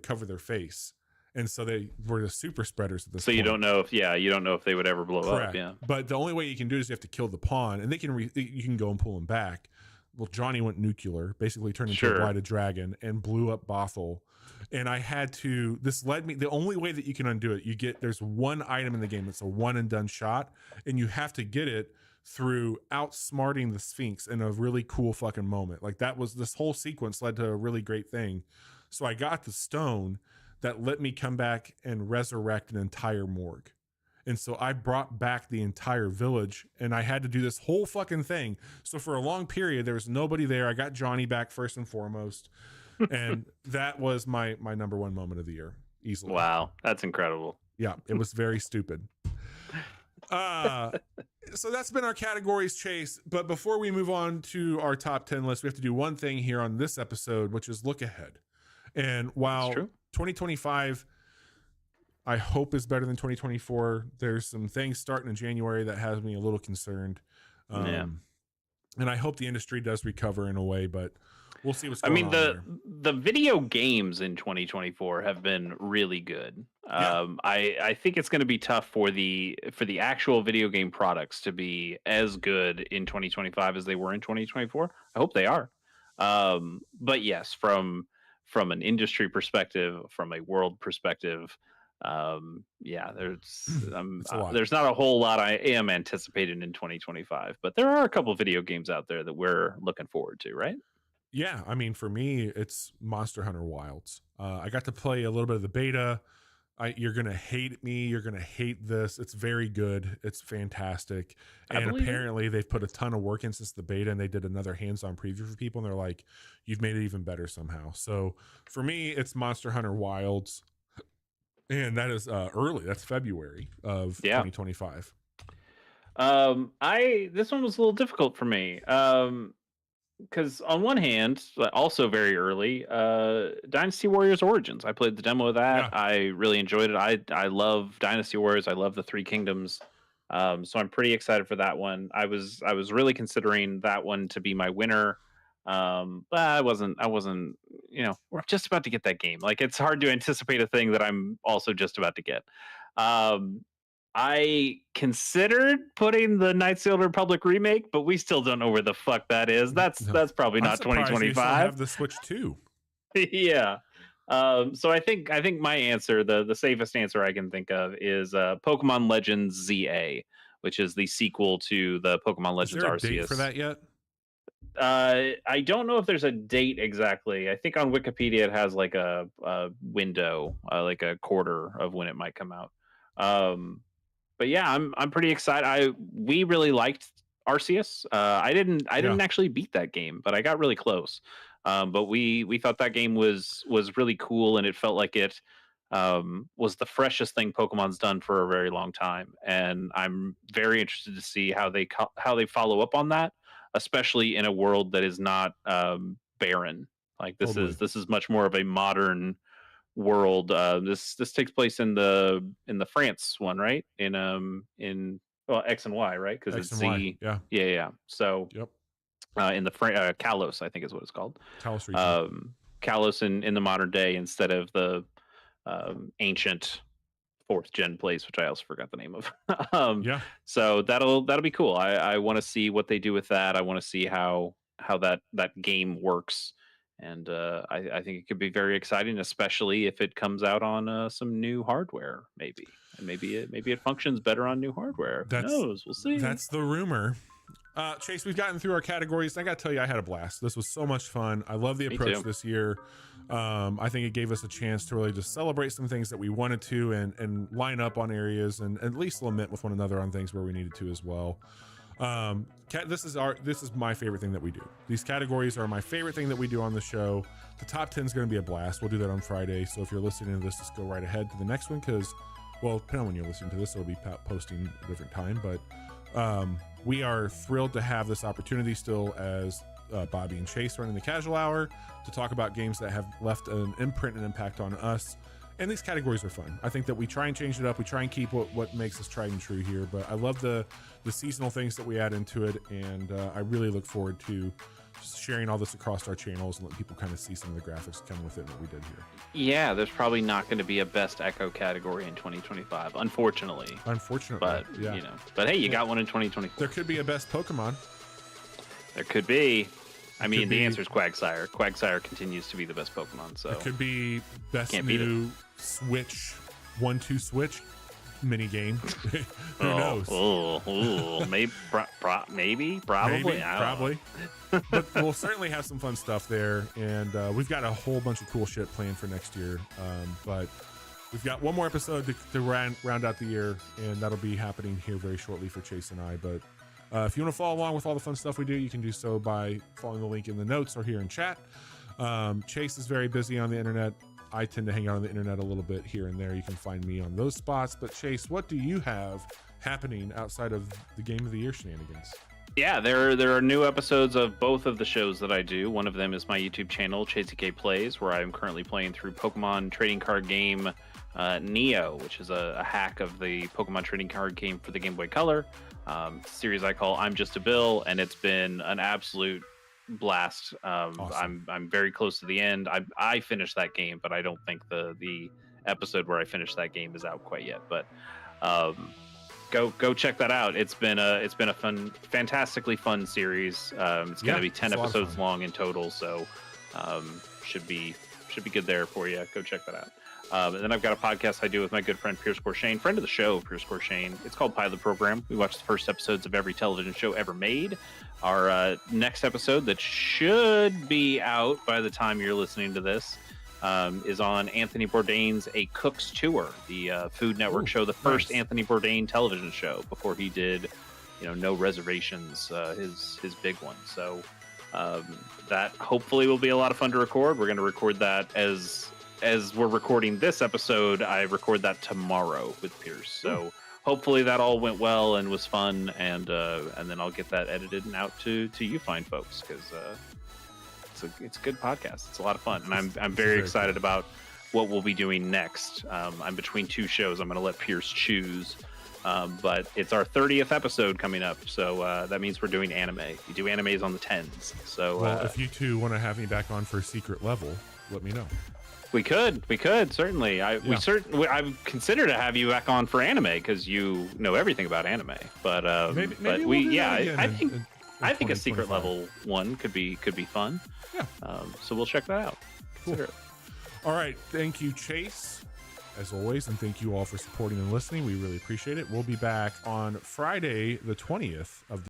cover their face. And so they were the super spreaders at this point. So you don't know if they would ever blow up. Yeah. But the only way you can do it is you have to kill the pawn, and you can go and pull him back. Well, Johnny went nuclear, basically turned into a blighted dragon and blew up Bothell. And I had to, this led me, the only way that you can undo it, there's one item in the game that's a one and done shot, and you have to get it through outsmarting the Sphinx in a really cool fucking moment. Like, this whole sequence led to a really great thing. So I got the stone that let me come back and resurrect an entire morgue. And so I brought back the entire village, and I had to do this whole fucking thing. So for a long period, there was nobody there. I got Johnny back first and foremost. And that was my number one moment of the year, easily. Wow, that's incredible. Yeah, it was very stupid. So that's been our categories, Chase. But before we move on to our top 10 list, we have to do one thing here on this episode, which is look ahead. And while 2025, I hope is better than 2024, there's some things starting in January that has me a little concerned. Yeah. And I hope the industry does recover in a way, but we'll see what's I going mean, on there. the video games in 2024 have been really good. Yeah. I think it's going to be tough for the actual video game products to be as good in 2025 as they were in 2024. I hope they are. But yes, from an industry perspective, from a world perspective, yeah, It's a lot. there's not a whole lot I am anticipating in 2025, but there are a couple video games out there that we're looking forward to, right? Yeah, I mean, for me, it's Monster Hunter Wilds. I got to play a little bit of the beta. You're gonna hate me. You're gonna hate this. It's very good. It's fantastic. And apparently, they've put a ton of work in since the beta, and they did another hands-on preview for people. And they're like, "You've made it even better somehow." So for me, it's Monster Hunter Wilds, and that is early. That's February of 2025. This one was a little difficult for me. Because on one hand, also very early, Dynasty Warriors Origins. I played the demo of that. Yeah. I really enjoyed it. I love Dynasty Warriors. I love the Three Kingdoms. So I'm pretty excited for that one. I was really considering that one to be my winner. But I wasn't, we're just about to get that game. Like, it's hard to anticipate a thing that I'm also just about to get. I considered putting the Knights of the Old Republic remake, but we still don't know where the fuck that is. That's probably not 2025. Have the Switch too. Yeah. So I think my answer, the safest answer I can think of, is Pokemon Legends ZA, which is the sequel to the Pokemon Legends Arceus. Is there a date for that yet? I don't know if there's a date exactly. I think on Wikipedia it has like a window, like a quarter of when it might come out. But yeah, I'm pretty excited. We really liked Arceus. I didn't actually beat that game, but I got really close. But we thought that game was really cool, and it felt like it was the freshest thing Pokemon's done for a very long time. And I'm very interested to see how they follow up on that, especially in a world that is not barren. Like this is much more of a modern world. This takes place in the France one, right? In X and Y, right? Because it's Z. Yeah. So in the Kalos, I think is what it's called. Kalos region. Kalos in the modern day instead of the ancient 4th gen place, which I also forgot the name of. So that'll be cool. I want to see what they do with that. I want to see how that game works. And I think it could be very exciting, especially if it comes out on some new hardware, maybe. And maybe it functions better on new hardware. Who knows? We'll see. That's the rumor. Chase, we've gotten through our categories. I got to tell you, I had a blast. This was so much fun. I love the approach this year. I think it gave us a chance to really just celebrate some things that we wanted to and line up on areas and at least lament with one another on things where we needed to as well. This is my favorite thing that we do. These categories are my favorite thing that we do on the show. The top 10 is going to be a blast. We'll do that on Friday. So if you're listening to this, just go right ahead to the next one because, well, depending on when you're listening to this, it'll be posting a different time. But we are thrilled to have this opportunity still as Bobby and Chase running the Casual Hour to talk about games that have left an imprint and impact on us. And these categories are fun. I think that we try and change it up. We try and keep what makes us tried and true here. But I love the seasonal things that we add into it. And I really look forward to sharing all this across our channels and let people kind of see some of the graphics come with it and what we did here. Yeah, there's probably not going to be a best Echo category in 2025, unfortunately. But yeah. But hey, you got one in 2024. There could be a best Pokemon. There could be. I mean, the answer is Quagsire. Quagsire continues to be the best Pokemon. So it could be best new Switch 1-2 Switch mini game. Who knows? Maybe, probably. But we'll certainly have some fun stuff there, and we've got a whole bunch of cool shit planned for next year. But we've got one more episode to round out the year, and that'll be happening here very shortly for Chase and I. But if you want to follow along with all the fun stuff we do, you can do so by following the link in the notes or here in chat. Chase is very busy on the internet. I tend to hang out on the internet a little bit here and there. You can find me on those spots. But Chase, what do you have happening outside of the Game of the Year shenanigans? Yeah, there are new episodes of both of the shows that I do. One of them is my YouTube channel, ChazyK Plays, where I'm currently playing through Pokemon trading card game Neo, which is a hack of the Pokemon trading card game for the Game Boy Color. Series I call I'm Just a Bill, and it's been an absolute blast. Awesome. I'm very close to the end. I finished that game, but I don't think the episode where I finished that game is out quite yet. But go check that out. It's been a fun, fantastically fun series. It's going to be 10 episodes long in total, so should be good there for you. Go check that out. And then I've got a podcast I do with my good friend Pierce Corshane, friend of the show, Pierce Corshane. It's called Pilot Program. We watch the first episodes of every television show ever made. Our next episode, that should be out by the time you're listening to this, is on Anthony Bourdain's A Cook's Tour, the Food Network show, the first Anthony Bourdain television show before he did, No Reservations, his big one. So that hopefully will be a lot of fun to record. We're going to record that as we're recording this episode. I record that tomorrow with Pierce. So hopefully that all went well and was fun, and then I'll get that edited and out to you fine folks, because it's a good podcast. It's a lot of fun, and I'm very excited about what we'll be doing next. I'm between two shows. I'm going to let Pierce choose, but it's our 30th episode coming up, so that means we're doing anime. We do animes on the 10s. So if you two want to have me back on for a secret level, let me know. We could certainly. I consider to have you back on for anime, because you know everything about anime. But maybe but we'll I think a secret level one could be fun. Yeah. So we'll check that out. Consider it. All right. Thank you, Chase, as always, and thank you all for supporting and listening. We really appreciate it. We'll be back on Friday, the 20th of